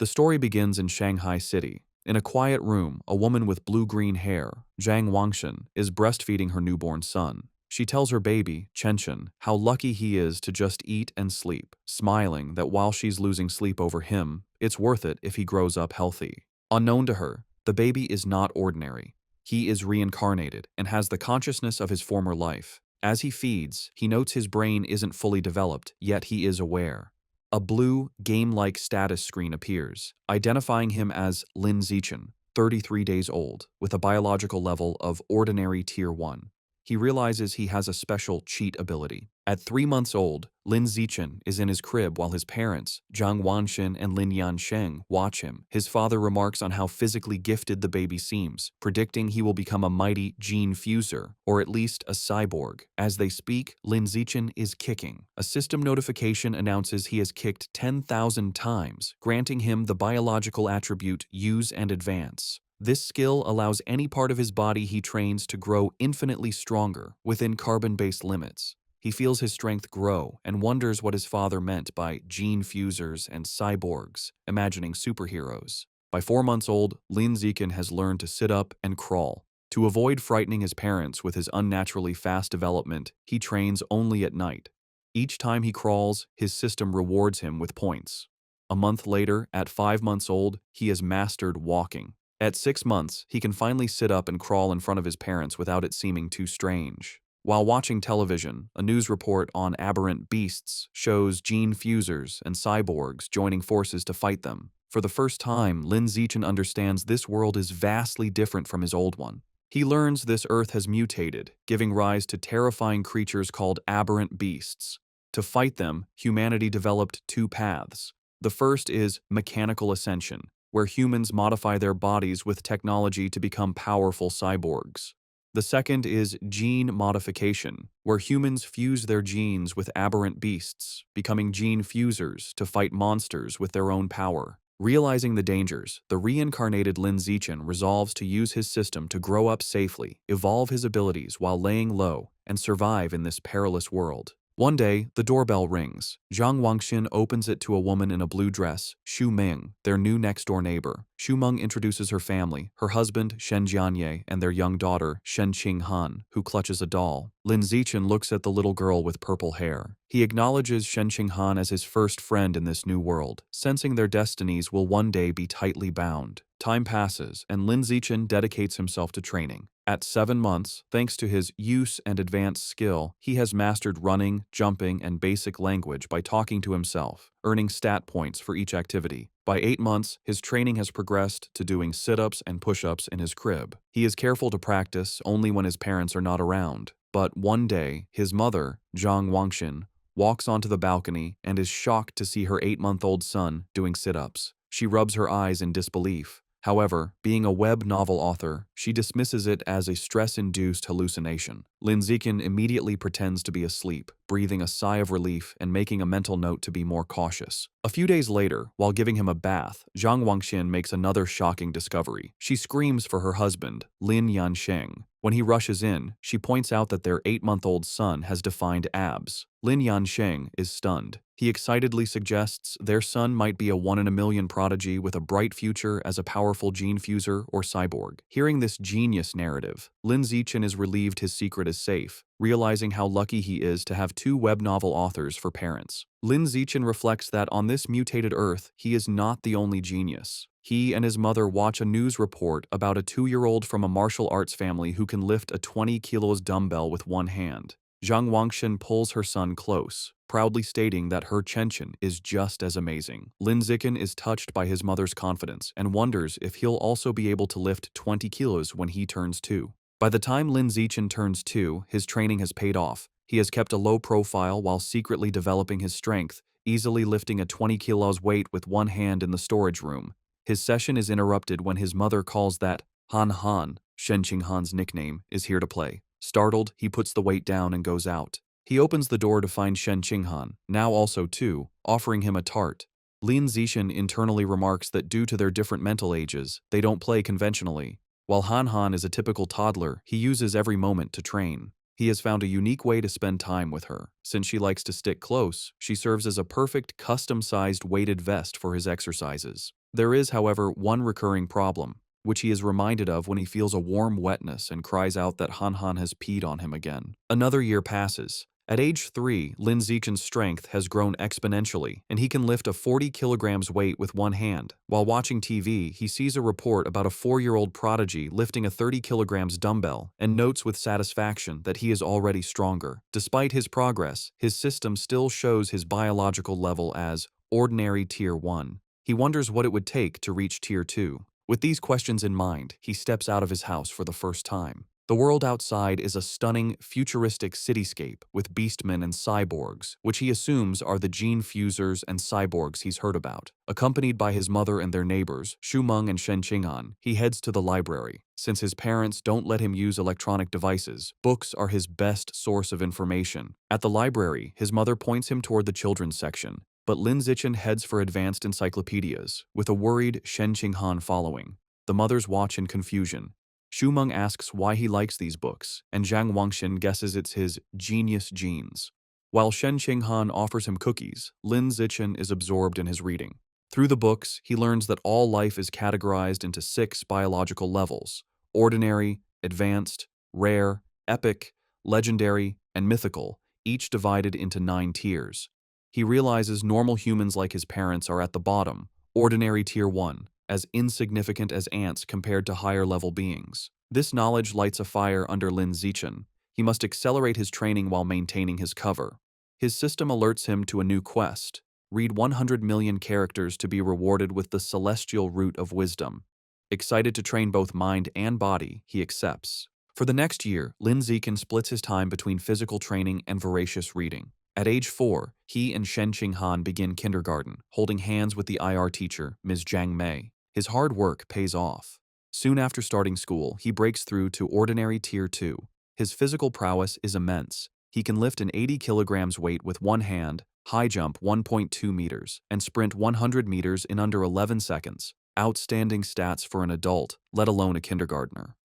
The story begins in Shanghai City. In a quiet room, a woman with blue-green hair, Zhang Wangshan, is breastfeeding her newborn son. She tells her baby, Chenchen, how lucky he is to just eat and sleep, smiling that while she's losing sleep over him, it's worth it if he grows up healthy. Unknown to her, the baby is not ordinary. He is reincarnated and has the consciousness of his former life. As he feeds, he notes his brain isn't fully developed, yet he is aware. A blue, game-like status screen appears, identifying him as Lin Zichen, 33 days old, with a biological level of ordinary Tier 1. He realizes he has a special cheat ability. At 3 months old, Lin Zichen is in his crib while his parents, Zhang Wanxin and Lin Yansheng, watch him. His father remarks on how physically gifted the baby seems, predicting he will become a mighty gene fuser, or at least a cyborg. As they speak, Lin Zichen is kicking. A system notification announces he has kicked 10,000 times, granting him the biological attribute Use and Advance. This skill allows any part of his body he trains to grow infinitely stronger within carbon-based limits. He feels his strength grow and wonders what his father meant by gene fusers and cyborgs, imagining superheroes. By 4 months old, Lin Zichen has learned to sit up and crawl. To avoid frightening his parents with his unnaturally fast development, he trains only at night. Each time he crawls, his system rewards him with points. A month later, at 5 months old, he has mastered walking. At 6 months, he can finally sit up and crawl in front of his parents without it seeming too strange. While watching television, a news report on aberrant beasts shows gene fusers and cyborgs joining forces to fight them. For the first time, Lin Zichen understands this world is vastly different from his old one. He learns this Earth has mutated, giving rise to terrifying creatures called aberrant beasts. To fight them, humanity developed 2 paths. The first is mechanical ascension, where humans modify their bodies with technology to become powerful cyborgs. The second is gene modification, where humans fuse their genes with aberrant beasts, becoming gene fusers to fight monsters with their own power. Realizing the dangers, the reincarnated Lin Zichen resolves to use his system to grow up safely, evolve his abilities while laying low, and survive in this perilous world. One day, the doorbell rings. Zhang Wangxin opens it to a woman in a blue dress, Xu Ming, their new next-door neighbor. Xu Meng introduces her family, her husband, Shen Jianye, and their young daughter, Shen Qinghan, who clutches a doll. Lin Zichen looks at the little girl with purple hair. He acknowledges Shen Qinghan as his first friend in this new world, sensing their destinies will one day be tightly bound. Time passes, and Lin Zichen dedicates himself to training. At 7 months, thanks to his use and advanced skill, he has mastered running, jumping, and basic language by talking to himself, earning stat points for each activity. By 8 months, his training has progressed to doing sit-ups and push-ups in his crib. He is careful to practice only when his parents are not around. But one day, his mother, Zhang Wangxin, walks onto the balcony and is shocked to see her 8-month-old son doing sit-ups. She rubs her eyes in disbelief. However, being a web novel author, she dismisses it as a stress-induced hallucination. Lin Zichen immediately pretends to be asleep, breathing a sigh of relief and making a mental note to be more cautious. A few days later, while giving him a bath, Zhang Wangxian makes another shocking discovery. She screams for her husband, Lin Yansheng. When he rushes in, she points out that their 8-month-old son has defined abs. Lin Yansheng is stunned. He excitedly suggests their son might be a 1-in-a-million prodigy with a bright future as a powerful gene fuser or cyborg. Hearing this genius narrative, Lin Zichen is relieved his secret is safe, realizing how lucky he is to have 2 web novel authors for parents. Lin Zichen reflects that on this mutated Earth, he is not the only genius. He and his mother watch a news report about a 2-year-old from a martial arts family who can lift a 20 kilos dumbbell with one hand. Zhang Wangxin pulls her son close, proudly stating that her Chenchen is just as amazing. Lin Zichen is touched by his mother's confidence and wonders if he'll also be able to lift 20 kilos when he turns 2. By the time Lin Zichen turns 2, his training has paid off. He has kept a low profile while secretly developing his strength, easily lifting a 20 kilos weight with one hand in the storage room. His session is interrupted when his mother calls that Han Han, Shen Qinghan's nickname, is here to play. Startled, he puts the weight down and goes out. He opens the door to find Shen Qinghan, now also 2, offering him a tart. Lin Zichen internally remarks that due to their different mental ages, they don't play conventionally. While Han Han is a typical toddler, he uses every moment to train. He has found a unique way to spend time with her. Since she likes to stick close, she serves as a perfect custom-sized weighted vest for his exercises. There is, however, one recurring problem, which he is reminded of when he feels a warm wetness and cries out that Han has peed on him again. Another year passes. At age 3, Lin Zichen's strength has grown exponentially, and he can lift a 40 kilograms weight with one hand. While watching TV, he sees a report about a 4-year-old prodigy lifting a 30 kilograms dumbbell and notes with satisfaction that he is already stronger. Despite his progress, his system still shows his biological level as ordinary Tier 1. He wonders what it would take to reach Tier 2. With these questions in mind, he steps out of his house for the first time. The world outside is a stunning, futuristic cityscape with beastmen and cyborgs, which he assumes are the gene fusers and cyborgs he's heard about. Accompanied by his mother and their neighbors, Shumeng and Shen Qing'an, he heads to the library. Since his parents don't let him use electronic devices, books are his best source of information. At the library, his mother points him toward the children's section, but Lin Zichen heads for advanced encyclopedias, with a worried Shen Qing'an following. The mothers watch in confusion. Shumeng asks why he likes these books, and Zhang Wangxin guesses it's his genius genes. While Shen Qing'an offers him cookies, Lin Zichen is absorbed in his reading. Through the books, he learns that all life is categorized into 6 biological levels: ordinary, advanced, rare, epic, legendary, and mythical, each divided into 9 tiers. He realizes normal humans like his parents are at the bottom, ordinary Tier 1, as insignificant as ants compared to higher-level beings. This knowledge lights a fire under Lin Zichen. He must accelerate his training while maintaining his cover. His system alerts him to a new quest: read 100 million characters to be rewarded with the celestial root of wisdom. Excited to train both mind and body, he accepts. For the next year, Lin Zichen splits his time between physical training and voracious reading. At age 4, he and Shen Qing'an begin kindergarten, holding hands with the IR teacher, Ms. Zhang Mei. His hard work pays off. Soon after starting school, he breaks through to ordinary Tier 2. His physical prowess is immense. He can lift an 80 kilograms weight with one hand, high jump 1.2 meters, and sprint 100 meters in under 11 seconds. Outstanding stats for an adult, let alone a kindergartner.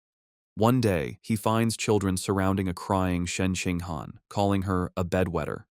One day, he finds children surrounding a crying Shen Qing'an, calling her a bedwetter.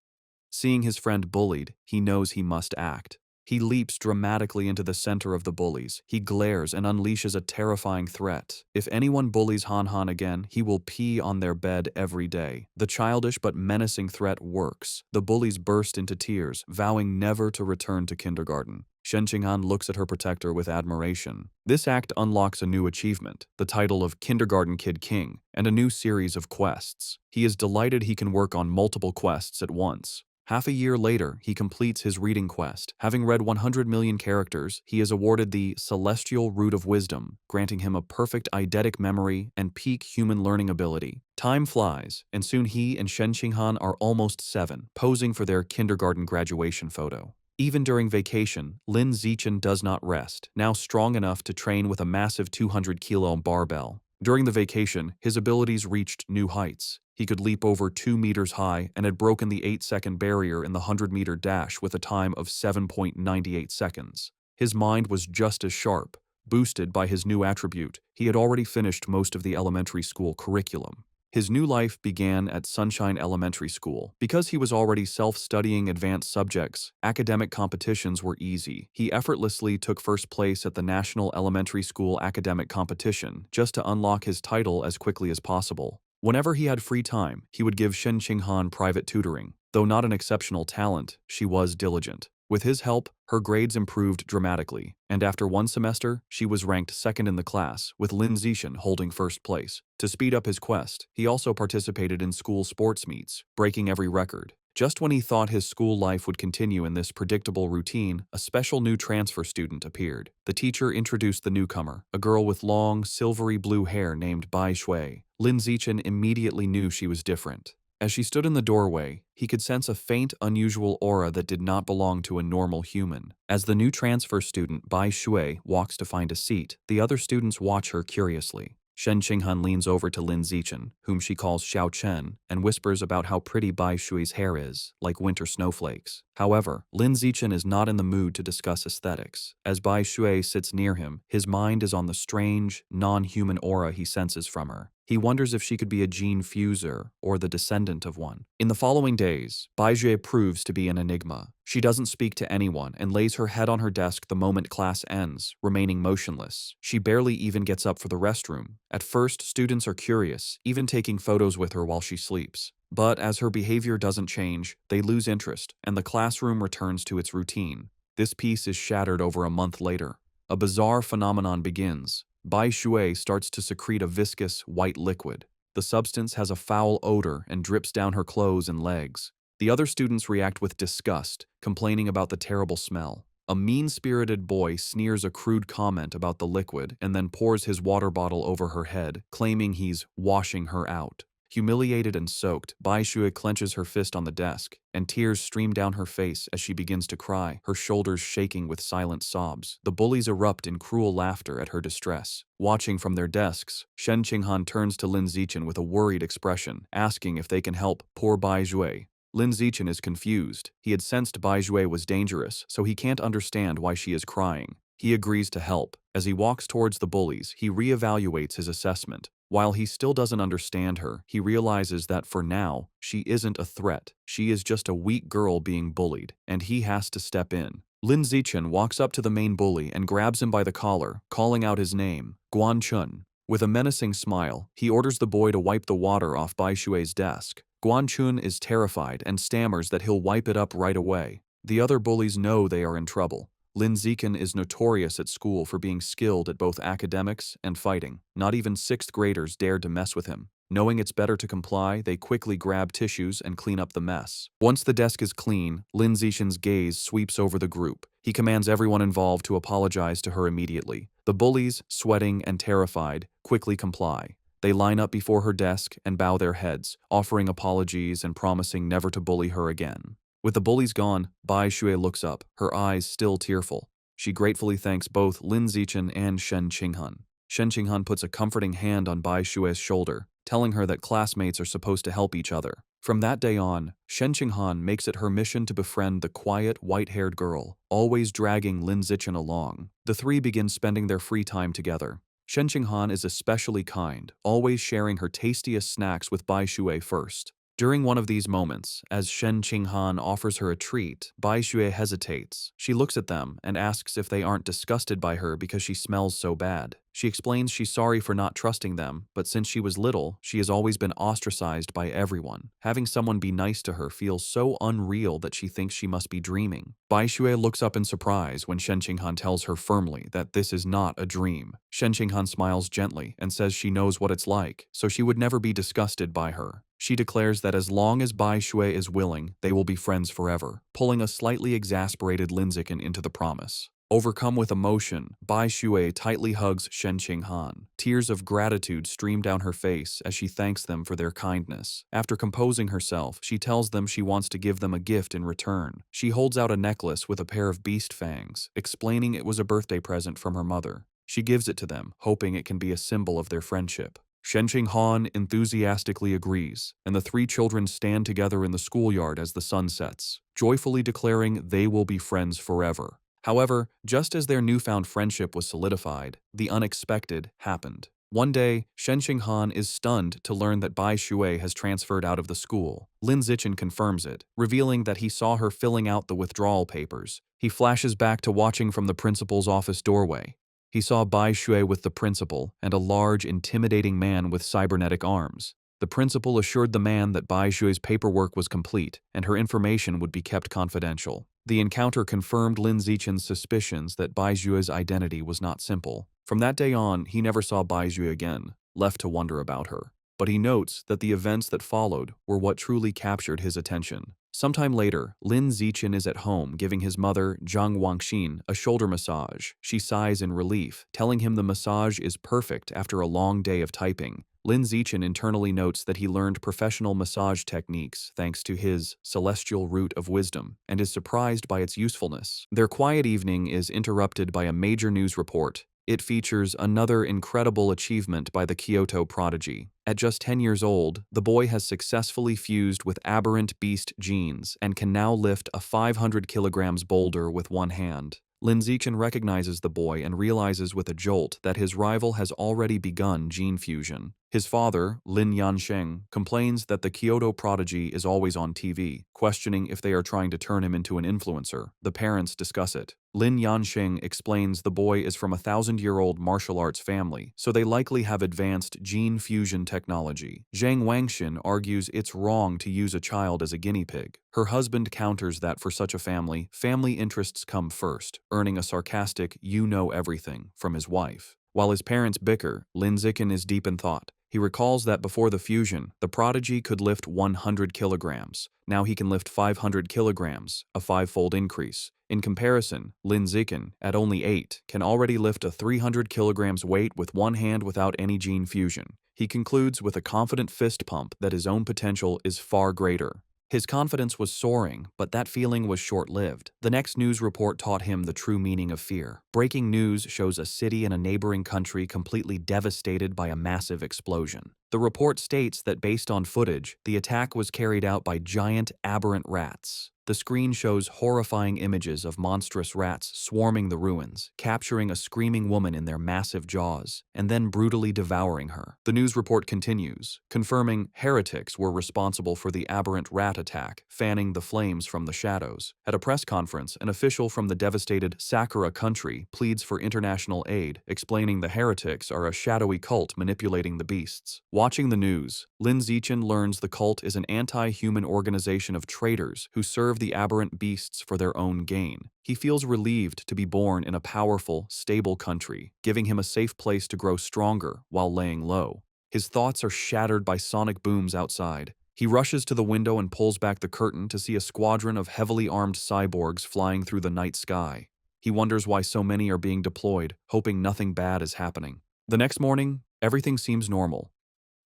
Seeing his friend bullied, he knows he must act. He leaps dramatically into the center of the bullies. He glares and unleashes a terrifying threat. If anyone bullies Han again, he will pee on their bed every day. The childish but menacing threat works. The bullies burst into tears, vowing never to return to kindergarten. Shen Qing'an looks at her protector with admiration. This act unlocks a new achievement, the title of Kindergarten Kid King, and a new series of quests. He is delighted he can work on multiple quests at once. Half a year later, he completes his reading quest. Having read 100 million characters, he is awarded the Celestial Root of Wisdom, granting him a perfect eidetic memory and peak human learning ability. Time flies, and soon he and Shen Qing'an are almost 7, posing for their kindergarten graduation photo. Even during vacation, Lin Zichen does not rest, now strong enough to train with a massive 200-kilo barbell. During the vacation, his abilities reached new heights. He could leap over 2 meters high and had broken the 8-second barrier in the 100-meter dash with a time of 7.98 seconds. His mind was just as sharp. Boosted by his new attribute, he had already finished most of the elementary school curriculum. His new life began at Sunshine Elementary School. Because he was already self-studying advanced subjects, academic competitions were easy. He effortlessly took first place at the National Elementary School Academic Competition just to unlock his title as quickly as possible. Whenever he had free time, he would give Shen Qing'an private tutoring. Though not an exceptional talent, she was diligent. With his help, her grades improved dramatically, and after one semester, she was ranked second in the class, with Lin Zichen holding first place. To speed up his quest, he also participated in school sports meets, breaking every record. Just when he thought his school life would continue in this predictable routine, a special new transfer student appeared. The teacher introduced the newcomer, a girl with long, silvery blue hair named Bai Shui. Lin Zichen immediately knew she was different. As she stood in the doorway, he could sense a faint, unusual aura that did not belong to a normal human. As the new transfer student, Bai Shui, walks to find a seat, the other students watch her curiously. Shen Qing'an leans over to Lin Zichen, whom she calls Xiao Chen, and whispers about how pretty Bai Shui's hair is, like winter snowflakes. However, Lin Zichen is not in the mood to discuss aesthetics. As Bai Shui sits near him, his mind is on the strange, non-human aura he senses from her. He wonders if she could be a gene fuser or the descendant of one. In the following days, Baizue proves to be an enigma. She doesn't speak to anyone and lays her head on her desk the moment class ends, remaining motionless. She barely even gets up for the restroom. At first, students are curious, even taking photos with her while she sleeps. But as her behavior doesn't change, they lose interest, and the classroom returns to its routine. This peace is shattered over a month later. A bizarre phenomenon begins. Bai Shui starts to secrete a viscous, white liquid. The substance has a foul odor and drips down her clothes and legs. The other students react with disgust, complaining about the terrible smell. A mean-spirited boy sneers a crude comment about the liquid and then pours his water bottle over her head, claiming he's washing her out. Humiliated and soaked, Bai Shui clenches her fist on the desk, and tears stream down her face as she begins to cry, her shoulders shaking with silent sobs. The bullies erupt in cruel laughter at her distress. Watching from their desks, Shen Qinghan turns to Lin Zichen with a worried expression, asking if they can help poor Bai Shui. Lin Zichen is confused. He had sensed Bai Shui was dangerous, so he can't understand why she is crying. He agrees to help. As he walks towards the bullies, he reevaluates his assessment. While he still doesn't understand her, he realizes that for now, she isn't a threat. She is just a weak girl being bullied, and he has to step in. Lin Zichen walks up to the main bully and grabs him by the collar, calling out his name, Guan Chun. With a menacing smile, he orders the boy to wipe the water off Bai Shui's desk. Guan Chun is terrified and stammers that he'll wipe it up right away. The other bullies know they are in trouble. Lin Zichen is notorious at school for being skilled at both academics and fighting. Not even 6th graders dared to mess with him. Knowing it's better to comply, they quickly grab tissues and clean up the mess. Once the desk is clean, Lin Zichen's gaze sweeps over the group. He commands everyone involved to apologize to her immediately. The bullies, sweating and terrified, quickly comply. They line up before her desk and bow their heads, offering apologies and promising never to bully her again. With the bullies gone, Bai Shui looks up, her eyes still tearful. She gratefully thanks both Lin Zichen and Shen Qinghan. Shen Qinghan puts a comforting hand on Bai Shui's shoulder, telling her that classmates are supposed to help each other. From that day on, Shen Qinghan makes it her mission to befriend the quiet, white-haired girl, always dragging Lin Zichen along. The three begin spending their free time together. Shen Qinghan is especially kind, always sharing her tastiest snacks with Bai Shui first. During one of these moments, as Shen Qinghan offers her a treat, Bai Shui hesitates. She looks at them and asks if they aren't disgusted by her because she smells so bad. She explains she's sorry for not trusting them, but since she was little, she has always been ostracized by everyone. Having someone be nice to her feels so unreal that she thinks she must be dreaming. Bai Shui looks up in surprise when Shen Qinghan tells her firmly that this is not a dream. Shen Qinghan smiles gently and says she knows what it's like, so she would never be disgusted by her. She declares that as long as Bai Shui is willing, they will be friends forever, pulling a slightly exasperated Lin Zichen into the promise. Overcome with emotion, Bai Shui tightly hugs Shen Qinghan. Tears of gratitude stream down her face as she thanks them for their kindness. After composing herself, she tells them she wants to give them a gift in return. She holds out a necklace with a pair of beast fangs, explaining it was a birthday present from her mother. She gives it to them, hoping it can be a symbol of their friendship. Shen Qinghan enthusiastically agrees, and the three children stand together in the schoolyard as the sun sets, joyfully declaring they will be friends forever. However, just as their newfound friendship was solidified, the unexpected happened. One day, Shen Qinghan is stunned to learn that Bai Shui has transferred out of the school. Lin Zichen confirms it, revealing that he saw her filling out the withdrawal papers. He flashes back to watching from the principal's office doorway. He saw Bai Shui with the principal and a large, intimidating man with cybernetic arms. The principal assured the man that Bai Shui's paperwork was complete and her information would be kept confidential. The encounter confirmed Lin Zichen's suspicions that Bai Shui's identity was not simple. From that day on, he never saw Bai Shui again, left to wonder about her. But he notes that the events that followed were what truly captured his attention. Sometime later, Lin Zichen is at home giving his mother, Zhang Wangxin, a shoulder massage. She sighs in relief, telling him the massage is perfect after a long day of typing. Lin Zichen internally notes that he learned professional massage techniques thanks to his celestial root of wisdom and is surprised by its usefulness. Their quiet evening is interrupted by a major news report. It features another incredible achievement by the Kyoto prodigy. At just 10 years old, the boy has successfully fused with aberrant beast genes and can now lift a 500 kilograms boulder with one hand. Lin Zichen recognizes the boy and realizes with a jolt that his rival has already begun gene fusion. His father, Lin Yansheng, complains that the Kyoto prodigy is always on TV, questioning if they are trying to turn him into an influencer. The parents discuss it. Lin Yansheng explains the boy is from a 1,000-year-old martial arts family, so they likely have advanced gene fusion technology. Zhang Wangxin argues it's wrong to use a child as a guinea pig. Her husband counters that for such a family, family interests come first, earning a sarcastic "you know everything" from his wife. While his parents bicker, Lin Zichen is deep in thought. He recalls that before the fusion, the prodigy could lift 100 kilograms. Now he can lift 500 kilograms, a five-fold increase. In comparison, Lin Zichen, at only 8, can already lift a 300 kilograms weight with one hand without any gene fusion. He concludes with a confident fist pump that his own potential is far greater. His confidence was soaring, but that feeling was short-lived. The next news report taught him the true meaning of fear. Breaking news shows a city in a neighboring country completely devastated by a massive explosion. The report states that based on footage, the attack was carried out by giant aberrant rats. The screen shows horrifying images of monstrous rats swarming the ruins, capturing a screaming woman in their massive jaws, and then brutally devouring her. The news report continues, confirming heretics were responsible for the aberrant rat attack, fanning the flames from the shadows. At a press conference, an official from the devastated Sakura country pleads for international aid, explaining the heretics are a shadowy cult manipulating the beasts. Watching the news, Lin Zichen learns the cult is an anti-human organization of traitors who serve the aberrant beasts for their own gain. He feels relieved to be born in a powerful, stable country, giving him a safe place to grow stronger while laying low. His thoughts are shattered by sonic booms outside. He rushes to the window and pulls back the curtain to see a squadron of heavily armed cyborgs flying through the night sky. He wonders why so many are being deployed, hoping nothing bad is happening. The next morning, everything seems normal.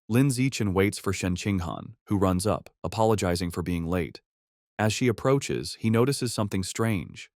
Lin Zichen waits for Shen Qinghan, who runs up, apologizing for being late. As she approaches, he notices something strange.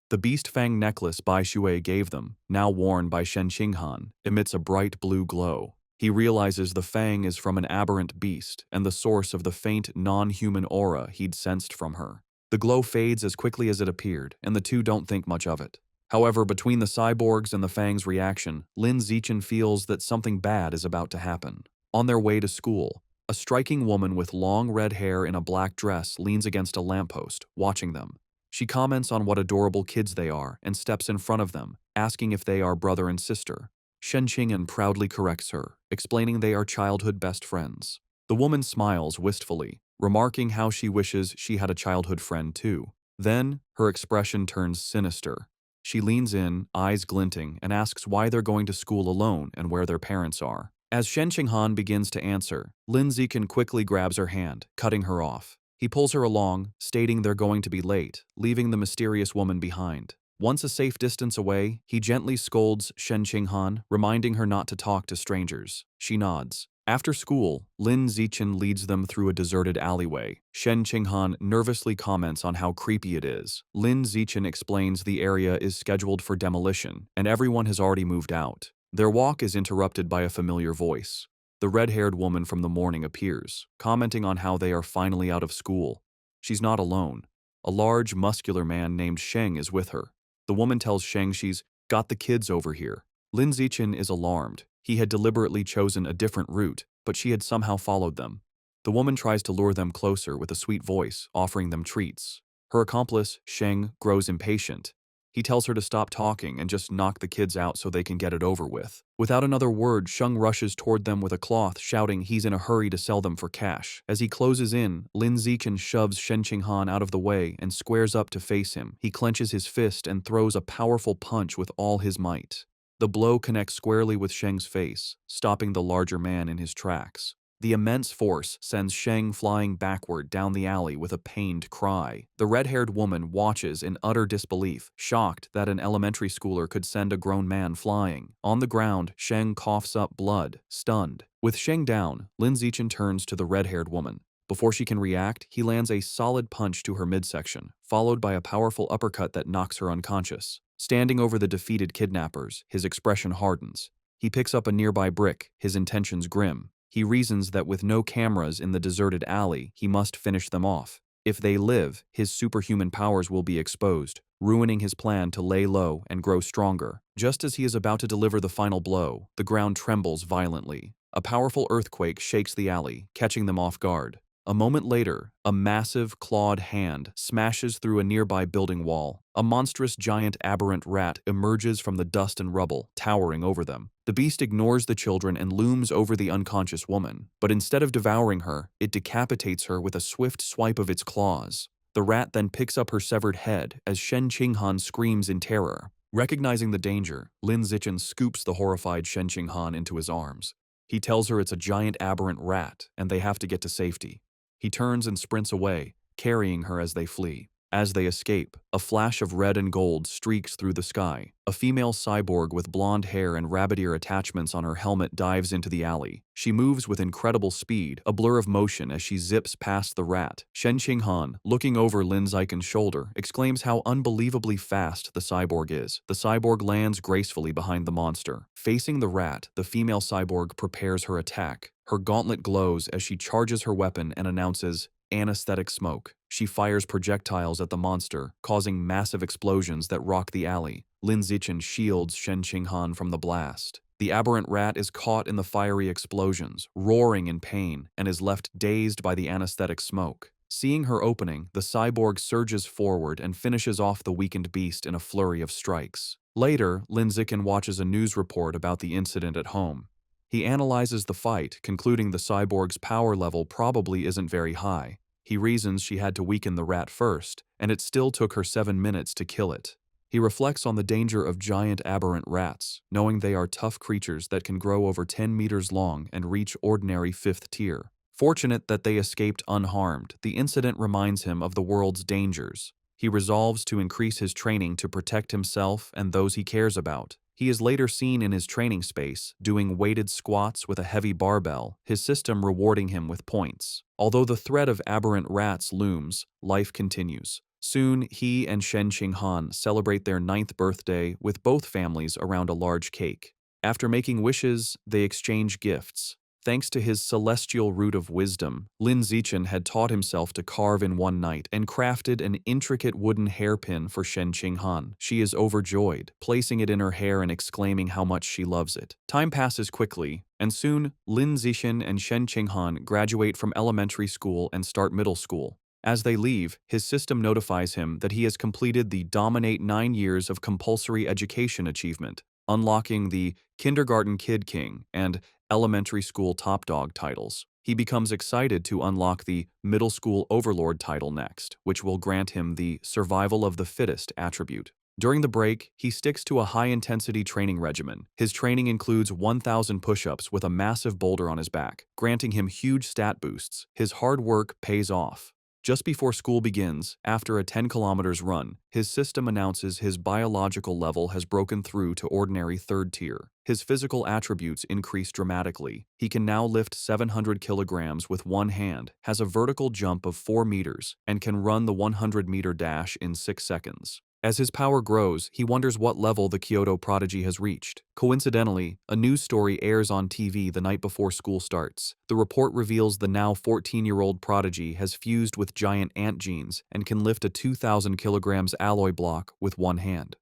The beast fang necklace Bai Shui gave them, now worn by Shen Qinghan, emits a bright blue glow. He realizes the fang is from an aberrant beast and the source of the faint, non-human aura he'd sensed from her. The glow fades as quickly as it appeared, and the two don't think much of it. However, between the cyborgs and the fang's reaction, Lin Zichen feels that something bad is about to happen. On their way to school, a striking woman with long red hair in a black dress leans against a lamppost, watching them. She comments on what adorable kids they are and steps in front of them, asking if they are brother and sister. Shen Qinghan proudly corrects her, explaining they are childhood best friends. The woman smiles wistfully, remarking how she wishes she had a childhood friend too. Then, her expression turns sinister. She leans in, eyes glinting, and asks why they're going to school alone and where their parents are. As Shen Qinghan begins to answer, Lin Zichen quickly grabs her hand, cutting her off. He pulls her along, stating they're going to be late, leaving the mysterious woman behind. Once a safe distance away, he gently scolds Shen Qinghan, reminding her not to talk to strangers. She nods. After school, Lin Zichen leads them through a deserted alleyway. Shen Qinghan nervously comments on how creepy it is. Lin Zichen explains the area is scheduled for demolition, and everyone has already moved out. Their walk is interrupted by a familiar voice. The red-haired woman from the morning appears, commenting on how they are finally out of school. She's not alone. A large, muscular man named Sheng is with her. The woman tells Sheng she's got the kids over here. Lin Zichen is alarmed. He had deliberately chosen a different route, but she had somehow followed them. The woman tries to lure them closer with a sweet voice, offering them treats. Her accomplice, Sheng, grows impatient. He tells her to stop talking and just knock the kids out so they can get it over with. Without another word, Sheng rushes toward them with a cloth, shouting he's in a hurry to sell them for cash. As he closes in, Lin Zichen shoves Shen Qinghan out of the way and squares up to face him. He clenches his fist and throws a powerful punch with all his might. The blow connects squarely with Sheng's face, stopping the larger man in his tracks. The immense force sends Sheng flying backward down the alley with a pained cry. The red-haired woman watches in utter disbelief, shocked that an elementary schooler could send a grown man flying. On the ground, Sheng coughs up blood, stunned. With Sheng down, Lin Zichen turns to the red-haired woman. Before she can react, he lands a solid punch to her midsection, followed by a powerful uppercut that knocks her unconscious. Standing over the defeated kidnappers, his expression hardens. He picks up a nearby brick, his intentions grim. He reasons that with no cameras in the deserted alley, he must finish them off. If they live, his superhuman powers will be exposed, ruining his plan to lay low and grow stronger. Just as he is about to deliver the final blow, the ground trembles violently. A powerful earthquake shakes the alley, catching them off guard. A moment later, a massive, clawed hand smashes through a nearby building wall. A monstrous giant aberrant rat emerges from the dust and rubble, towering over them. The beast ignores the children and looms over the unconscious woman, but instead of devouring her, it decapitates her with a swift swipe of its claws. The rat then picks up her severed head as Shen Qinghan screams in terror. Recognizing the danger, Lin Zichen scoops the horrified Shen Qinghan into his arms. He tells her it's a giant aberrant rat and they have to get to safety. He turns and sprints away, carrying her as they flee. As they escape, a flash of red and gold streaks through the sky. A female cyborg with blonde hair and rabbit ear attachments on her helmet dives into the alley. She moves with incredible speed, a blur of motion as she zips past the rat. Shen Qinghan, looking over Lin Zichen's shoulder, exclaims how unbelievably fast the cyborg is. The cyborg lands gracefully behind the monster. Facing the rat, the female cyborg prepares her attack. Her gauntlet glows as she charges her weapon and announces, "Anesthetic smoke." She fires projectiles at the monster, causing massive explosions that rock the alley. Lin Zichen shields Shen Qinghan from the blast. The aberrant rat is caught in the fiery explosions, roaring in pain, and is left dazed by the anesthetic smoke. Seeing her opening, the cyborg surges forward and finishes off the weakened beast in a flurry of strikes. Later, Lin Zichen watches a news report about the incident at home. He analyzes the fight, concluding the cyborg's power level probably isn't very high. He reasons she had to weaken the rat first, and it still took her 7 minutes to kill it. He reflects on the danger of giant aberrant rats, knowing they are tough creatures that can grow over 10 meters long and reach ordinary 5th tier. Fortunate that they escaped unharmed, the incident reminds him of the world's dangers. He resolves to increase his training to protect himself and those he cares about. He is later seen in his training space, doing weighted squats with a heavy barbell, his system rewarding him with points. Although the threat of aberrant rats looms, life continues. Soon, he and Shen Qinghan celebrate their 9th birthday with both families around a large cake. After making wishes, they exchange gifts. Thanks to his celestial root of wisdom, Lin Zichen had taught himself to carve in one night and crafted an intricate wooden hairpin for Shen Qinghan. She is overjoyed, placing it in her hair and exclaiming how much she loves it. Time passes quickly, and soon Lin Zichen and Shen Qinghan graduate from elementary school and start middle school. As they leave, his system notifies him that he has completed the Dominate 9 years of compulsory education achievement, unlocking the Kindergarten Kid King and Elementary School Top Dog titles. He becomes excited to unlock the Middle School Overlord title next, which will grant him the Survival of the Fittest attribute. During the break, he sticks to a high-intensity training regimen. His training includes 1,000 push-ups with a massive boulder on his back, granting him huge stat boosts. His hard work pays off. Just before school begins, after a 10 kilometers run, his system announces his biological level has broken through to ordinary 3rd tier. His physical attributes increase dramatically. He can now lift 700 kilograms with one hand, has a vertical jump of 4 meters, and can run the 100-meter dash in 6 seconds. As his power grows, he wonders what level the Kyoto prodigy has reached. Coincidentally, a news story airs on TV the night before school starts. The report reveals the now 14-year-old prodigy has fused with giant ant genes and can lift a 2,000 kilograms alloy block with one hand.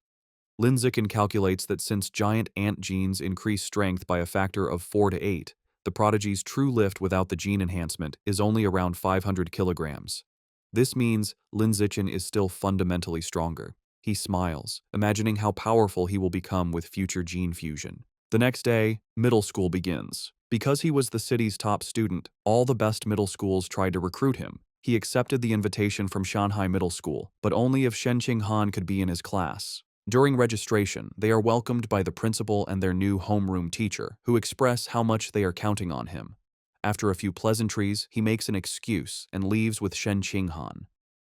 Lin Zichen calculates that since giant ant genes increase strength by a factor of 4 to 8, the prodigy's true lift without the gene enhancement is only around 500 kilograms. This means Lin Zichen is still fundamentally stronger. He smiles, imagining how powerful he will become with future gene fusion. The next day, middle school begins. Because he was the city's top student, all the best middle schools tried to recruit him. He accepted the invitation from Shanghai Middle School, but only if Shen Qinghan could be in his class. During registration, they are welcomed by the principal and their new homeroom teacher, who express how much they are counting on him. After a few pleasantries, he makes an excuse and leaves with Shen Qinghan.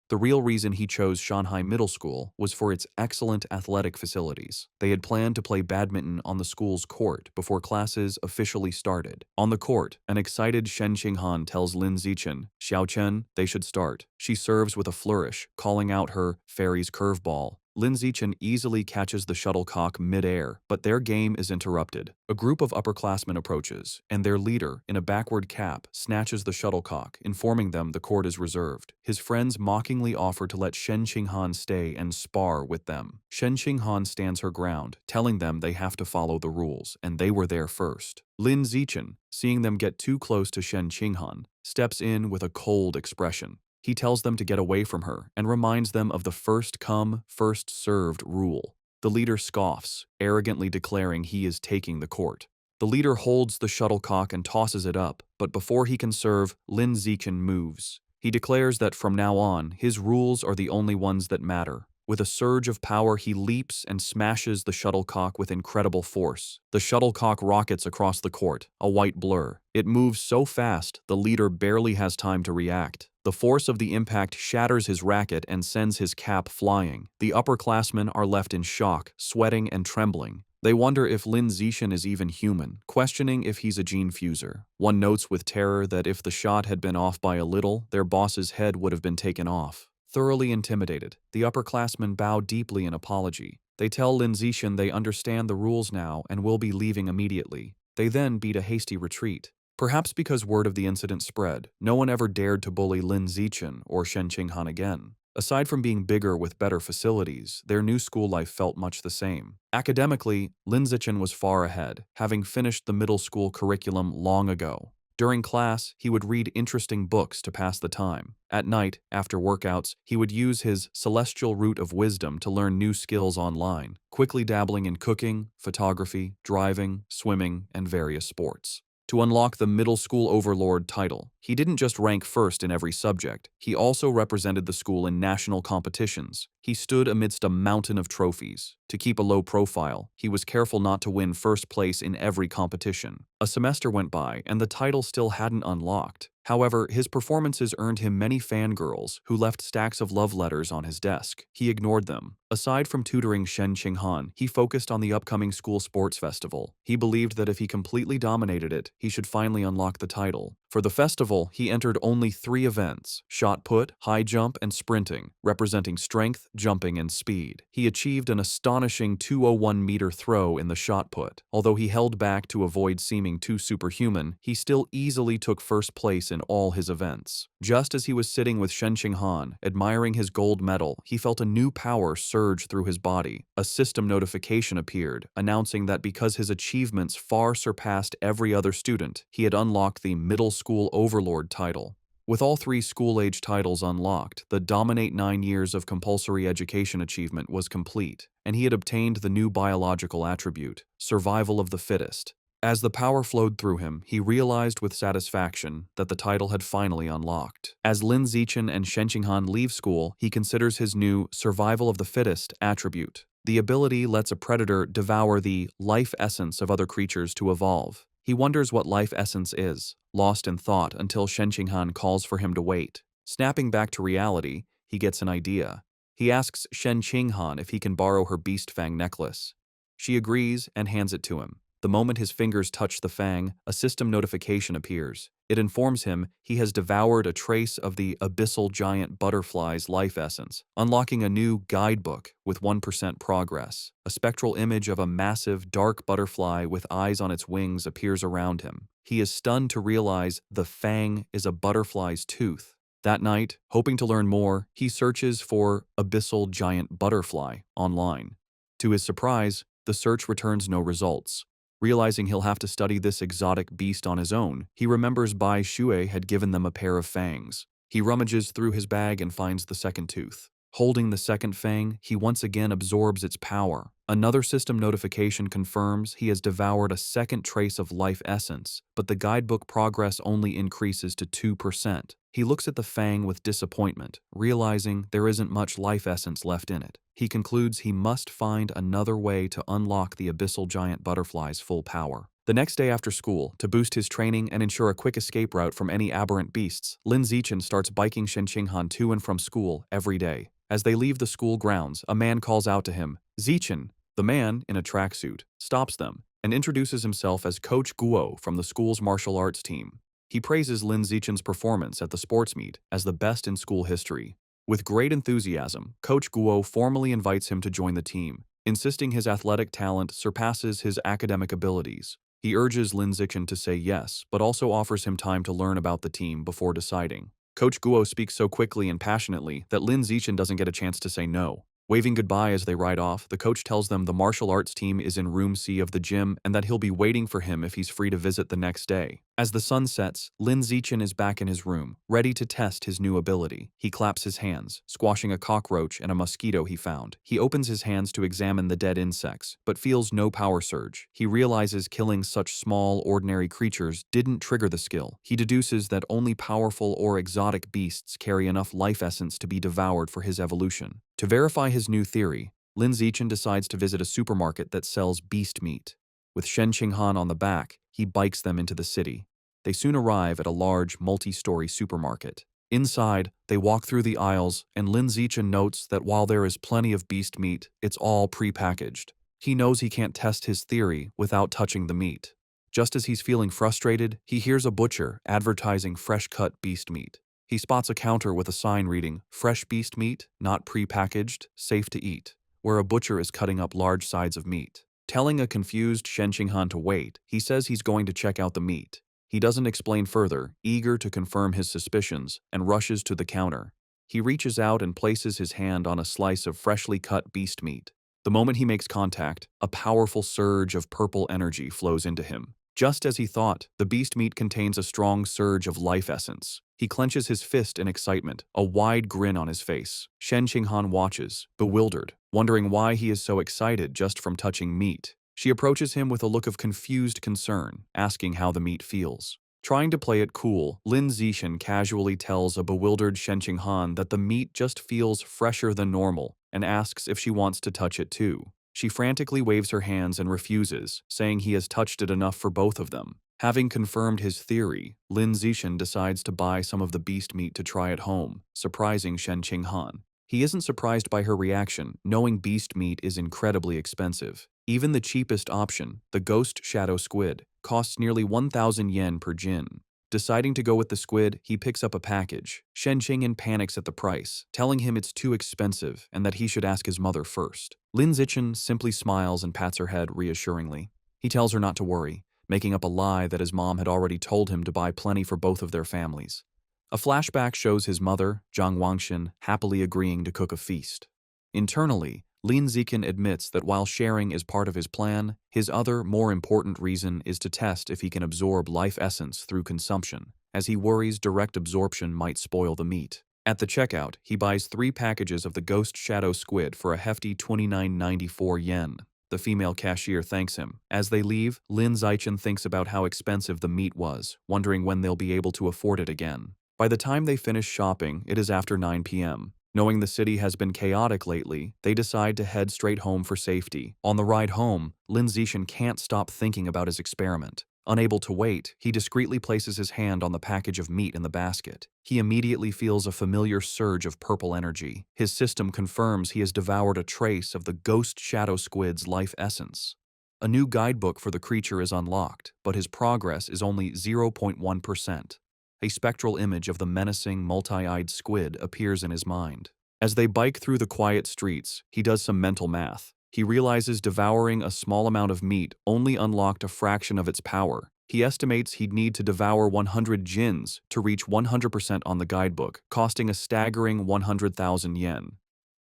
The real reason he chose Shanghai Middle School was for its excellent athletic facilities. They had planned to play badminton on the school's court before classes officially started. On the court, an excited Shen Qinghan tells Lin Zichen, "Xiao Chen, they should start." She serves with a flourish, calling out her fairy's curveball. Lin Zichen easily catches the shuttlecock mid-air, but their game is interrupted. A group of upperclassmen approaches, and their leader, in a backward cap, snatches the shuttlecock, informing them the court is reserved. His friends mockingly offer to let Shen Qinghan stay and spar with them. Shen Qinghan stands her ground, telling them they have to follow the rules, and they were there first. Lin Zichen, seeing them get too close to Shen Qinghan, steps in with a cold expression. He tells them to get away from her and reminds them of the first come, first served rule. The leader scoffs, arrogantly declaring he is taking the court. The leader holds the shuttlecock and tosses it up, but before he can serve, Lin Zichen moves. He declares that from now on, his rules are the only ones that matter. With a surge of power, he leaps and smashes the shuttlecock with incredible force. The shuttlecock rockets across the court, a white blur. It moves so fast, the leader barely has time to react. The force of the impact shatters his racket and sends his cap flying. The upperclassmen are left in shock, sweating and trembling. They wonder if Lin Zichen is even human, questioning if he's a gene fuser. One notes with terror that if the shot had been off by a little, their boss's head would have been taken off. Thoroughly intimidated, the upperclassmen bow deeply in apology. They tell Lin Zichen they understand the rules now and will be leaving immediately. They then beat a hasty retreat. Perhaps because word of the incident spread, no one ever dared to bully Lin Zichen or Shen Qinghan again. Aside from being bigger with better facilities, their new school life felt much the same. Academically, Lin Zichen was far ahead, having finished the middle school curriculum long ago. During class, he would read interesting books to pass the time. At night, after workouts, he would use his celestial root of wisdom to learn new skills online, quickly dabbling in cooking, photography, driving, swimming, and various sports. To unlock the middle school overlord title, he didn't just rank first in every subject, he also represented the school in national competitions. He stood amidst a mountain of trophies. To keep a low profile, he was careful not to win first place in every competition. A semester went by, and the title still hadn't unlocked. However, his performances earned him many fangirls who left stacks of love letters on his desk. He ignored them. Aside from tutoring Shen Qinghan, he focused on the upcoming school sports festival. He believed that if he completely dominated it, he should finally unlock the title. For the festival, he entered only 3 events: shot put, high jump, and sprinting, representing strength, jumping, and speed. He achieved an astonishing 201-meter throw in the shot put. Although he held back to avoid seeming too superhuman, he still easily took first place in all his events. Just as he was sitting with Shen Qinghan, admiring his gold medal, he felt a new power surge through his body. A system notification appeared, announcing that because his achievements far surpassed every other student, he had unlocked the middle school overlord title. With all 3 school-age titles unlocked, the Dominate 9 years of compulsory education achievement was complete, and he had obtained the new biological attribute, survival of the fittest. As the power flowed through him, he realized with satisfaction that the title had finally unlocked. As Lin Zichen and Shen Qinghan leave school, he considers his new survival of the fittest attribute. The ability lets a predator devour the life essence of other creatures to evolve. He wonders what life essence is, lost in thought until Shen Qinghan calls for him to wait. Snapping back to reality, he gets an idea. He asks Shen Qinghan if he can borrow her beast fang necklace. She agrees and hands it to him. The moment his fingers touch the fang, a system notification appears. It informs him he has devoured a trace of the abyssal giant butterfly's life essence, unlocking a new guidebook with 1% progress. A spectral image of a massive, dark butterfly with eyes on its wings appears around him. He is stunned to realize the fang is a butterfly's tooth. That night, hoping to learn more, he searches for abyssal giant butterfly online. To his surprise, the search returns no results. Realizing he'll have to study this exotic beast on his own, he remembers Bai Shui had given them a pair of fangs. He rummages through his bag and finds the second tooth. Holding the second fang, he once again absorbs its power. Another system notification confirms he has devoured a second trace of life essence, but the guidebook progress only increases to 2%. He looks at the fang with disappointment, realizing there isn't much life essence left in it. He concludes he must find another way to unlock the abyssal giant butterfly's full power. The next day after school, to boost his training and ensure a quick escape route from any aberrant beasts, Lin Zichen starts biking Shen Qinghan to and from school every day. As they leave the school grounds, a man calls out to him, "Zichen." The man, in a tracksuit, stops them and introduces himself as Coach Guo from the school's martial arts team. He praises Lin Zichen's performance at the sports meet as the best in school history. With great enthusiasm, Coach Guo formally invites him to join the team, insisting his athletic talent surpasses his academic abilities. He urges Lin Zichen to say yes, but also offers him time to learn about the team before deciding. Coach Guo speaks so quickly and passionately that Lin Zichen doesn't get a chance to say no. Waving goodbye as they ride off, the coach tells them the martial arts team is in room C of the gym and that he'll be waiting for him if he's free to visit the next day. As the sun sets, Lin Zichen is back in his room, ready to test his new ability. He claps his hands, squashing a cockroach and a mosquito he found. He opens his hands to examine the dead insects, but feels no power surge. He realizes killing such small, ordinary creatures didn't trigger the skill. He deduces that only powerful or exotic beasts carry enough life essence to be devoured for his evolution. To verify his new theory, Lin Zichen decides to visit a supermarket that sells beast meat. With Shen Qinghan on the back, he bikes them into the city. They soon arrive at a large, multi-story supermarket. Inside, they walk through the aisles, and Lin Zichen notes that while there is plenty of beast meat, it's all pre-packaged. He knows he can't test his theory without touching the meat. Just as he's feeling frustrated, he hears a butcher advertising fresh-cut beast meat. He spots a counter with a sign reading, "Fresh beast meat, not pre-packaged, safe to eat," where a butcher is cutting up large sides of meat. Telling a confused Shen Qinghan to wait, he says he's going to check out the meat. He doesn't explain further, eager to confirm his suspicions, and rushes to the counter. He reaches out and places his hand on a slice of freshly cut beast meat. The moment he makes contact, a powerful surge of purple energy flows into him. Just as he thought, the beast meat contains a strong surge of life essence. He clenches his fist in excitement, a wide grin on his face. Shen Qinghan watches, bewildered, wondering why he is so excited just from touching meat. She approaches him with a look of confused concern, asking how the meat feels. Trying to play it cool, Lin Zichen casually tells a bewildered Shen Qinghan that the meat just feels fresher than normal and asks if she wants to touch it too. She frantically waves her hands and refuses, saying he has touched it enough for both of them. Having confirmed his theory, Lin Zichen decides to buy some of the beast meat to try at home, surprising Shen Qinghan. He isn't surprised by her reaction, knowing beast meat is incredibly expensive. Even the cheapest option, the ghost shadow squid, costs nearly 1,000 yen per jin. Deciding to go with the squid, he picks up a package. Shen Qinghan panics at the price, telling him it's too expensive and that he should ask his mother first. Lin Zichen simply smiles and pats her head reassuringly. He tells her not to worry, making up a lie that his mom had already told him to buy plenty for both of their families. A flashback shows his mother, Zhang Wangshan, happily agreeing to cook a feast. Internally, Lin Zichen admits that while sharing is part of his plan, his other, more important reason is to test if he can absorb life essence through consumption, as he worries direct absorption might spoil the meat. At the checkout, he buys 3 packages of the ghost shadow squid for a hefty 29.94 yen. The female cashier thanks him. As they leave, Lin Zichen thinks about how expensive the meat was, wondering when they'll be able to afford it again. By the time they finish shopping, it is after 9 p.m. Knowing the city has been chaotic lately, they decide to head straight home for safety. On the ride home, Lin Zichen can't stop thinking about his experiment. Unable to wait, he discreetly places his hand on the package of meat in the basket. He immediately feels a familiar surge of purple energy. His system confirms he has devoured a trace of the ghost shadow squid's life essence. A new guidebook for the creature is unlocked, but his progress is only 0.1%. A spectral image of the menacing, multi-eyed squid appears in his mind. As they bike through the quiet streets, he does some mental math. He realizes devouring a small amount of meat only unlocked a fraction of its power. He estimates he'd need to devour 100 jins to reach 100% on the guidebook, costing a staggering 100,000 yen.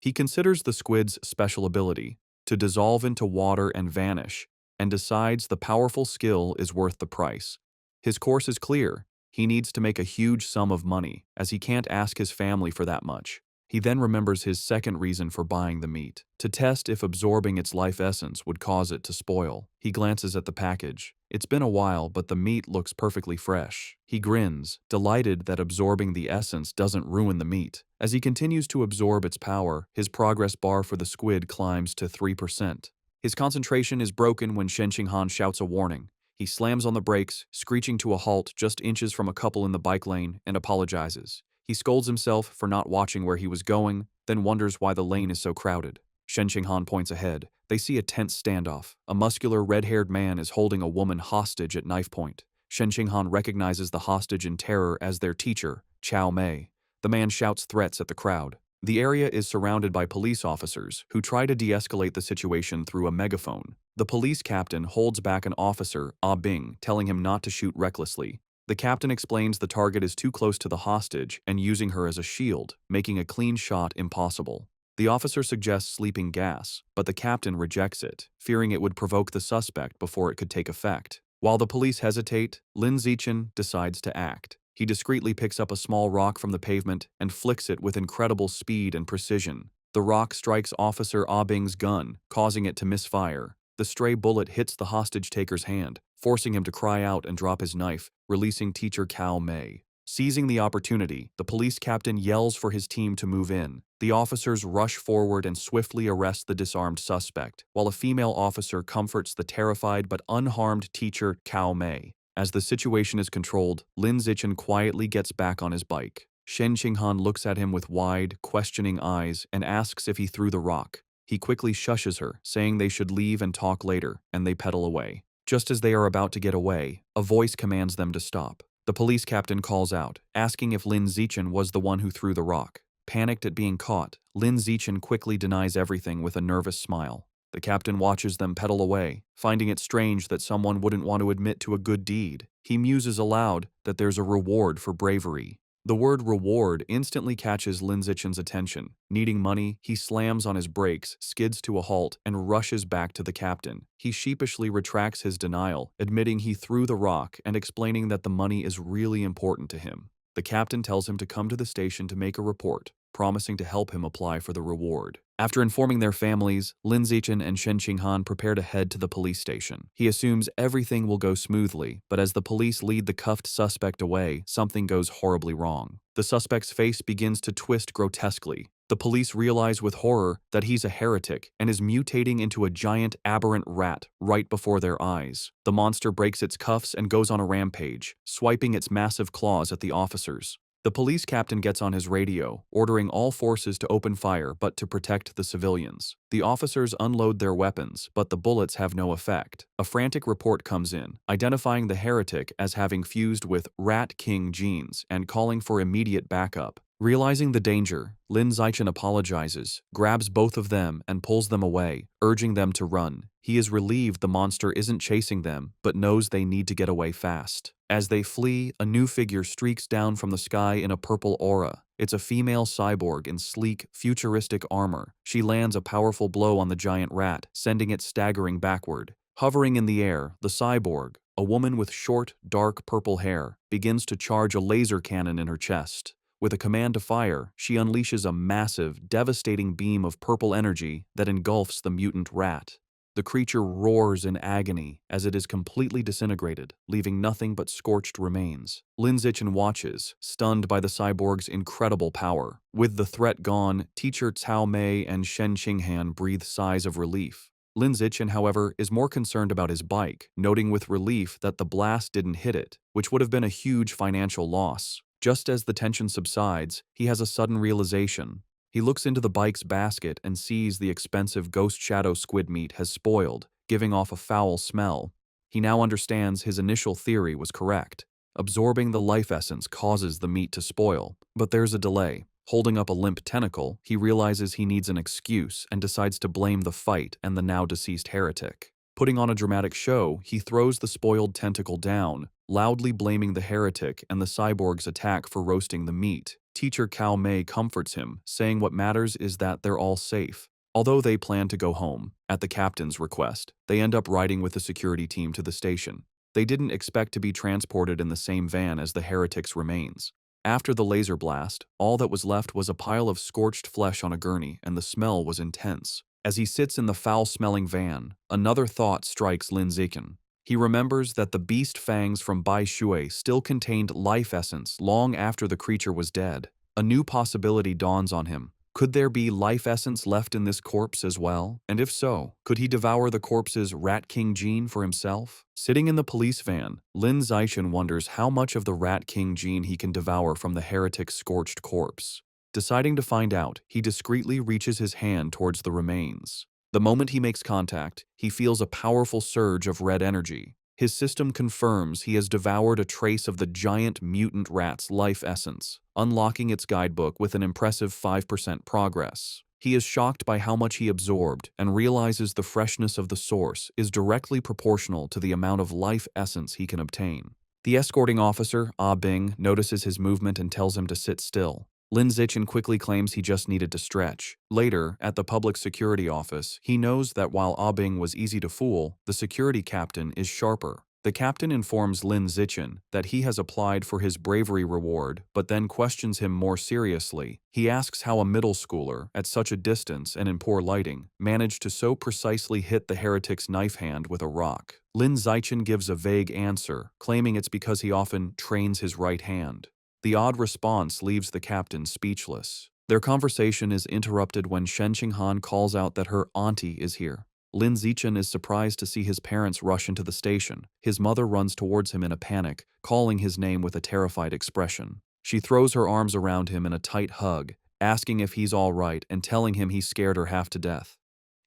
He considers the squid's special ability, to dissolve into water and vanish, and decides the powerful skill is worth the price. His course is clear. He needs to make a huge sum of money, as he can't ask his family for that much. He then remembers his second reason for buying the meat, to test if absorbing its life essence would cause it to spoil. He glances at the package. It's been a while, but the meat looks perfectly fresh. He grins, delighted that absorbing the essence doesn't ruin the meat. As he continues to absorb its power, his progress bar for the squid climbs to 3%. His concentration is broken when Shen Qinghan shouts a warning. He slams on the brakes, screeching to a halt just inches from a couple in the bike lane, and apologizes. He scolds himself for not watching where he was going, then wonders why the lane is so crowded. Shen Qinghan points ahead. They see a tense standoff. A muscular, red-haired man is holding a woman hostage at knife point. Shen Qinghan recognizes the hostage in terror as their teacher, Chao Mei. The man shouts threats at the crowd. The area is surrounded by police officers who try to de-escalate the situation through a megaphone. The police captain holds back an officer, Ah Bing, telling him not to shoot recklessly. The captain explains the target is too close to the hostage and using her as a shield, making a clean shot impossible. The officer suggests sleeping gas, but the captain rejects it, fearing it would provoke the suspect before it could take effect. While the police hesitate, Lin Zichen decides to act. He discreetly picks up a small rock from the pavement and flicks it with incredible speed and precision. The rock strikes Officer Ah Bing's gun, causing it to misfire. The stray bullet hits the hostage-taker's hand, forcing him to cry out and drop his knife, releasing Teacher Cao Mei. Seizing the opportunity, the police captain yells for his team to move in. The officers rush forward and swiftly arrest the disarmed suspect, while a female officer comforts the terrified but unharmed Teacher Cao Mei. As the situation is controlled, Lin Zichen quietly gets back on his bike. Shen Qinghan looks at him with wide, questioning eyes and asks if he threw the rock. He quickly shushes her, saying they should leave and talk later, and they pedal away. Just as they are about to get away, a voice commands them to stop. The police captain calls out, asking if Lin Zichen was the one who threw the rock. Panicked at being caught, Lin Zichen quickly denies everything with a nervous smile. The captain watches them pedal away, finding it strange that someone wouldn't want to admit to a good deed. He muses aloud that there's a reward for bravery. The word reward instantly catches Lin Zichen's attention. Needing money, he slams on his brakes, skids to a halt, and rushes back to the captain. He sheepishly retracts his denial, admitting he threw the rock and explaining that the money is really important to him. The captain tells him to come to the station to make a report, promising to help him apply for the reward. After informing their families, Lin Zichen and Shen Qinghan prepare to head to the police station. He assumes everything will go smoothly, but as the police lead the cuffed suspect away, something goes horribly wrong. The suspect's face begins to twist grotesquely. The police realize with horror that he's a heretic and is mutating into a giant aberrant rat right before their eyes. The monster breaks its cuffs and goes on a rampage, swiping its massive claws at the officers. The police captain gets on his radio, ordering all forces to open fire but to protect the civilians. The officers unload their weapons, but the bullets have no effect. A frantic report comes in, identifying the heretic as having fused with Rat King genes and calling for immediate backup. Realizing the danger, Lin Zichen apologizes, grabs both of them and pulls them away, urging them to run. He is relieved the monster isn't chasing them, but knows they need to get away fast. As they flee, a new figure streaks down from the sky in a purple aura. It's a female cyborg in sleek, futuristic armor. She lands a powerful blow on the giant rat, sending it staggering backward. Hovering in the air, the cyborg, a woman with short, dark purple hair, begins to charge a laser cannon in her chest. With a command to fire, she unleashes a massive, devastating beam of purple energy that engulfs the mutant rat. The creature roars in agony as it is completely disintegrated, leaving nothing but scorched remains. Lin Zichen watches, stunned by the cyborg's incredible power. With the threat gone, Teacher Cao Mei and Shen Qinghan breathe sighs of relief. Lin Zichen, however, is more concerned about his bike, noting with relief that the blast didn't hit it, which would have been a huge financial loss. Just as the tension subsides, he has a sudden realization. He looks into the bike's basket and sees the expensive ghost shadow squid meat has spoiled, giving off a foul smell. He now understands his initial theory was correct. Absorbing the life essence causes the meat to spoil, but there's a delay. Holding up a limp tentacle, he realizes he needs an excuse and decides to blame the fight and the now deceased heretic. Putting on a dramatic show, he throws the spoiled tentacle down, loudly blaming the heretic and the cyborg's attack for roasting the meat. Teacher Cao Mei comforts him, saying what matters is that they're all safe. Although they plan to go home, at the captain's request, they end up riding with the security team to the station. They didn't expect to be transported in the same van as the heretic's remains. After the laser blast, all that was left was a pile of scorched flesh on a gurney, and the smell was intense. As he sits in the foul-smelling van, another thought strikes Lin Zichen. He remembers that the beast fangs from Bai Shui still contained life essence long after the creature was dead. A new possibility dawns on him. Could there be life essence left in this corpse as well? And if so, could he devour the corpse's Rat King gene for himself? Sitting in the police van, Lin Zichen wonders how much of the Rat King gene he can devour from the heretic's scorched corpse. Deciding to find out, he discreetly reaches his hand towards the remains. The moment he makes contact, he feels a powerful surge of red energy. His system confirms he has devoured a trace of the giant mutant rat's life essence, unlocking its guidebook with an impressive 5% progress. He is shocked by how much he absorbed and realizes the freshness of the source is directly proportional to the amount of life essence he can obtain. The escorting officer, Ah Bing, notices his movement and tells him to sit still. Lin Zichen quickly claims he just needed to stretch. Later, at the public security office, he knows that while Ah Bing was easy to fool, the security captain is sharper. The captain informs Lin Zichen that he has applied for his bravery reward, but then questions him more seriously. He asks how a middle schooler, at such a distance and in poor lighting, managed to so precisely hit the heretic's knife hand with a rock. Lin Zichen gives a vague answer, claiming it's because he often trains his right hand. The odd response leaves the captain speechless. Their conversation is interrupted when Shen Qinghan calls out that her auntie is here. Lin Zichen is surprised to see his parents rush into the station. His mother runs towards him in a panic, calling his name with a terrified expression. She throws her arms around him in a tight hug, asking if he's all right and telling him he scared her half to death.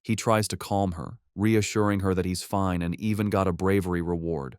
He tries to calm her, reassuring her that he's fine and even got a bravery reward.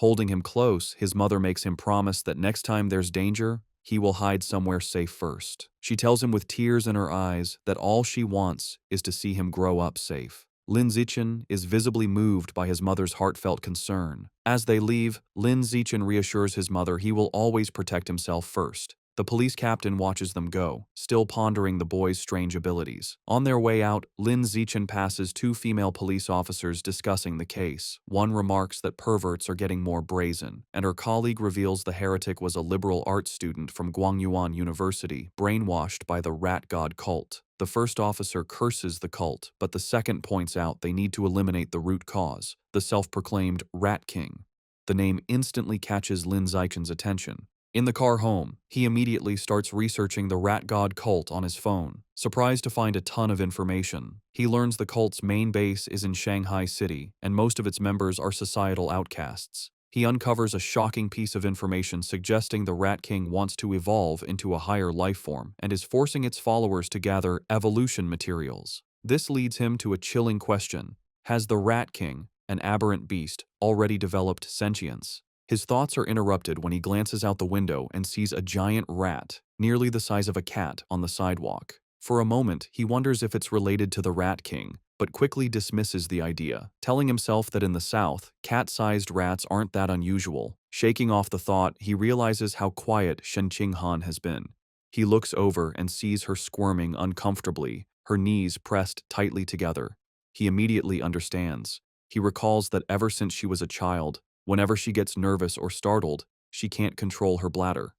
Holding him close, his mother makes him promise that next time there's danger, he will hide somewhere safe first. She tells him with tears in her eyes that all she wants is to see him grow up safe. Lin Zichen is visibly moved by his mother's heartfelt concern. As they leave, Lin Zichen reassures his mother he will always protect himself first. The police captain watches them go, still pondering the boy's strange abilities. On their way out, Lin Zichen passes two female police officers discussing the case. One remarks that perverts are getting more brazen, and her colleague reveals the heretic was a liberal arts student from Guangyuan University, brainwashed by the rat god cult. The first officer curses the cult, but the second points out they need to eliminate the root cause, the self-proclaimed Rat King. The name instantly catches Lin Zichen's attention. In the car home, he immediately starts researching the rat god cult on his phone. Surprised to find a ton of information, he learns the cult's main base is in Shanghai City, and most of its members are societal outcasts. He uncovers a shocking piece of information suggesting the Rat King wants to evolve into a higher life form and is forcing its followers to gather evolution materials. This leads him to a chilling question. Has the Rat King, an aberrant beast, already developed sentience? His thoughts are interrupted when he glances out the window and sees a giant rat, nearly the size of a cat, on the sidewalk. For a moment, he wonders if it's related to the Rat King, but quickly dismisses the idea, telling himself that in the South, cat-sized rats aren't that unusual. Shaking off the thought, he realizes how quiet Shen Qinghan has been. He looks over and sees her squirming uncomfortably, her knees pressed tightly together. He immediately understands. He recalls that ever since she was a child, whenever she gets nervous or startled, she can't control her bladder.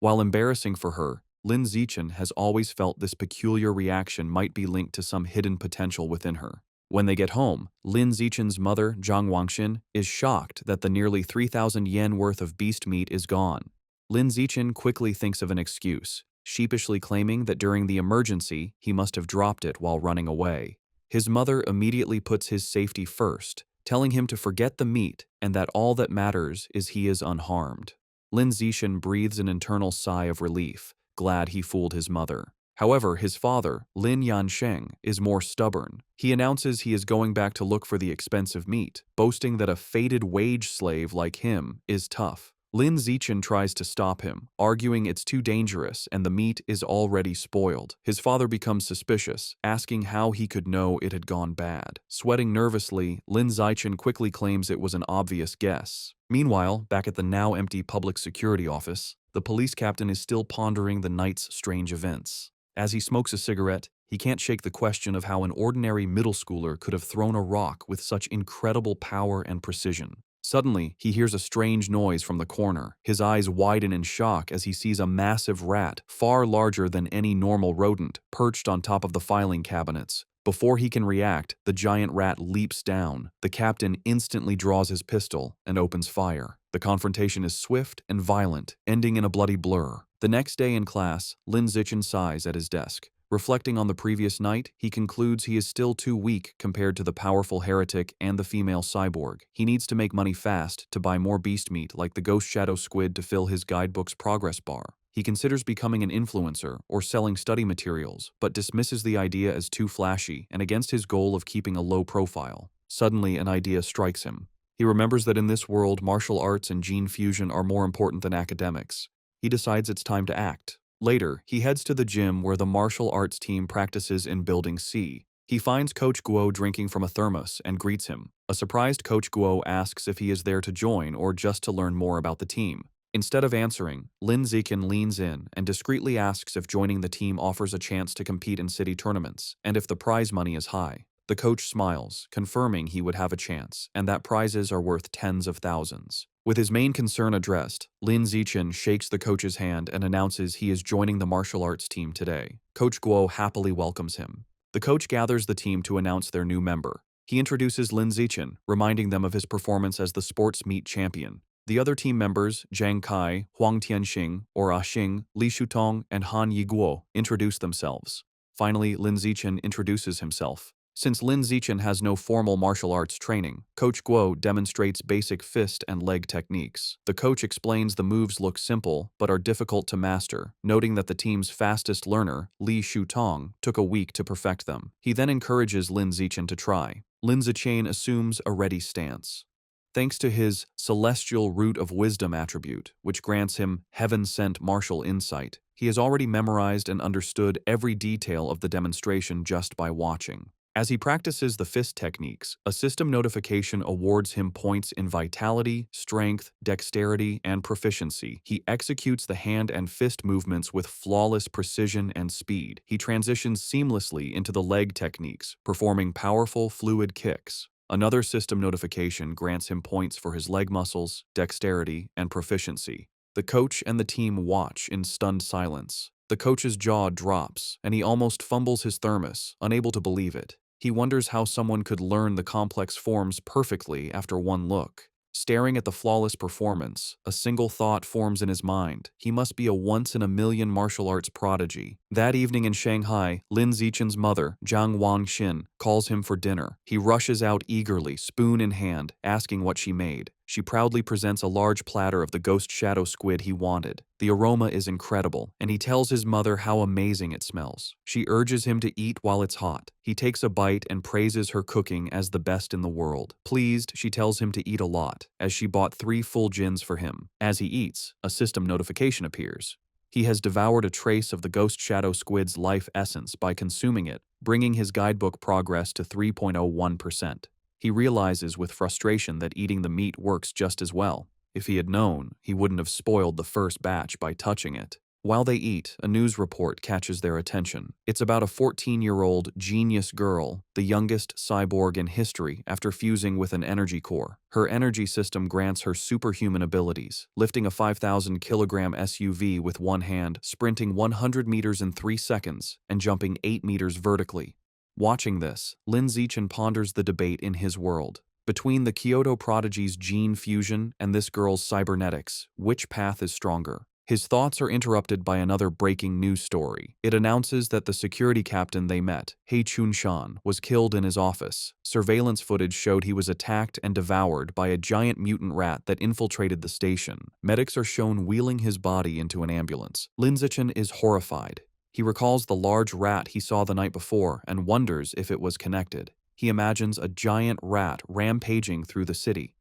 While embarrassing for her, Lin Zichen has always felt this peculiar reaction might be linked to some hidden potential within her. When they get home, Lin Zichen's mother, Zhang Wangxin, is shocked that the nearly 3,000 yen worth of beast meat is gone. Lin Zichen quickly thinks of an excuse, sheepishly claiming that during the emergency, he must have dropped it while running away. His mother immediately puts his safety first, telling him to forget the meat and that all that matters is he is unharmed. Lin Zichen breathes an internal sigh of relief, glad he fooled his mother. However, his father, Lin Yansheng, is more stubborn. He announces he is going back to look for the expensive meat, boasting that a fated wage slave like him is tough. Lin Zichen tries to stop him, arguing it's too dangerous and the meat is already spoiled. His father becomes suspicious, asking how he could know it had gone bad. Sweating nervously, Lin Zichen quickly claims it was an obvious guess. Meanwhile, back at the now empty public security office, the police captain is still pondering the night's strange events. As he smokes a cigarette, he can't shake the question of how an ordinary middle schooler could have thrown a rock with such incredible power and precision. Suddenly, he hears a strange noise from the corner. His eyes widen in shock as he sees a massive rat, far larger than any normal rodent, perched on top of the filing cabinets. Before he can react, the giant rat leaps down. The captain instantly draws his pistol and opens fire. The confrontation is swift and violent, ending in a bloody blur. The next day in class, Lin Zichen sighs at his desk. Reflecting on the previous night, he concludes he is still too weak compared to the powerful heretic and the female cyborg. He needs to make money fast to buy more beast meat like the ghost shadow squid to fill his guidebook's progress bar. He considers becoming an influencer or selling study materials, but dismisses the idea as too flashy and against his goal of keeping a low profile. Suddenly, an idea strikes him. He remembers that in this world, martial arts and gene fusion are more important than academics. He decides it's time to act. Later, he heads to the gym where the martial arts team practices in Building C. He finds Coach Guo drinking from a thermos and greets him. A surprised Coach Guo asks if he is there to join or just to learn more about the team. Instead of answering, Lin Zichen leans in and discreetly asks if joining the team offers a chance to compete in city tournaments and if the prize money is high. The coach smiles, confirming he would have a chance and that prizes are worth tens of thousands. With his main concern addressed, Lin Zichen shakes the coach's hand and announces he is joining the martial arts team today. Coach Guo happily welcomes him. The coach gathers the team to announce their new member. He introduces Lin Zichen, reminding them of his performance as the sports meet champion. The other team members, Zhang Kai, Huang Tianxing, or Ah Xing, Li Shutong, and Han Yiguo, introduce themselves. Finally, Lin Zichen introduces himself. Since Lin Zichen has no formal martial arts training, Coach Guo demonstrates basic fist and leg techniques. The coach explains the moves look simple but are difficult to master, noting that the team's fastest learner, Li Shutong, took a week to perfect them. He then encourages Lin Zichen to try. Lin Zichen assumes a ready stance. Thanks to his celestial root of wisdom attribute, which grants him heaven-sent martial insight, he has already memorized and understood every detail of the demonstration just by watching. As he practices the fist techniques, a system notification awards him points in vitality, strength, dexterity, and proficiency. He executes the hand and fist movements with flawless precision and speed. He transitions seamlessly into the leg techniques, performing powerful, fluid kicks. Another system notification grants him points for his leg muscles, dexterity, and proficiency. The coach and the team watch in stunned silence. The coach's jaw drops, and he almost fumbles his thermos, unable to believe it. He wonders how someone could learn the complex forms perfectly after one look. Staring at the flawless performance, a single thought forms in his mind. He must be a once-in-a-million martial arts prodigy. That evening in Shanghai, Lin Zichen's mother, Jiang Wangxin, calls him for dinner. He rushes out eagerly, spoon in hand, asking what she made. She proudly presents a large platter of the ghost shadow squid he wanted. The aroma is incredible, and he tells his mother how amazing it smells. She urges him to eat while it's hot. He takes a bite and praises her cooking as the best in the world. Pleased, she tells him to eat a lot, as she bought 3 full gins for him. As he eats, a system notification appears. He has devoured a trace of the ghost shadow squid's life essence by consuming it, bringing his guidebook progress to 3.01%. He realizes with frustration that eating the meat works just as well. If he had known, he wouldn't have spoiled the first batch by touching it. While they eat, a news report catches their attention. It's about a 14-year-old genius girl, the youngest cyborg in history after fusing with an energy core. Her energy system grants her superhuman abilities, lifting a 5,000-kilogram SUV with one hand, sprinting 100 meters in 3 seconds, and jumping 8 meters vertically. Watching this, Lin Zichen ponders the debate in his world. Between the Kyoto prodigy's gene fusion and this girl's cybernetics, which path is stronger? His thoughts are interrupted by another breaking news story. It announces that the security captain they met, He Chun-shan, was killed in his office. Surveillance footage showed he was attacked and devoured by a giant mutant rat that infiltrated the station. Medics are shown wheeling his body into an ambulance. Lin Zichen is horrified. He recalls the large rat he saw the night before and wonders if it was connected. He imagines a giant rat rampaging through the city.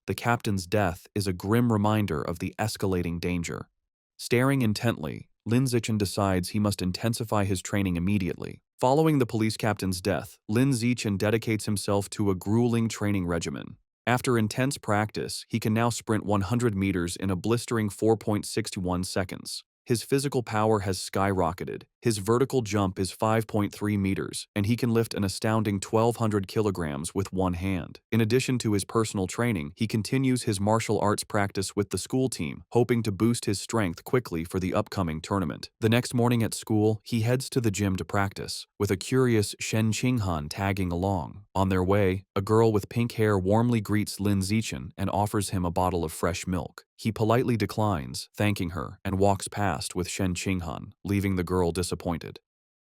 The captain's death is a grim reminder of the escalating danger. Staring intently, Lin Zichen decides he must intensify his training immediately. Following the police captain's death, Lin Zichen dedicates himself to a grueling training regimen. After intense practice, he can now sprint 100 meters in a blistering 4.61 seconds. His physical power has skyrocketed. His vertical jump is 5.3 meters, and he can lift an astounding 1,200 kilograms with one hand. In addition to his personal training, he continues his martial arts practice with the school team, hoping to boost his strength quickly for the upcoming tournament. The next morning at school, he heads to the gym to practice, with a curious Shen Qinghan tagging along. On their way, a girl with pink hair warmly greets Lin Zichen and offers him a bottle of fresh milk. He politely declines, thanking her, and walks past with Shen Qinghan, leaving the girl disappointed.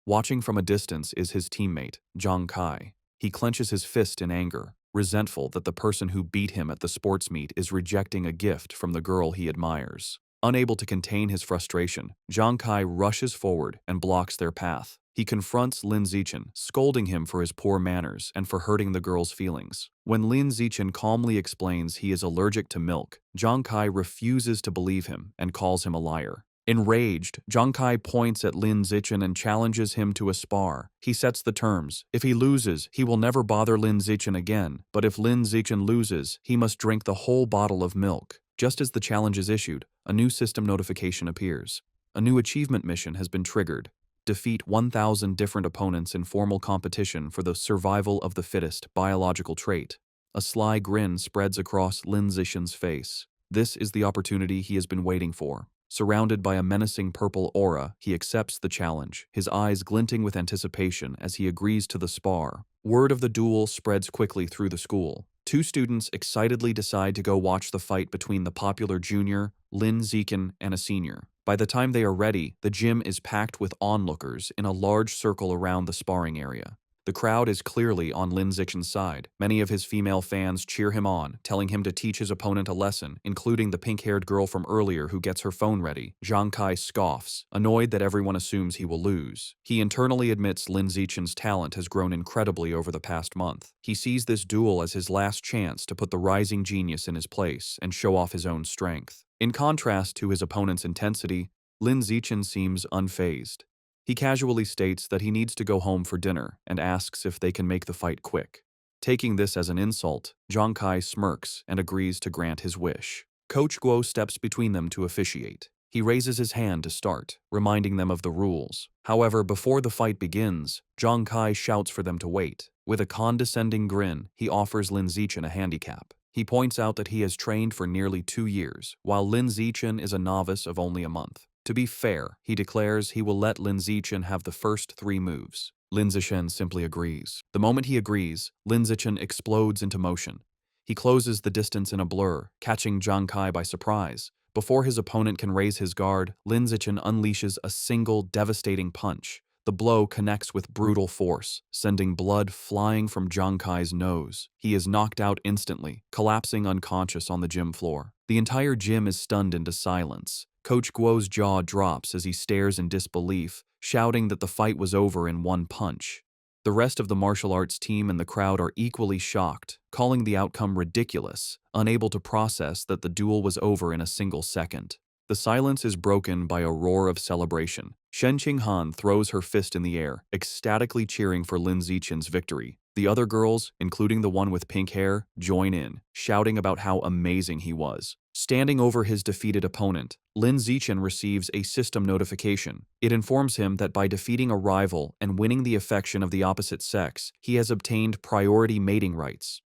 Watching from a distance is his teammate, Zhang Kai. He clenches his fist in anger, resentful that the person who beat him at the sports meet is rejecting a gift from the girl he admires. Unable to contain his frustration, Zhang Kai rushes forward and blocks their path. He confronts Lin Zichen, scolding him for his poor manners and for hurting the girl's feelings. When Lin Zichen calmly explains he is allergic to milk, Zhang Kai refuses to believe him and calls him a liar. Enraged, Zhang Kai points at Lin Zichen and challenges him to a spar. He sets the terms. If he loses, he will never bother Lin Zichen again, but if Lin Zichen loses, he must drink the whole bottle of milk. Just as the challenge is issued, a new system notification appears. A new achievement mission has been triggered. Defeat 1,000 different opponents in formal competition for the survival of the fittest biological trait. A sly grin spreads across Lin Zichen's face. This is the opportunity he has been waiting for. Surrounded by a menacing purple aura, he accepts the challenge, his eyes glinting with anticipation as he agrees to the spar. Word of the duel spreads quickly through the school. Two students excitedly decide to go watch the fight between the popular junior, Lin Zichen, and a senior. By the time they are ready, the gym is packed with onlookers in a large circle around the sparring area. The crowd is clearly on Lin Zichen's side. Many of his female fans cheer him on, telling him to teach his opponent a lesson, including the pink-haired girl from earlier who gets her phone ready. Zhang Kai scoffs, annoyed that everyone assumes he will lose. He internally admits Lin Zichen's talent has grown incredibly over the past month. He sees this duel as his last chance to put the rising genius in his place and show off his own strength. In contrast to his opponent's intensity, Lin Zichen seems unfazed. He casually states that he needs to go home for dinner and asks if they can make the fight quick. Taking this as an insult, Zhang Kai smirks and agrees to grant his wish. Coach Guo steps between them to officiate. He raises his hand to start, reminding them of the rules. However, before the fight begins, Zhang Kai shouts for them to wait. With a condescending grin, he offers Lin Zichen a handicap. He points out that he has trained for nearly 2 years, while Lin Zichen is a novice of only a month. To be fair, he declares he will let Lin Zichen have the first 3 moves. Lin Zichen simply agrees. The moment he agrees, Lin Zichen explodes into motion. He closes the distance in a blur, catching Zhang Kai by surprise. Before his opponent can raise his guard, Lin Zichen unleashes a single devastating punch. The blow connects with brutal force, sending blood flying from Zhang Kai's nose. He is knocked out instantly, collapsing unconscious on the gym floor. The entire gym is stunned into silence. Coach Guo's jaw drops as he stares in disbelief, shouting that the fight was over in one punch. The rest of the martial arts team and the crowd are equally shocked, calling the outcome ridiculous, unable to process that the duel was over in a single second. The silence is broken by a roar of celebration. Shen Qinghan throws her fist in the air, ecstatically cheering for Lin Zichen's victory. The other girls, including the one with pink hair, join in, shouting about how amazing he was. Standing over his defeated opponent, Lin Zichen receives a system notification. It informs him that by defeating a rival and winning the affection of the opposite sex, he has obtained priority mating rights.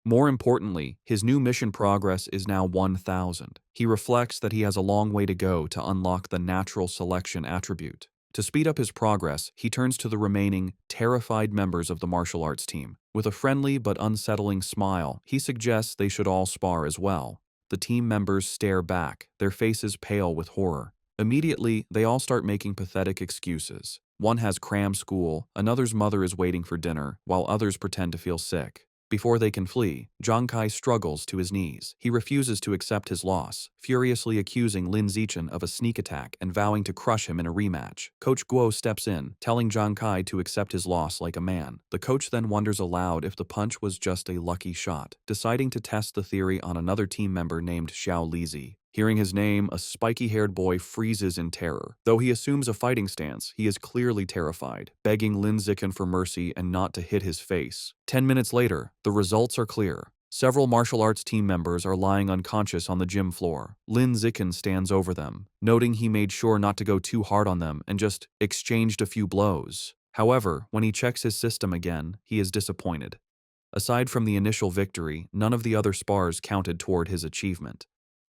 More importantly, his new mission progress is now 1,000. He reflects that he has a long way to go to unlock the natural selection attribute. To speed up his progress, he turns to the remaining, terrified members of the martial arts team. With a friendly but unsettling smile, he suggests they should all spar as well. The team members stare back, their faces pale with horror. Immediately, they all start making pathetic excuses. One has cram school, another's mother is waiting for dinner, while others pretend to feel sick. Before they can flee, Zhang Kai struggles to his knees. He refuses to accept his loss, furiously accusing Lin Zichen of a sneak attack and vowing to crush him in a rematch. Coach Guo steps in, telling Zhang Kai to accept his loss like a man. The coach then wonders aloud if the punch was just a lucky shot, deciding to test the theory on another team member named Xiao Lizi. Hearing his name, a spiky-haired boy freezes in terror. Though he assumes a fighting stance, he is clearly terrified, begging Lin Zichen for mercy and not to hit his face. 10 minutes later, the results are clear. Several martial arts team members are lying unconscious on the gym floor. Lin Zichen stands over them, noting he made sure not to go too hard on them and just exchanged a few blows. However, when he checks his system again, he is disappointed. Aside from the initial victory, none of the other spars counted toward his achievement.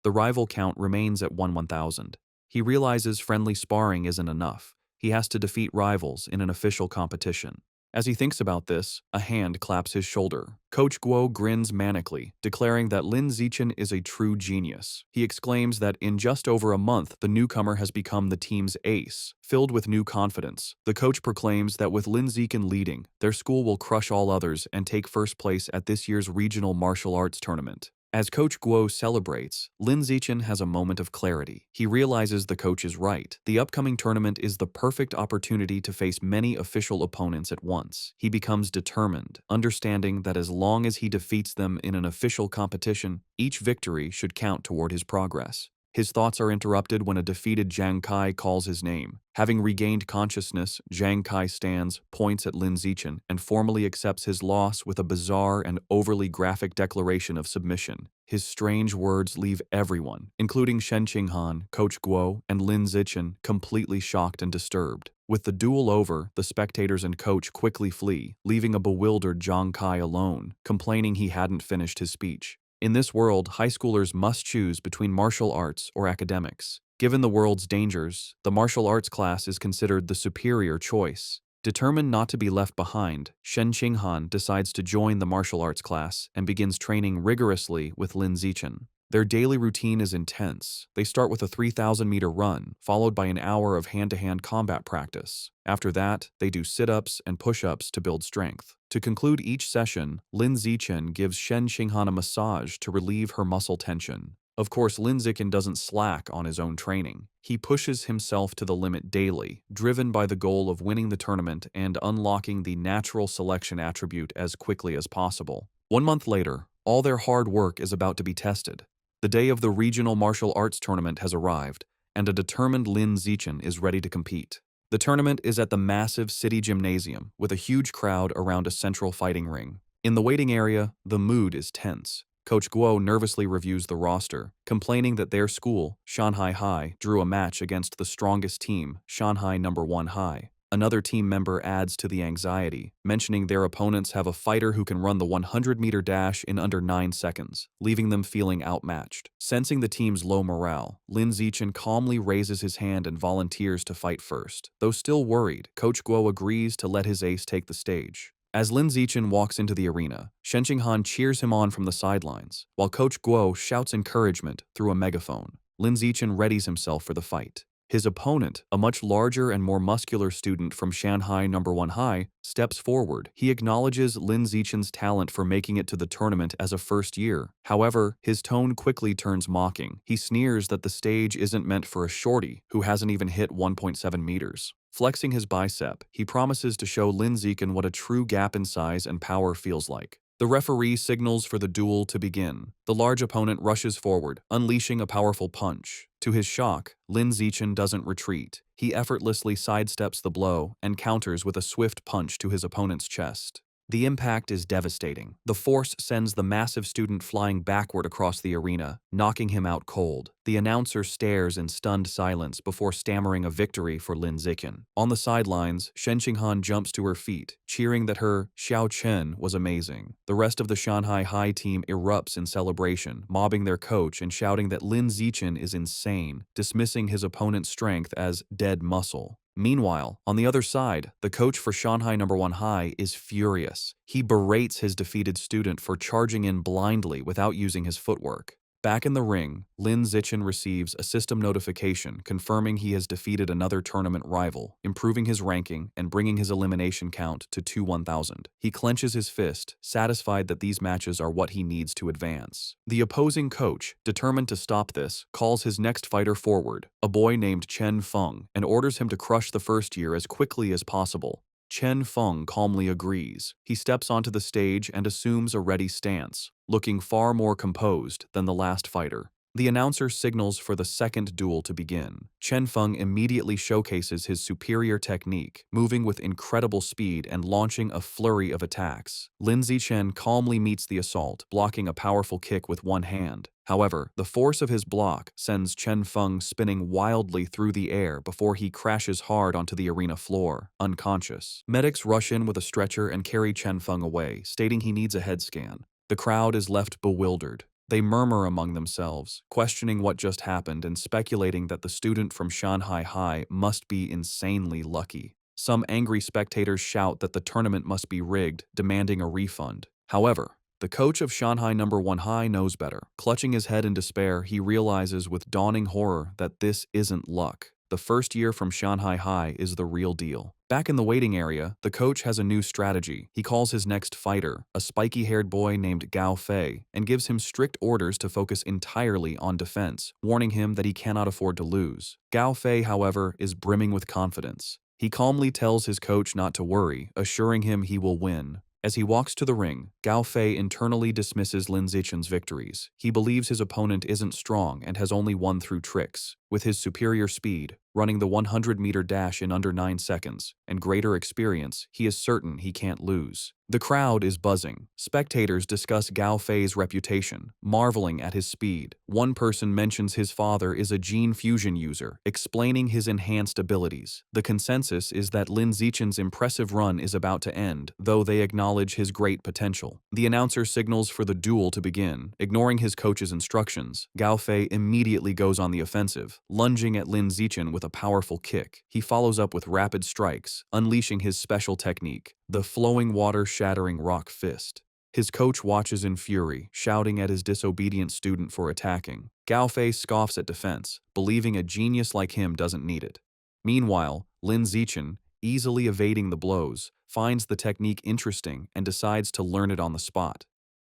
The rival count remains at 1,000. He realizes friendly sparring isn't enough. He has to defeat rivals in an official competition. As he thinks about this, a hand claps his shoulder. Coach Guo grins manically, declaring that Lin Zichen is a true genius. He exclaims that in just over a month, the newcomer has become the team's ace. Filled with new confidence, the coach proclaims that with Lin Zichen leading, their school will crush all others and take first place at this year's regional martial arts tournament. As Coach Guo celebrates, Lin Zichen has a moment of clarity. He realizes the coach is right. The upcoming tournament is the perfect opportunity to face many official opponents at once. He becomes determined, understanding that as long as he defeats them in an official competition, each victory should count toward his progress. His thoughts are interrupted when a defeated Zhang Kai calls his name. Having regained consciousness, Zhang Kai stands, points at Lin Zichen, and formally accepts his loss with a bizarre and overly graphic declaration of submission. His strange words leave everyone, including Shen Qinghan, Coach Guo, and Lin Zichen, completely shocked and disturbed. With the duel over, the spectators and coach quickly flee, leaving a bewildered Zhang Kai alone, complaining he hadn't finished his speech. In this world, high schoolers must choose between martial arts or academics. Given the world's dangers, the martial arts class is considered the superior choice. Determined not to be left behind, Shen Qinghan decides to join the martial arts class and begins training rigorously with Lin Zichen. Their daily routine is intense. They start with a 3,000-meter run, followed by an hour of hand-to-hand combat practice. After that, they do sit-ups and push-ups to build strength. To conclude each session, Lin Zichen gives Shen Qinghan a massage to relieve her muscle tension. Of course, Lin Zichen doesn't slack on his own training. He pushes himself to the limit daily, driven by the goal of winning the tournament and unlocking the natural selection attribute as quickly as possible. 1 month later, all their hard work is about to be tested. The day of the regional martial arts tournament has arrived, and a determined Lin Zichen is ready to compete. The tournament is at the massive city gymnasium, with a huge crowd around a central fighting ring. In the waiting area, the mood is tense. Coach Guo nervously reviews the roster, complaining that their school, Shanghai High, drew a match against the strongest team, Shanghai No. 1 High. Another team member adds to the anxiety, mentioning their opponents have a fighter who can run the 100-meter dash in under 9 seconds, leaving them feeling outmatched. Sensing the team's low morale, Lin Zichen calmly raises his hand and volunteers to fight first. Though still worried, Coach Guo agrees to let his ace take the stage. As Lin Zichen walks into the arena, Shen Qinghan cheers him on from the sidelines, while Coach Guo shouts encouragement through a megaphone. Lin Zichen readies himself for the fight. His opponent, a much larger and more muscular student from Shanghai No. 1 High, steps forward. He acknowledges Lin Zichen's talent for making it to the tournament as a first year. However, his tone quickly turns mocking. He sneers that the stage isn't meant for a shorty who hasn't even hit 1.7 meters. Flexing his bicep, he promises to show Lin Zichen what a true gap in size and power feels like. The referee signals for the duel to begin. The large opponent rushes forward, unleashing a powerful punch. To his shock, Lin Zichen doesn't retreat. He effortlessly sidesteps the blow and counters with a swift punch to his opponent's chest. The impact is devastating. The force sends the massive student flying backward across the arena, knocking him out cold. The announcer stares in stunned silence before stammering a victory for Lin Zichen. On the sidelines, Shen Qinghan jumps to her feet, cheering that her Xiao Chen was amazing. The rest of the Shanghai High team erupts in celebration, mobbing their coach and shouting that Lin Zichen is insane, dismissing his opponent's strength as dead muscle. Meanwhile, on the other side, the coach for Shanghai No. 1 High is furious. He berates his defeated student for charging in blindly without using his footwork. Back in the ring, Lin Zichen receives a system notification confirming he has defeated another tournament rival, improving his ranking and bringing his elimination count to 2-1,000. He clenches his fist, satisfied that these matches are what he needs to advance. The opposing coach, determined to stop this, calls his next fighter forward, a boy named Chen Feng, and orders him to crush the first year as quickly as possible. Chen Feng calmly agrees. He steps onto the stage and assumes a ready stance, looking far more composed than the last fighter. The announcer signals for the second duel to begin. Chen Feng immediately showcases his superior technique, moving with incredible speed and launching a flurry of attacks. Lin Zichen calmly meets the assault, blocking a powerful kick with one hand. However, the force of his block sends Chen Feng spinning wildly through the air before he crashes hard onto the arena floor, unconscious. Medics rush in with a stretcher and carry Chen Feng away, stating he needs a head scan. The crowd is left bewildered. They murmur among themselves, questioning what just happened and speculating that the student from Shanghai High must be insanely lucky. Some angry spectators shout that the tournament must be rigged, demanding a refund. However, the coach of Shanghai No. 1 High knows better. Clutching his head in despair, he realizes with dawning horror that this isn't luck. The first year from Shanghai High is the real deal. Back in the waiting area, the coach has a new strategy. He calls his next fighter, a spiky-haired boy named Gao Fei, and gives him strict orders to focus entirely on defense, warning him that he cannot afford to lose. Gao Fei, however, is brimming with confidence. He calmly tells his coach not to worry, assuring him he will win. As he walks to the ring, Gao Fei internally dismisses Lin Zichen's victories. He believes his opponent isn't strong and has only won through tricks. With his superior speed, running the 100-meter dash in under 9 seconds, and greater experience, he is certain he can't lose. The crowd is buzzing. Spectators discuss Gao Fei's reputation, marveling at his speed. One person mentions his father is a gene fusion user, explaining his enhanced abilities. The consensus is that Lin Zichen's impressive run is about to end, though they acknowledge his great potential. The announcer signals for the duel to begin. Ignoring his coach's instructions, Gao Fei immediately goes on the offensive, lunging at Lin Zichen with a powerful kick. He follows up with rapid strikes, unleashing his special technique, the flowing water-shattering rock fist. His coach watches in fury, shouting at his disobedient student for attacking. Gao Fei scoffs at defense, believing a genius like him doesn't need it. Meanwhile, Lin Zichen, easily evading the blows, finds the technique interesting and decides to learn it on the spot.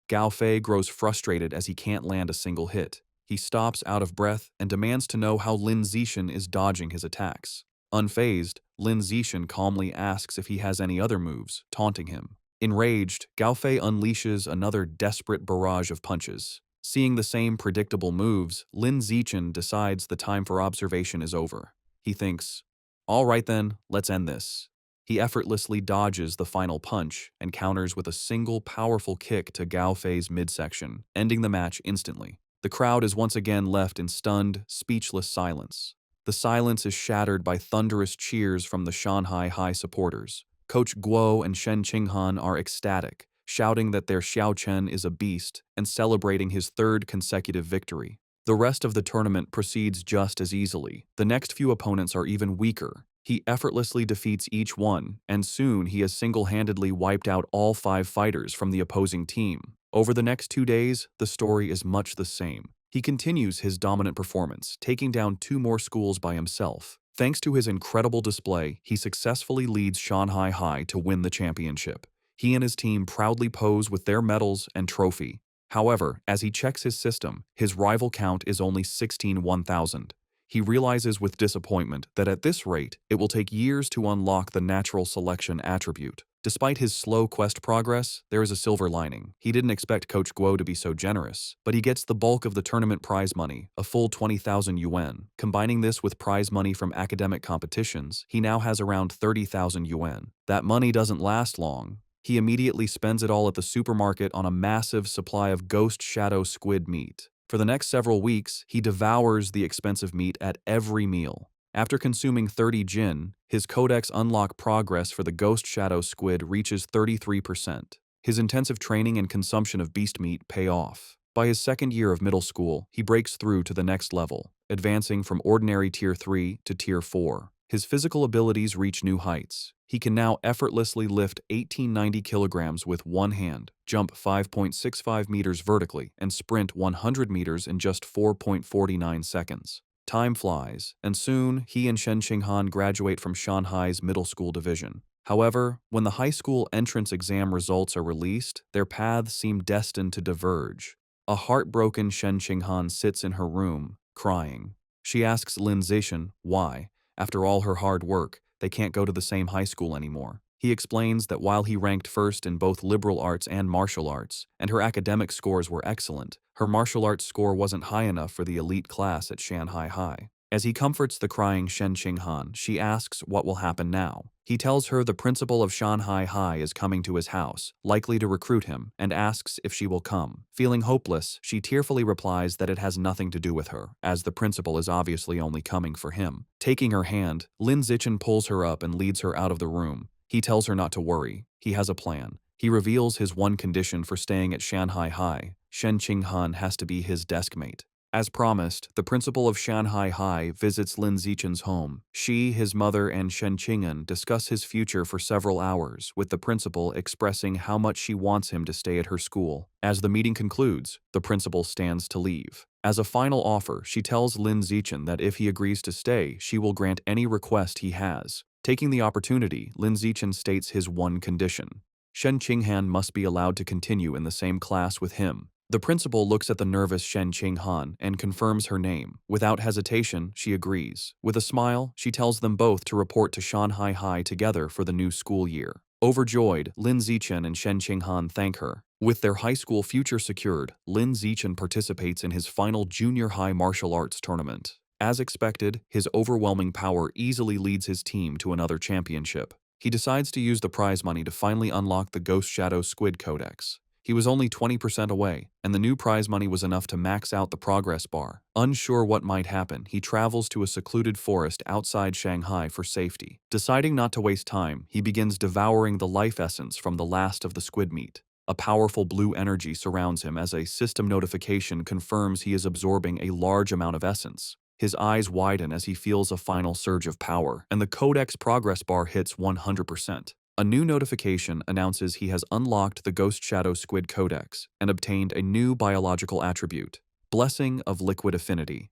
Gao Fei grows frustrated as he can't land a single hit. He stops out of breath and demands to know how Lin Zichen is dodging his attacks. Unfazed, Lin Zichen calmly asks if he has any other moves, taunting him. Enraged, Gao Fei unleashes another desperate barrage of punches. Seeing the same predictable moves, Lin Zichen decides the time for observation is over. He thinks, "All right then, let's end this." He effortlessly dodges the final punch and counters with a single powerful kick to Gao Fei's midsection, ending the match instantly. The crowd is once again left in stunned, speechless silence. The silence is shattered by thunderous cheers from the Shanghai High supporters. Coach Guo and Shen Qinghan are ecstatic, shouting that their Xiao Chen is a beast and celebrating his third consecutive victory. The rest of the tournament proceeds just as easily. The next few opponents are even weaker. He effortlessly defeats each one, and soon he has single-handedly wiped out all 5 fighters from the opposing team. Over the next 2 days, the story is much the same. He continues his dominant performance, taking down 2 more schools by himself. Thanks to his incredible display, he successfully leads Shanghai High to win the championship. He and his team proudly pose with their medals and trophy. However, as he checks his system, his rival count is only 16,000. He realizes with disappointment that at this rate, it will take years to unlock the natural selection attribute. Despite his slow quest progress, there is a silver lining. He didn't expect Coach Guo to be so generous, but he gets the bulk of the tournament prize money, a full 20,000 yuan. Combining this with prize money from academic competitions, he now has around 30,000 yuan. That money doesn't last long. He immediately spends it all at the supermarket on a massive supply of ghost shadow squid meat. For the next several weeks, he devours the expensive meat at every meal. After consuming 30 jin, his codex unlock progress for the ghost shadow squid reaches 33%. His intensive training and consumption of beast meat pay off. By his second year of middle school, he breaks through to the next level, advancing from ordinary Tier 3 to Tier 4. His physical abilities reach new heights. He can now effortlessly lift 1890 kilograms with one hand, jump 5.65 meters vertically, and sprint 100 meters in just 4.49 seconds. Time flies, and soon he and Shen Qinghan graduate from Shanghai's middle school division. However, when the high school entrance exam results are released, their paths seem destined to diverge. A heartbroken Shen Qinghan sits in her room, crying. She asks Lin Zichen why, after all her hard work, they can't go to the same high school anymore. He explains that while he ranked first in both liberal arts and martial arts, and her academic scores were excellent, her martial arts score wasn't high enough for the elite class at Shanghai High. As he comforts the crying Shen Qinghan, she asks what will happen now. He tells her the principal of Shanghai High is coming to his house, likely to recruit him, and asks if she will come. Feeling hopeless, she tearfully replies that it has nothing to do with her, as the principal is obviously only coming for him. Taking her hand, Lin Zichen pulls her up and leads her out of the room. He tells her not to worry. He has a plan. He reveals his one condition for staying at Shanghai High. Shen Qinghan has to be his desk mate. As promised, the principal of Shanghai High visits Lin Zichen's home. She, his mother, and Shen Qing'an discuss his future for several hours, with the principal expressing how much she wants him to stay at her school. As the meeting concludes, the principal stands to leave. As a final offer, she tells Lin Zichen that if he agrees to stay, she will grant any request he has. Taking the opportunity, Lin Zichen states his one condition. Shen Qinghan must be allowed to continue in the same class with him. The principal looks at the nervous Shen Qinghan and confirms her name. Without hesitation, she agrees. With a smile, she tells them both to report to Shanghai High together for the new school year. Overjoyed, Lin Zichen and Shen Qinghan thank her. With their high school future secured, Lin Zichen participates in his final junior high martial arts tournament. As expected, his overwhelming power easily leads his team to another championship. He decides to use the prize money to finally unlock the Ghost Shadow Squid Codex. He was only 20% away, and the new prize money was enough to max out the progress bar. Unsure what might happen, he travels to a secluded forest outside Shanghai for safety. Deciding not to waste time, he begins devouring the life essence from the last of the squid meat. A powerful blue energy surrounds him as a system notification confirms he is absorbing a large amount of essence. His eyes widen as he feels a final surge of power, and the Codex progress bar hits 100%. A new notification announces he has unlocked the Ghost Shadow Squid Codex and obtained a new biological attribute, Blessing of Liquid Affinity.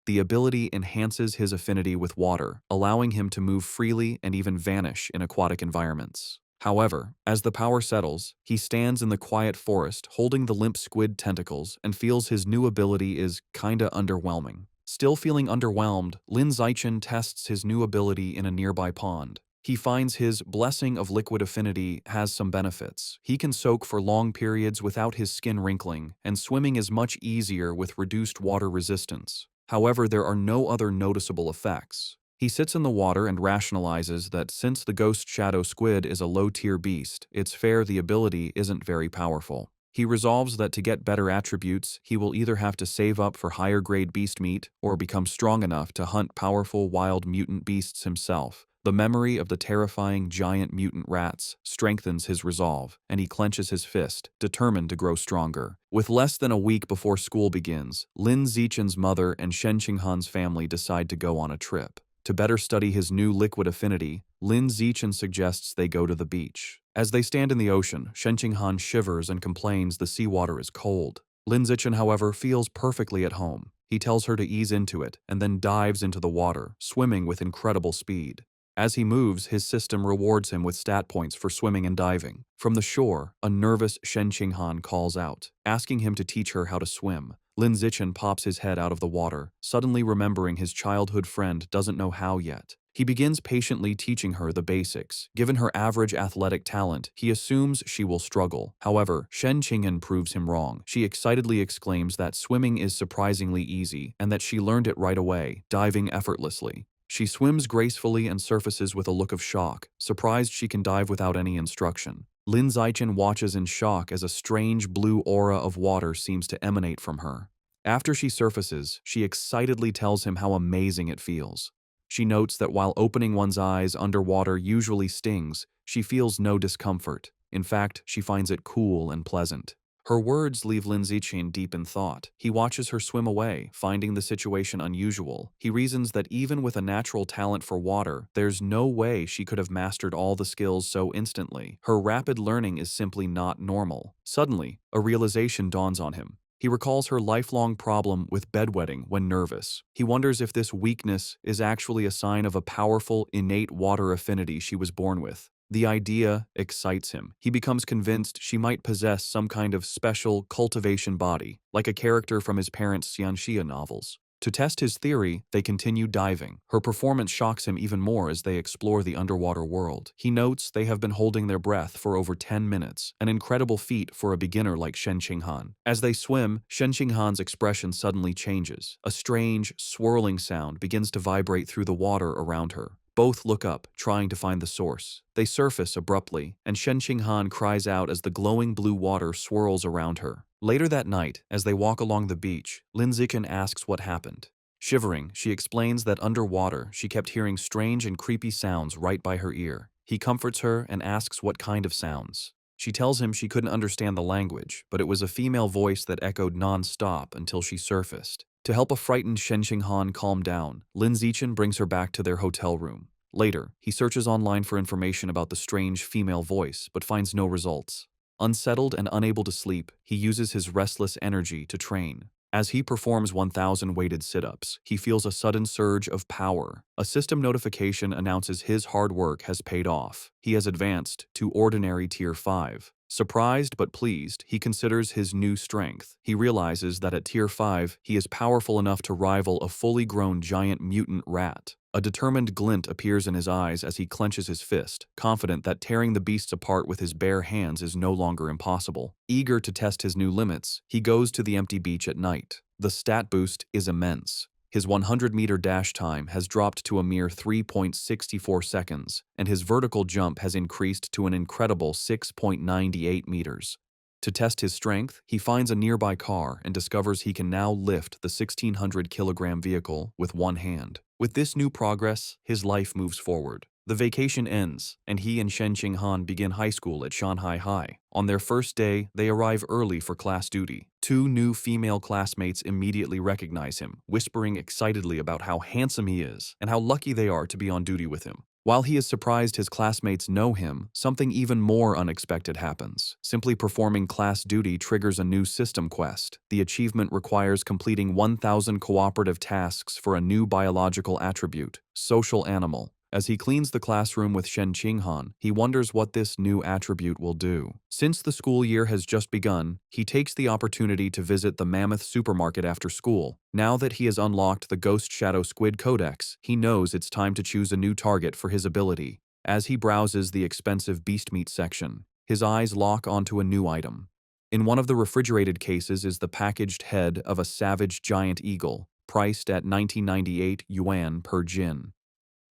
The ability enhances his affinity with water, allowing him to move freely and even vanish in aquatic environments. However, as the power settles, he stands in the quiet forest holding the limp squid tentacles and feels his new ability is kinda underwhelming. Still feeling underwhelmed, Lin Zichen tests his new ability in a nearby pond. He finds his Blessing of Liquid Affinity has some benefits. He can soak for long periods without his skin wrinkling, and swimming is much easier with reduced water resistance. However, there are no other noticeable effects. He sits in the water and rationalizes that since the Ghost Shadow Squid is a low-tier beast, it's fair the ability isn't very powerful. He resolves that to get better attributes, he will either have to save up for higher-grade beast meat or become strong enough to hunt powerful wild mutant beasts himself. The memory of the terrifying giant mutant rats strengthens his resolve, and he clenches his fist, determined to grow stronger. With less than a week before school begins, Lin Zichen's mother and Shen Qinghan's family decide to go on a trip. To better study his new liquid affinity, Lin Zichen suggests they go to the beach. As they stand in the ocean, Shen Qinghan shivers and complains the seawater is cold. Lin Zichen, however, feels perfectly at home. He tells her to ease into it and then dives into the water, swimming with incredible speed. As he moves, his system rewards him with stat points for swimming and diving. From the shore, a nervous Shen Qinghan calls out, asking him to teach her how to swim. Lin Zichen pops his head out of the water, suddenly remembering his childhood friend doesn't know how yet. He begins patiently teaching her the basics. Given her average athletic talent, he assumes she will struggle. However, Shen Qing'an proves him wrong. She excitedly exclaims that swimming is surprisingly easy and that she learned it right away, diving effortlessly. She swims gracefully and surfaces with a look of shock, surprised she can dive without any instruction. Lin Zichen watches in shock as a strange blue aura of water seems to emanate from her. After she surfaces, she excitedly tells him how amazing it feels. She notes that while opening one's eyes underwater usually stings, she feels no discomfort. In fact, she finds it cool and pleasant. Her words leave Lin Zichen deep in thought. He watches her swim away, finding the situation unusual. He reasons that even with a natural talent for water, there's no way she could have mastered all the skills so instantly. Her rapid learning is simply not normal. Suddenly, a realization dawns on him. He recalls her lifelong problem with bedwetting when nervous. He wonders if this weakness is actually a sign of a powerful, innate water affinity she was born with. The idea excites him. He becomes convinced she might possess some kind of special cultivation body, like a character from his parents' Xianxia novels. To test his theory, they continue diving. Her performance shocks him even more as they explore the underwater world. He notes they have been holding their breath for over 10 minutes, an incredible feat for a beginner like Shen Qinghan. As they swim, Shen Qinghan's expression suddenly changes. A strange, swirling sound begins to vibrate through the water around her. Both look up, trying to find the source. They surface abruptly, and Shen Qinghan cries out as the glowing blue water swirls around her. Later that night, as they walk along the beach, Lin Zichen asks what happened. Shivering, she explains that underwater, she kept hearing strange and creepy sounds right by her ear. He comforts her and asks what kind of sounds. She tells him she couldn't understand the language, but it was a female voice that echoed non-stop until she surfaced. To help a frightened Shen Qinghan calm down, Lin Zichen brings her back to their hotel room. Later, he searches online for information about the strange female voice, but finds no results. Unsettled and unable to sleep, he uses his restless energy to train. As he performs 1,000 weighted sit-ups, he feels a sudden surge of power. A system notification announces his hard work has paid off. He has advanced to ordinary Tier 5. Surprised but pleased, he considers his new strength. He realizes that at Tier 5, he is powerful enough to rival a fully grown giant mutant rat. A determined glint appears in his eyes as he clenches his fist, confident that tearing the beasts apart with his bare hands is no longer impossible. Eager to test his new limits, he goes to the empty beach at night. The stat boost is immense. His 100-meter dash time has dropped to a mere 3.64 seconds, and his vertical jump has increased to an incredible 6.98 meters. To test his strength, he finds a nearby car and discovers he can now lift the 1,600-kilogram vehicle with one hand. With this new progress, his life moves forward. The vacation ends, and he and Shen Qinghan begin high school at Shanghai High. On their first day, they arrive early for class duty. Two new female classmates immediately recognize him, whispering excitedly about how handsome he is and how lucky they are to be on duty with him. While he is surprised his classmates know him, something even more unexpected happens. Simply performing class duty triggers a new system quest. The achievement requires completing 1,000 cooperative tasks for a new biological attribute, social animal. As he cleans the classroom with Shen Qinghan, he wonders what this new attribute will do. Since the school year has just begun, he takes the opportunity to visit the Mammoth supermarket after school. Now that he has unlocked the Ghost Shadow Squid Codex, he knows it's time to choose a new target for his ability. As he browses the expensive beast meat section, his eyes lock onto a new item. In one of the refrigerated cases is the packaged head of a savage giant eagle, priced at 1998 yuan per jin.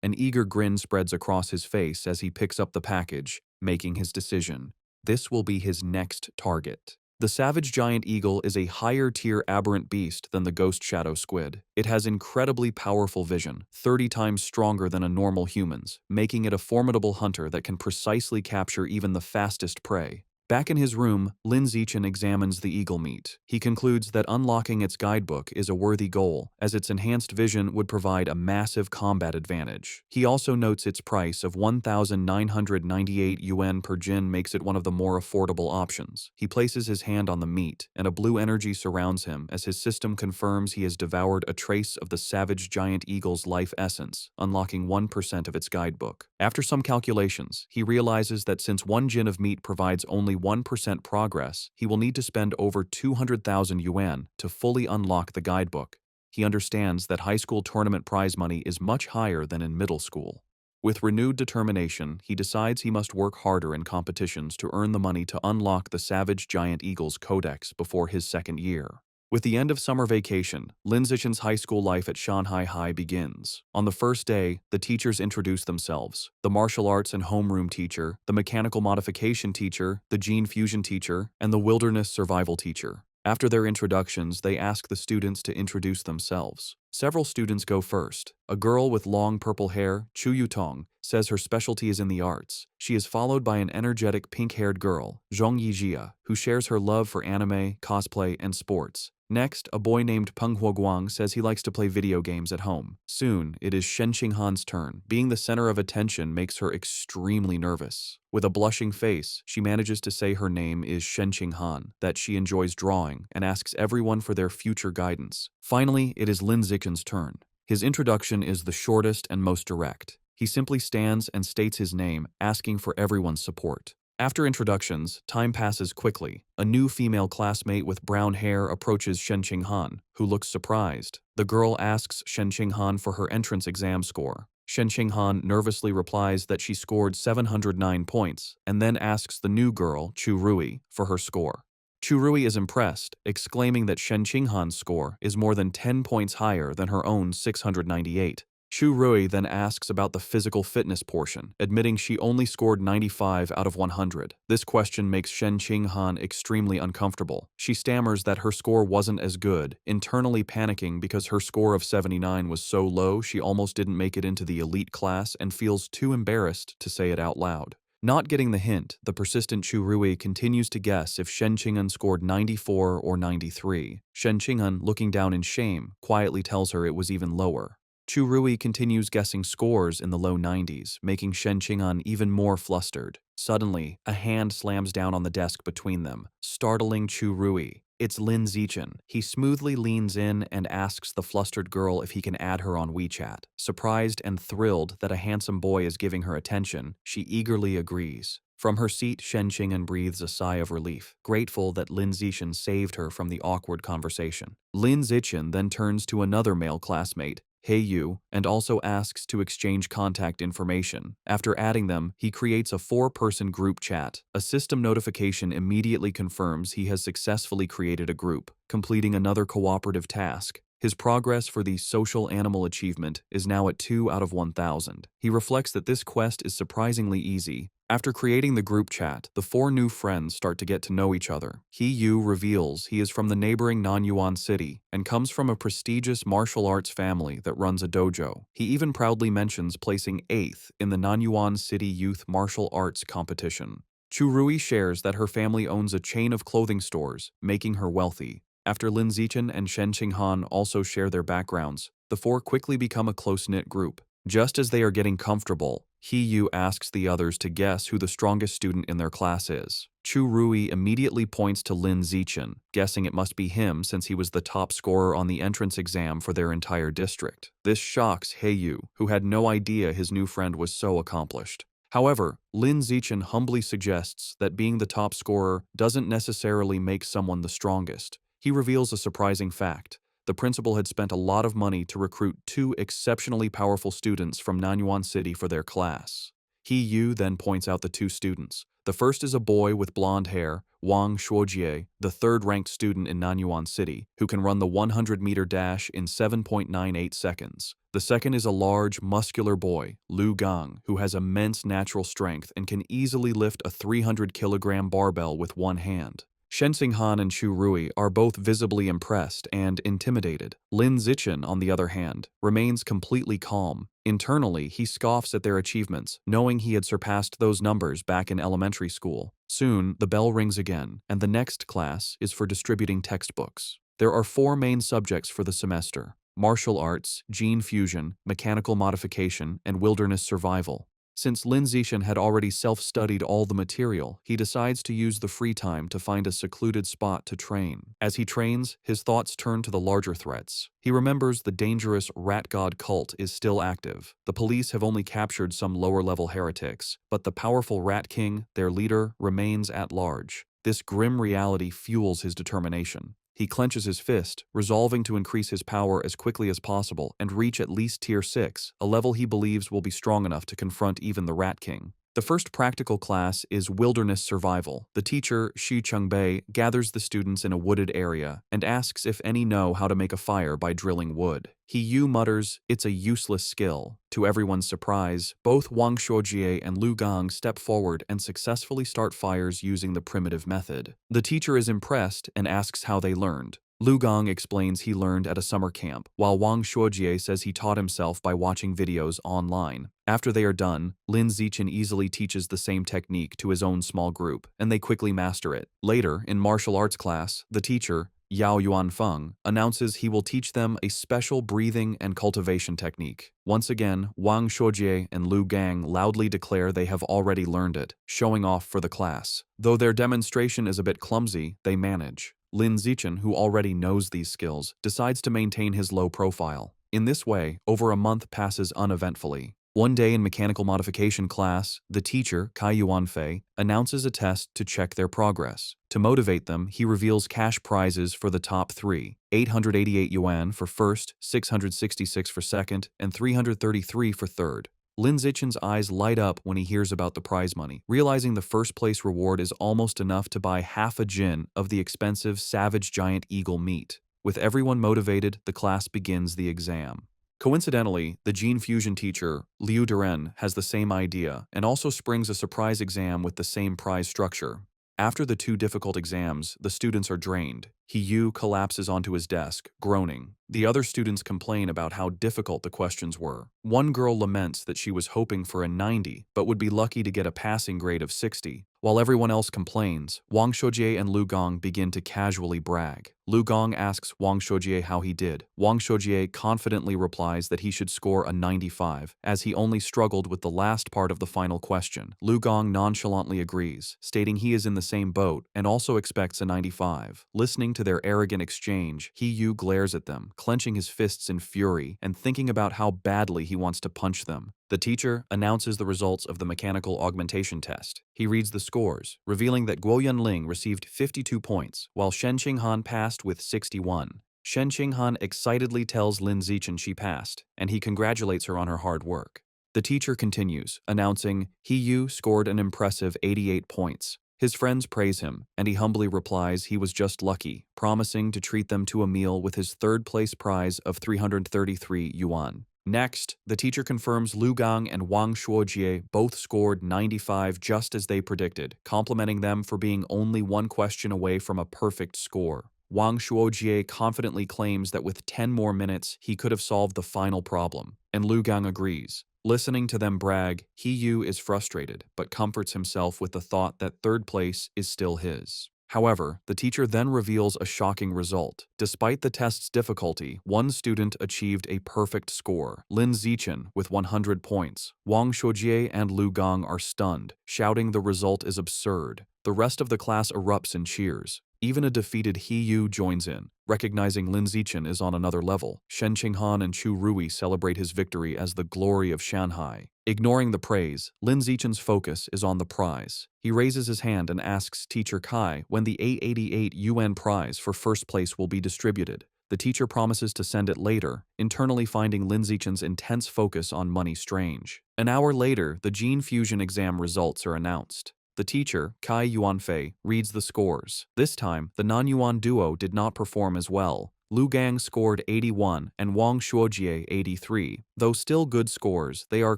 An eager grin spreads across his face as he picks up the package, making his decision. This will be his next target. The savage giant eagle is a higher-tier aberrant beast than the ghost shadow squid. It has incredibly powerful vision, 30 times stronger than a normal human's, making it a formidable hunter that can precisely capture even the fastest prey. Back in his room, Lin Zichen examines the eagle meat. He concludes that unlocking its guidebook is a worthy goal, as its enhanced vision would provide a massive combat advantage. He also notes its price of 1,998 yuan per jin makes it one of the more affordable options. He places his hand on the meat, and a blue energy surrounds him as his system confirms he has devoured a trace of the savage giant eagle's life essence, unlocking 1% of its guidebook. After some calculations, he realizes that since 1 jin of meat provides only 1% progress, he will need to spend over 200,000 yuan to fully unlock the guidebook. He understands that high school tournament prize money is much higher than in middle school. With renewed determination, he decides he must work harder in competitions to earn the money to unlock the Savage Giant Eagle's codex before his second year. With the end of summer vacation, Lin Zichen's high school life at Shanghai High begins. On the first day, the teachers introduce themselves: the martial arts and homeroom teacher, the mechanical modification teacher, the gene fusion teacher, and the wilderness survival teacher. After their introductions, they ask the students to introduce themselves. Several students go first. A girl with long purple hair, Chu Yutong, says her specialty is in the arts. She is followed by an energetic pink-haired girl, Zhong Yijia, who shares her love for anime, cosplay, and sports. Next, a boy named Peng Huoguang says he likes to play video games at home. Soon, it is Shen Qinghan's turn. Being the center of attention makes her extremely nervous. With a blushing face, she manages to say her name is Shen Qinghan, that she enjoys drawing, and asks everyone for their future guidance. Finally, it is Lin Zichen's turn. His introduction is the shortest and most direct. He simply stands and states his name, asking for everyone's support. After introductions, time passes quickly. A new female classmate with brown hair approaches Shen Qinghan, who looks surprised. The girl asks Shen Qinghan for her entrance exam score. Shen Qinghan nervously replies that she scored 709 points, and then asks the new girl, Chu Rui, for her score. Chu Rui is impressed, exclaiming that Shen Qinghan's score is more than 10 points higher than her own 698. Chu Rui then asks about the physical fitness portion, admitting she only scored 95 out of 100. This question makes Shen Qinghan extremely uncomfortable. She stammers that her score wasn't as good, internally panicking because her score of 79 was so low she almost didn't make it into the elite class and feels too embarrassed to say it out loud. Not getting the hint, the persistent Chu Rui continues to guess if Shen Qing'an scored 94 or 93. Shen Qing'an, looking down in shame, quietly tells her it was even lower. Chu Rui continues guessing scores in the low 90s, making Shen Qing'an even more flustered. Suddenly, a hand slams down on the desk between them, startling Chu Rui. It's Lin Zichen. He smoothly leans in and asks the flustered girl if he can add her on WeChat. Surprised and thrilled that a handsome boy is giving her attention, she eagerly agrees. From her seat, Shen Qing'an breathes a sigh of relief, grateful that Lin Zichen saved her from the awkward conversation. Lin Zichen then turns to another male classmate, Hey Yu, and also asks to exchange contact information. After adding them, he creates a 4-person group chat. A system notification immediately confirms he has successfully created a group, completing another cooperative task. His progress for the social animal achievement is now at 2 out of 1,000. He reflects that this quest is surprisingly easy. After creating the group chat, the 4 new friends start to get to know each other. He Yu reveals he is from the neighboring Nanyuan city and comes from a prestigious martial arts family that runs a dojo. He even proudly mentions placing 8th in the Nanyuan City Youth Martial Arts competition. Chu Rui shares that her family owns a chain of clothing stores, making her wealthy. After Lin Zichen and Shen Qinghan also share their backgrounds, the 4 quickly become a close-knit group. Just as they are getting comfortable, He Yu asks the others to guess who the strongest student in their class is. Chu Rui immediately points to Lin Zichen, guessing it must be him since he was the top scorer on the entrance exam for their entire district. This shocks He Yu, who had no idea his new friend was so accomplished. However, Lin Zichen humbly suggests that being the top scorer doesn't necessarily make someone the strongest. He reveals a surprising fact. The principal had spent a lot of money to recruit 2 exceptionally powerful students from Nanyuan City for their class. He Yu then points out the 2 students. The first is a boy with blonde hair, Wang Shuojie, the 3rd-ranked student in Nanyuan City, who can run the 100-meter dash in 7.98 seconds. The second is a large, muscular boy, Lu Gang, who has immense natural strength and can easily lift a 300-kilogram barbell with one hand. Shen Xinghan and Chu Rui are both visibly impressed and intimidated. Lin Zichen, on the other hand, remains completely calm. Internally, he scoffs at their achievements, knowing he had surpassed those numbers back in elementary school. Soon, the bell rings again, and the next class is for distributing textbooks. There are 4 main subjects for the semester: martial arts, gene fusion, mechanical modification, and wilderness survival. Since Lin Zichen had already self-studied all the material, he decides to use the free time to find a secluded spot to train. As he trains, his thoughts turn to the larger threats. He remembers the dangerous rat god cult is still active. The police have only captured some lower-level heretics, but the powerful Rat King, their leader, remains at large. This grim reality fuels his determination. He clenches his fist, resolving to increase his power as quickly as possible and reach at least Tier 6, a level he believes will be strong enough to confront even the Rat King. The first practical class is Wilderness Survival. The teacher, Xu Chungbei, gathers the students in a wooded area and asks if any know how to make a fire by drilling wood. He Yu mutters, "It's a useless skill." To everyone's surprise, both Wang Shuojie and Lu Gang step forward and successfully start fires using the primitive method. The teacher is impressed and asks how they learned. Lu Gang explains he learned at a summer camp, while Wang Shuojie says he taught himself by watching videos online. After they are done, Lin Zichen easily teaches the same technique to his own small group, and they quickly master it. Later, in martial arts class, the teacher, Yao Yuanfeng, announces he will teach them a special breathing and cultivation technique. Once again, Wang Shuojie and Lu Gang loudly declare they have already learned it, showing off for the class. Though their demonstration is a bit clumsy, they manage. Lin Zichen, who already knows these skills, decides to maintain his low profile. In this way, over a month passes uneventfully. One day in mechanical modification class, the teacher, Kai Yuanfei, announces a test to check their progress. To motivate them, he reveals cash prizes for the top 3, 888 yuan for first, 666 for second, and 333 for third. Lin Zichen's eyes light up when he hears about the prize money, realizing the first-place reward is almost enough to buy half a jin of the expensive savage giant eagle meat. With everyone motivated, the class begins the exam. Coincidentally, the gene fusion teacher, Liu Duren, has the same idea and also springs a surprise exam with the same prize structure. After the 2 difficult exams, the students are drained. He Yu collapses onto his desk, groaning. The other students complain about how difficult the questions were. One girl laments that she was hoping for a 90 but would be lucky to get a passing grade of 60. While everyone else complains, Wang Shojie and Lu Gong begin to casually brag. Lu Gong asks Wang Shojie how he did. Wang Shojie confidently replies that he should score a 95, as he only struggled with the last part of the final question. Lu Gong nonchalantly agrees, stating he is in the same boat and also expects a 95. Listening to their arrogant exchange, He Yu glares at them, clenching his fists in fury and thinking about how badly he wants to punch them. The teacher announces the results of the mechanical augmentation test. He reads the scores, revealing that Guo Yunling received 52 points, while Shen Qinghan passed with 61. Shen Qinghan excitedly tells Lin Zichen she passed, and he congratulates her on her hard work. The teacher continues, announcing He Yu scored an impressive 88 points. His friends praise him, and he humbly replies he was just lucky, promising to treat them to a meal with his third-place prize of 333 yuan. Next, the teacher confirms Lu Gang and Wang Shuojie both scored 95 just as they predicted, complimenting them for being only one question away from a perfect score. Wang Shuojie confidently claims that with 10 more minutes, he could have solved the final problem, and Lu Gang agrees. Listening to them brag, He Yu is frustrated, but comforts himself with the thought that third place is still his. However, the teacher then reveals a shocking result. Despite the test's difficulty, one student achieved a perfect score, Lin Zichen, with 100 points. Wang Shojie and Lu Gong are stunned, shouting the result is absurd. The rest of the class erupts in cheers. Even a defeated He Yu joins in, recognizing Lin Zichen is on another level. Shen Qinghan and Chu Rui celebrate his victory as the glory of Shanghai. Ignoring the praise, Lin Zichen's focus is on the prize. He raises his hand and asks Teacher Kai when the 888 yuan prize for first place will be distributed. The teacher promises to send it later, internally finding Lin Zichen's intense focus on money strange. An hour later, the gene fusion exam results are announced. The teacher, Kai Yuanfei, reads the scores. This time, the non-Yuan duo did not perform as well. Lu Gang scored 81 and Wang Shuojie 83. Though still good scores, they are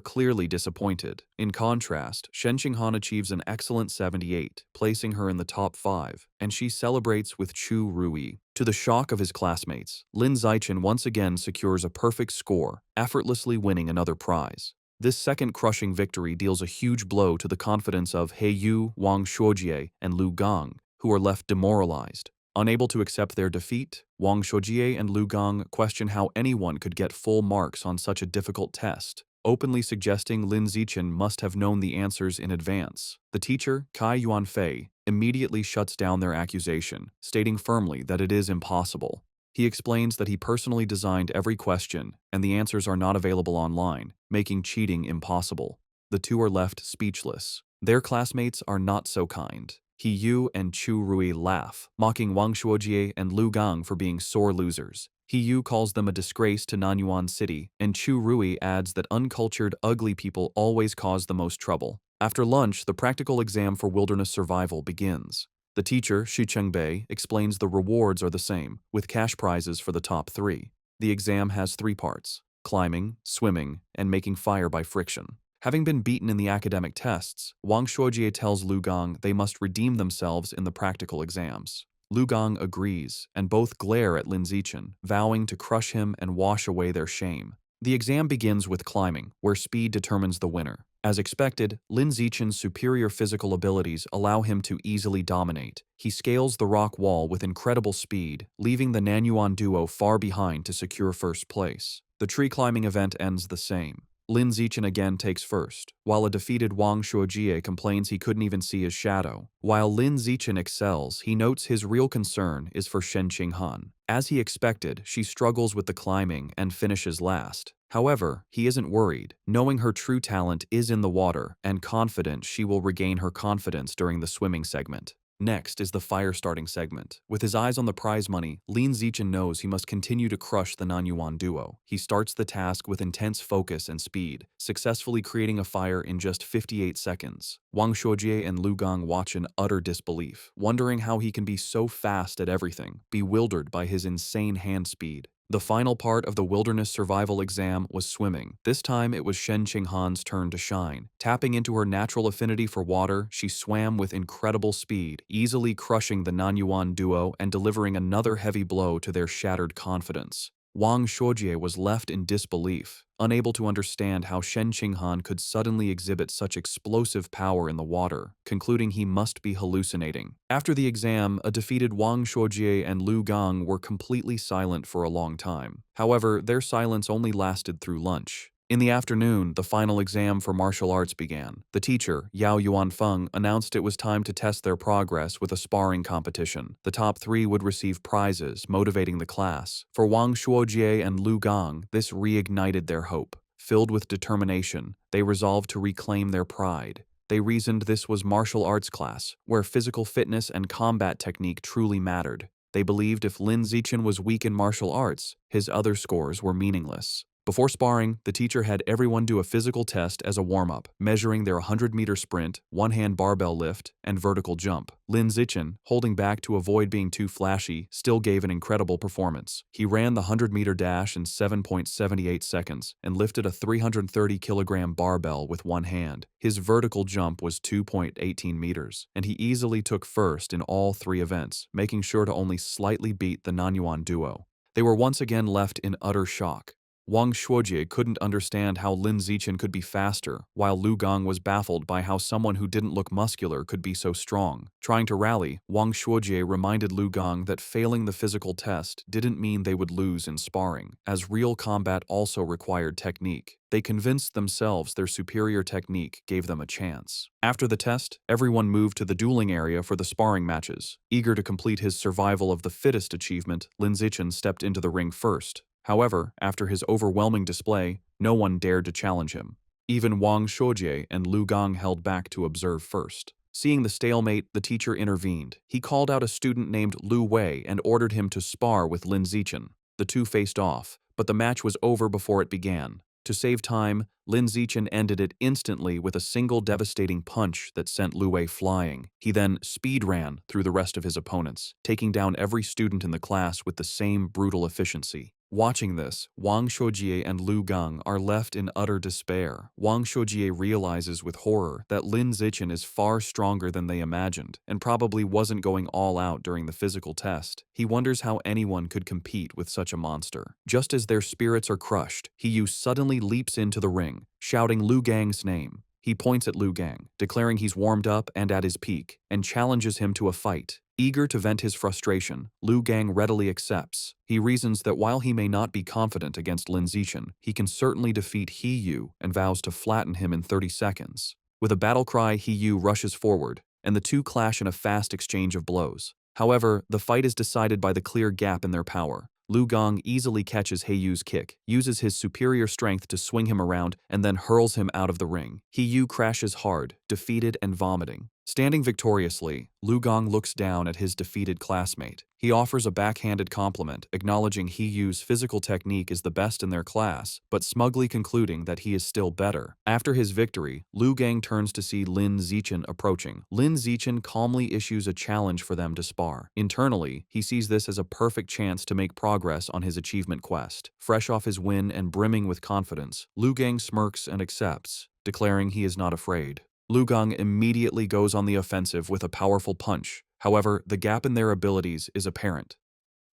clearly disappointed. In contrast, Shen Qinghan achieves an excellent 78, placing her in the top 5, and she celebrates with Chu Rui. To the shock of his classmates, Lin Zichen once again secures a perfect score, effortlessly winning another prize. This second crushing victory deals a huge blow to the confidence of He Yu, Wang Shuojie, and Lu Gang, who are left demoralized. Unable to accept their defeat, Wang Shojie and Lu Gang question how anyone could get full marks on such a difficult test, openly suggesting Lin Zichen must have known the answers in advance. The teacher, Kai Yuanfei, immediately shuts down their accusation, stating firmly that it is impossible. He explains that he personally designed every question, and the answers are not available online, making cheating impossible. The two are left speechless. Their classmates are not so kind. He Yu and Chu Rui laugh, mocking Wang Shuojie and Lu Gang for being sore losers. He Yu calls them a disgrace to Nanyuan City, and Chu Rui adds that uncultured, ugly people always cause the most trouble. After lunch, the practical exam for wilderness survival begins. The teacher, Shi Chengbei, explains the rewards are the same, with cash prizes for the top 3. The exam has 3 parts: climbing, swimming, and making fire by friction. Having been beaten in the academic tests, Wang Shuojie tells Lu Gang they must redeem themselves in the practical exams. Lu Gang agrees, and both glare at Lin Zichen, vowing to crush him and wash away their shame. The exam begins with climbing, where speed determines the winner. As expected, Lin Zichen's superior physical abilities allow him to easily dominate. He scales the rock wall with incredible speed, leaving the Nanyuan duo far behind to secure first place. The tree climbing event ends the same. Lin Zichen again takes first, while a defeated Wang Shuojie complains he couldn't even see his shadow. While Lin Zichen excels, he notes his real concern is for Shen Qinghan. As he expected, she struggles with the climbing and finishes last. However, he isn't worried, knowing her true talent is in the water and confident she will regain her confidence during the swimming segment. Next is the fire-starting segment. With his eyes on the prize money, Lin Zichen knows he must continue to crush the Nanyuan duo. He starts the task with intense focus and speed, successfully creating a fire in just 58 seconds. Wang Shuojie and Lu Gang watch in utter disbelief, wondering how he can be so fast at everything, bewildered by his insane hand speed. The final part of the wilderness survival exam was swimming. This time it was Shen Qinghan's turn to shine. Tapping into her natural affinity for water, she swam with incredible speed, easily crushing the Nanyuan duo and delivering another heavy blow to their shattered confidence. Wang Shuojie was left in disbelief, unable to understand how Shen Qinghan could suddenly exhibit such explosive power in the water, concluding he must be hallucinating. After the exam, a defeated Wang Shuojie and Lu Gang were completely silent for a long time. However, their silence only lasted through lunch. In the afternoon, the final exam for martial arts began. The teacher, Yao Yuanfeng, announced it was time to test their progress with a sparring competition. The top 3 would receive prizes, motivating the class. For Wang Shuojie and Lu Gang, this reignited their hope. Filled with determination, they resolved to reclaim their pride. They reasoned this was martial arts class, where physical fitness and combat technique truly mattered. They believed if Lin Zichen was weak in martial arts, his other scores were meaningless. Before sparring, the teacher had everyone do a physical test as a warm-up, measuring their 100-meter sprint, one-hand barbell lift, and vertical jump. Lin Zichen, holding back to avoid being too flashy, still gave an incredible performance. He ran the 100-meter dash in 7.78 seconds and lifted a 330-kilogram barbell with one hand. His vertical jump was 2.18 meters, and he easily took first in all 3 events, making sure to only slightly beat the Nanyuan duo. They were once again left in utter shock. Wang Shuojie couldn't understand how Lin Zichen could be faster, while Lu Gang was baffled by how someone who didn't look muscular could be so strong. Trying to rally, Wang Shuojie reminded Lu Gang that failing the physical test didn't mean they would lose in sparring, as real combat also required technique. They convinced themselves their superior technique gave them a chance. After the test, everyone moved to the dueling area for the sparring matches. Eager to complete his survival of the fittest achievement, Lin Zichen stepped into the ring first. However, after his overwhelming display, no one dared to challenge him. Even Wang Shuojie and Lu Gang held back to observe first. Seeing the stalemate, the teacher intervened. He called out a student named Lu Wei and ordered him to spar with Lin Zichen. The two faced off, but the match was over before it began. To save time, Lin Zichen ended it instantly with a single devastating punch that sent Lu Wei flying. He then speed ran through the rest of his opponents, taking down every student in the class with the same brutal efficiency. Watching this, Wang Shuojie and Lu Gang are left in utter despair. Wang Shuojie realizes with horror that Lin Zichen is far stronger than they imagined and probably wasn't going all out during the physical test. He wonders how anyone could compete with such a monster. Just as their spirits are crushed, He suddenly leaps into the ring, shouting Lu Gang's name. He points at Lu Gang, declaring he's warmed up and at his peak, and challenges him to a fight. Eager to vent his frustration, Lu Gang readily accepts. He reasons that while he may not be confident against Lin Zichen, he can certainly defeat He and vows to flatten him in 30 seconds. With a battle cry, He rushes forward, and the two clash in a fast exchange of blows. However, the fight is decided by the clear gap in their power. Lu Gang easily catches Heiyu's kick, uses his superior strength to swing him around, and then hurls him out of the ring. Heiyu crashes hard, defeated and vomiting. Standing victoriously, Lu Gang looks down at his defeated classmate. He offers a backhanded compliment, acknowledging Heiyu's physical technique is the best in their class, but smugly concluding that he is still better. After his victory, Lu Gang turns to see Lin Zichen approaching. Lin Zichen calmly issues a challenge for them to spar. Internally, he sees this as a perfect chance to make progress on his achievement quest. Fresh off his win and brimming with confidence, Lu Gang smirks and accepts, declaring he is not afraid. Lu Gang immediately goes on the offensive with a powerful punch. However, the gap in their abilities is apparent.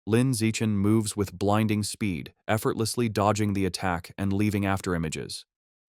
Lin Zichen moves with blinding speed, effortlessly dodging the attack and leaving afterimages.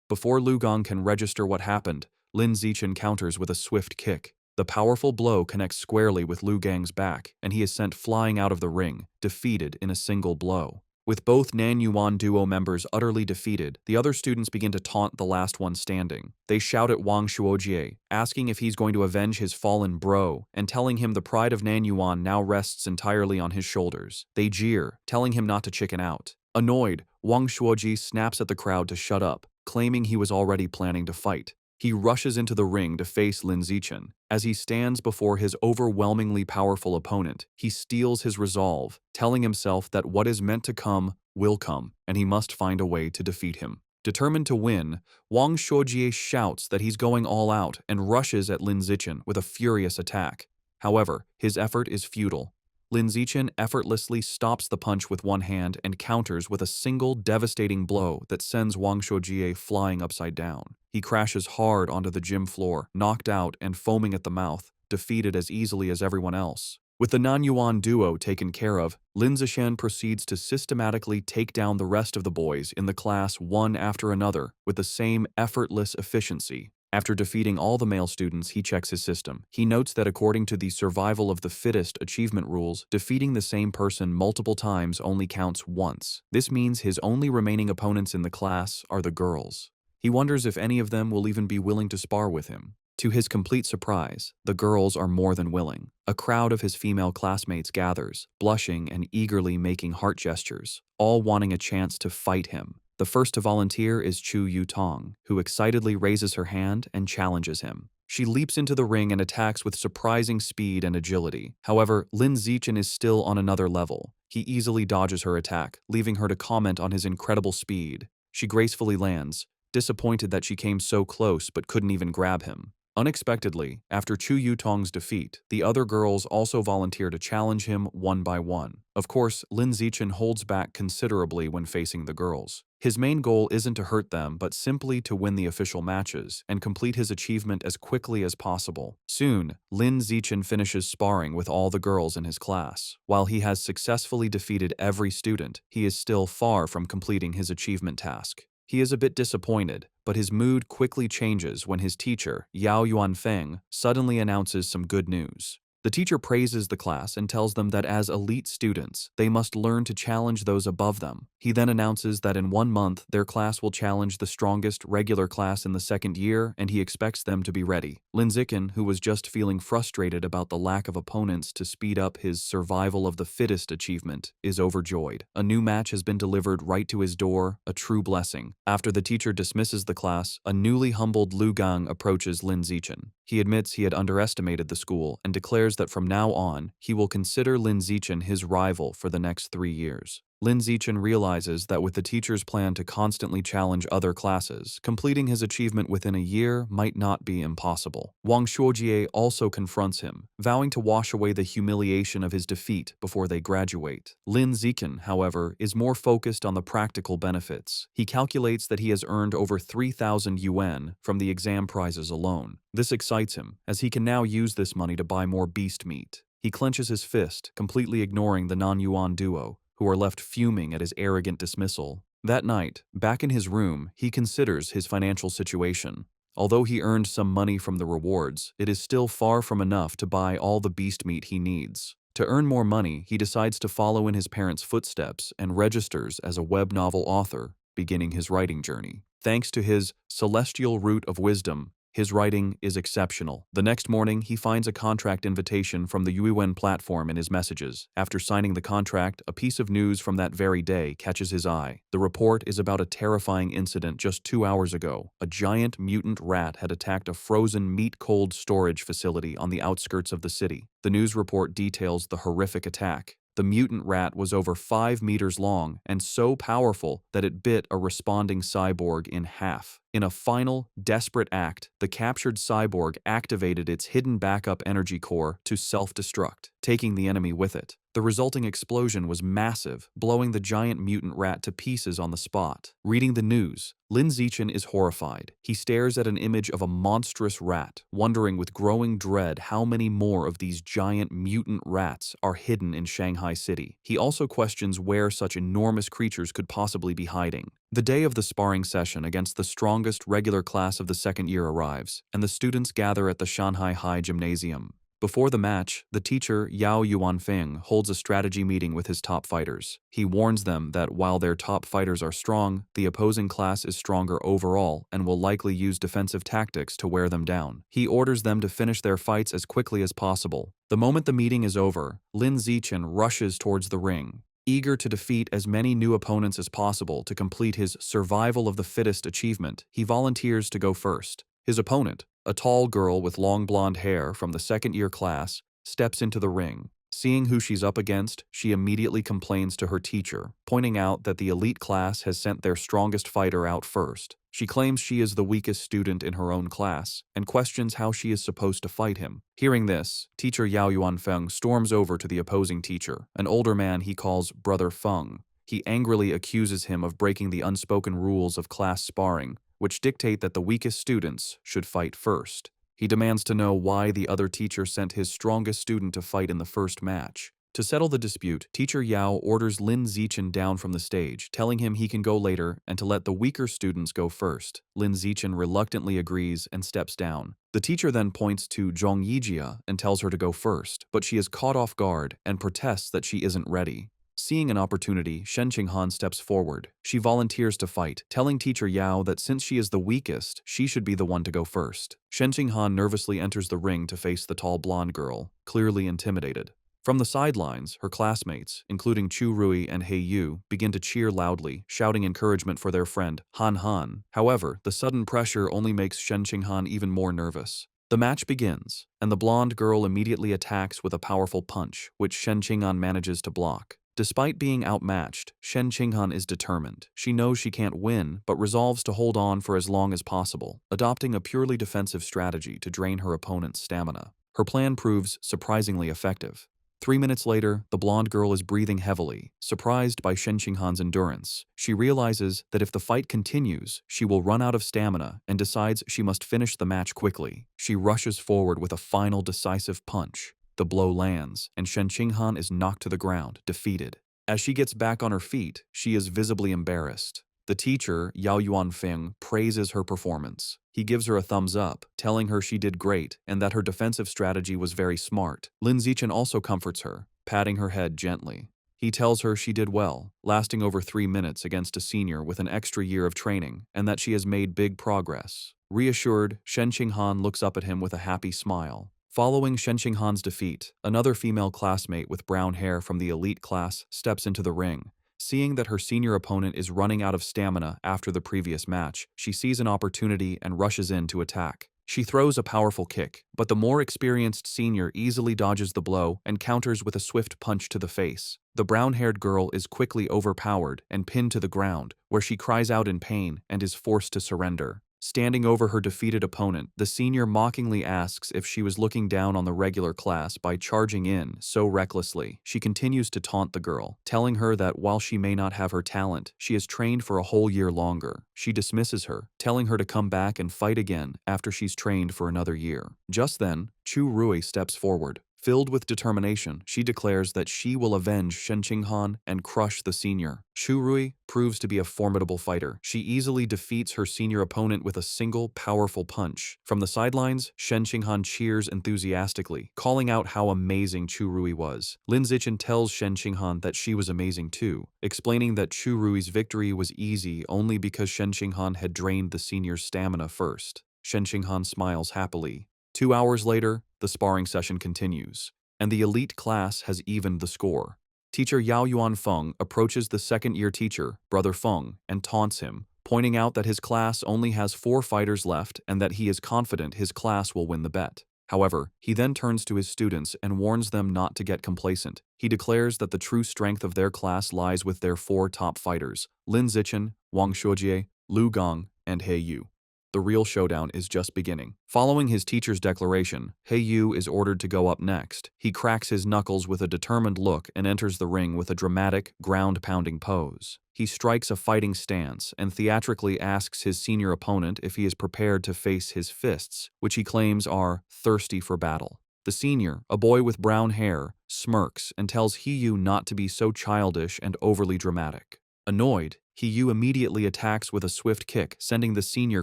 Before Lu Gang can register what happened, Lin Zichen counters with a swift kick. The powerful blow connects squarely with Lu Gang's back, and he is sent flying out of the ring, defeated in a single blow. With both Nanyuan duo members utterly defeated, the other students begin to taunt the last one standing. They shout at Wang Shuojie, asking if he's going to avenge his fallen bro, and telling him the pride of Nanyuan now rests entirely on his shoulders. They jeer, telling him not to chicken out. Annoyed, Wang Shuojie snaps at the crowd to shut up, claiming he was already planning to fight. He rushes into the ring to face Lin Zichen. As he stands before his overwhelmingly powerful opponent, he steels his resolve, telling himself that what is meant to come will come, and he must find a way to defeat him. Determined to win, Wang Shuojie shouts that he's going all out and rushes at Lin Zichen with a furious attack. However, his effort is futile. Lin Zichen effortlessly stops the punch with one hand and counters with a single devastating blow that sends Wang Shuojie flying upside down. He crashes hard onto the gym floor, knocked out and foaming at the mouth, defeated as easily as everyone else. With the Nanyuan duo taken care of, Lin Zishan proceeds to systematically take down the rest of the boys in the class one after another with the same effortless efficiency. After defeating all the male students, he checks his system. He notes that according to the survival of the fittest achievement rules, defeating the same person multiple times only counts once. This means his only remaining opponents in the class are the girls. He wonders if any of them will even be willing to spar with him. To his complete surprise, the girls are more than willing. A crowd of his female classmates gathers, blushing and eagerly making heart gestures, all wanting a chance to fight him. The first to volunteer is Chu Yu-tong, who excitedly raises her hand and challenges him. She leaps into the ring and attacks with surprising speed and agility. However, Lin Zichen is still on another level. He easily dodges her attack, leaving her to comment on his incredible speed. She gracefully lands, disappointed that she came so close but couldn't even grab him. Unexpectedly, after Chu Yu-tong's defeat, the other girls also volunteer to challenge him one by one. Of course, Lin Zichen holds back considerably when facing the girls. His main goal isn't to hurt them, but simply to win the official matches and complete his achievement as quickly as possible. Soon, Lin Zichen finishes sparring with all the girls in his class. While he has successfully defeated every student, he is still far from completing his achievement task. He is a bit disappointed, but his mood quickly changes when his teacher, Yao Yuanfeng, suddenly announces some good news. The teacher praises the class and tells them that as elite students, they must learn to challenge those above them. He then announces that in 1 month, their class will challenge the strongest regular class in the second year, and he expects them to be ready. Lin Zichen, who was just feeling frustrated about the lack of opponents to speed up his survival of the fittest achievement, is overjoyed. A new match has been delivered right to his door, a true blessing. After the teacher dismisses the class, a newly humbled Lu Gang approaches Lin Zichen. He admits he had underestimated the school and declares that from now on, he will consider Lin Zichen his rival for the next 3 years. Lin Zichen realizes that with the teacher's plan to constantly challenge other classes, completing his achievement within a year might not be impossible. Wang Shuojie also confronts him, vowing to wash away the humiliation of his defeat before they graduate. Lin Zichen, however, is more focused on the practical benefits. He calculates that he has earned over 3,000 yuan from the exam prizes alone. This excites him, as he can now use this money to buy more beast meat. He clenches his fist, completely ignoring the non-yuan duo, who are left fuming at his arrogant dismissal. That night, back in his room, he considers his financial situation. Although he earned some money from the rewards, it is still far from enough to buy all the beast meat he needs. To earn more money, he decides to follow in his parents' footsteps and registers as a web novel author, beginning his writing journey. Thanks to his celestial root of wisdom, his writing is exceptional. The next morning, he finds a contract invitation from the Yuiwen platform in his messages. After signing the contract, a piece of news from that very day catches his eye. The report is about a terrifying incident just 2 hours ago. A giant mutant rat had attacked a frozen meat-cold storage facility on the outskirts of the city. The news report details the horrific attack. The mutant rat was over 5 meters long and so powerful that it bit a responding cyborg in half. In a final, desperate act, the captured cyborg activated its hidden backup energy core to self-destruct, taking the enemy with it. The resulting explosion was massive, blowing the giant mutant rat to pieces on the spot. Reading the news, Lin Zichen is horrified. He stares at an image of a monstrous rat, wondering with growing dread how many more of these giant mutant rats are hidden in Shanghai City. He also questions where such enormous creatures could possibly be hiding. The day of the sparring session against the strongest regular class of the second year arrives, and the students gather at the Shanghai High Gymnasium. Before the match, the teacher, Yao Yuanfeng, holds a strategy meeting with his top fighters. He warns them that while their top fighters are strong, the opposing class is stronger overall and will likely use defensive tactics to wear them down. He orders them to finish their fights as quickly as possible. The moment the meeting is over, Lin Zichen rushes towards the ring, eager to defeat as many new opponents as possible to complete his survival of the fittest achievement. He volunteers to go first. His opponent, a tall girl with long blonde hair from the second-year class, steps into the ring. Seeing who she's up against, she immediately complains to her teacher, pointing out that the elite class has sent their strongest fighter out first. She claims she is the weakest student in her own class, and questions how she is supposed to fight him. Hearing this, teacher Yao Yuanfeng storms over to the opposing teacher, an older man he calls Brother Feng. He angrily accuses him of breaking the unspoken rules of class sparring, which dictate that the weakest students should fight first. He demands to know why the other teacher sent his strongest student to fight in the first match. To settle the dispute, Teacher Yao orders Lin Zichen down from the stage, telling him he can go later and to let the weaker students go first. Lin Zichen reluctantly agrees and steps down. The teacher then points to Zhong Yijia and tells her to go first, but she is caught off guard and protests that she isn't ready. Seeing an opportunity, Shen Qinghan steps forward. She volunteers to fight, telling Teacher Yao that since she is the weakest, she should be the one to go first. Shen Qinghan nervously enters the ring to face the tall blonde girl, clearly intimidated. From the sidelines, her classmates, including Chu Rui and He Yu, begin to cheer loudly, shouting encouragement for their friend, Han Han. However, the sudden pressure only makes Shen Qinghan even more nervous. The match begins, and the blonde girl immediately attacks with a powerful punch, which Shen Qinghan manages to block. Despite being outmatched, Shen Qinghan is determined. She knows she can't win, but resolves to hold on for as long as possible, adopting a purely defensive strategy to drain her opponent's stamina. Her plan proves surprisingly effective. 3 minutes later, the blonde girl is breathing heavily. Surprised by Shen Qinghan's endurance, she realizes that if the fight continues, she will run out of stamina and decides she must finish the match quickly. She rushes forward with a final decisive punch. The blow lands, and Shen Qinghan is knocked to the ground, defeated. As she gets back on her feet, she is visibly embarrassed. The teacher, Yao Yuanfeng, praises her performance. He gives her a thumbs up, telling her she did great and that her defensive strategy was very smart. Lin Zichen also comforts her, patting her head gently. He tells her she did well, lasting over 3 minutes against a senior with an extra year of training, and that she has made big progress. Reassured, Shen Qinghan looks up at him with a happy smile. Following Shen Qinghan's defeat, another female classmate with brown hair from the elite class steps into the ring. Seeing that her senior opponent is running out of stamina after the previous match, she sees an opportunity and rushes in to attack. She throws a powerful kick, but the more experienced senior easily dodges the blow and counters with a swift punch to the face. The brown-haired girl is quickly overpowered and pinned to the ground, where she cries out in pain and is forced to surrender. Standing over her defeated opponent, the senior mockingly asks if she was looking down on the regular class by charging in so recklessly. She continues to taunt the girl, telling her that while she may not have her talent, she has trained for a whole year longer. She dismisses her, telling her to come back and fight again after she's trained for another year. Just then, Chu Rui steps forward. Filled with determination, she declares that she will avenge Shen Qinghan and crush the senior. Chu Rui proves to be a formidable fighter. She easily defeats her senior opponent with a single, powerful punch. From the sidelines, Shen Qinghan cheers enthusiastically, calling out how amazing Chu Rui was. Lin Zichen tells Shen Qinghan that she was amazing too, explaining that Chu Rui's victory was easy only because Shen Qinghan had drained the senior's stamina first. Shen Qinghan smiles happily. 2 hours later, the sparring session continues, and the elite class has evened the score. Teacher Yao Yuanfeng approaches the second-year teacher, Brother Feng, and taunts him, pointing out that his class only has 4 fighters left and that he is confident his class will win the bet. However, he then turns to his students and warns them not to get complacent. He declares that the true strength of their class lies with their 4 top fighters, Lin Zichen, Wang Shuojie, Lu Gong, and He Yu. The real showdown is just beginning. Following his teacher's declaration, He Yu is ordered to go up next. He cracks his knuckles with a determined look and enters the ring with a dramatic, ground-pounding pose. He strikes a fighting stance and theatrically asks his senior opponent if he is prepared to face his fists, which he claims are thirsty for battle. The senior, a boy with brown hair, smirks and tells He Yu not to be so childish and overly dramatic. Annoyed, He Yu immediately attacks with a swift kick, sending the senior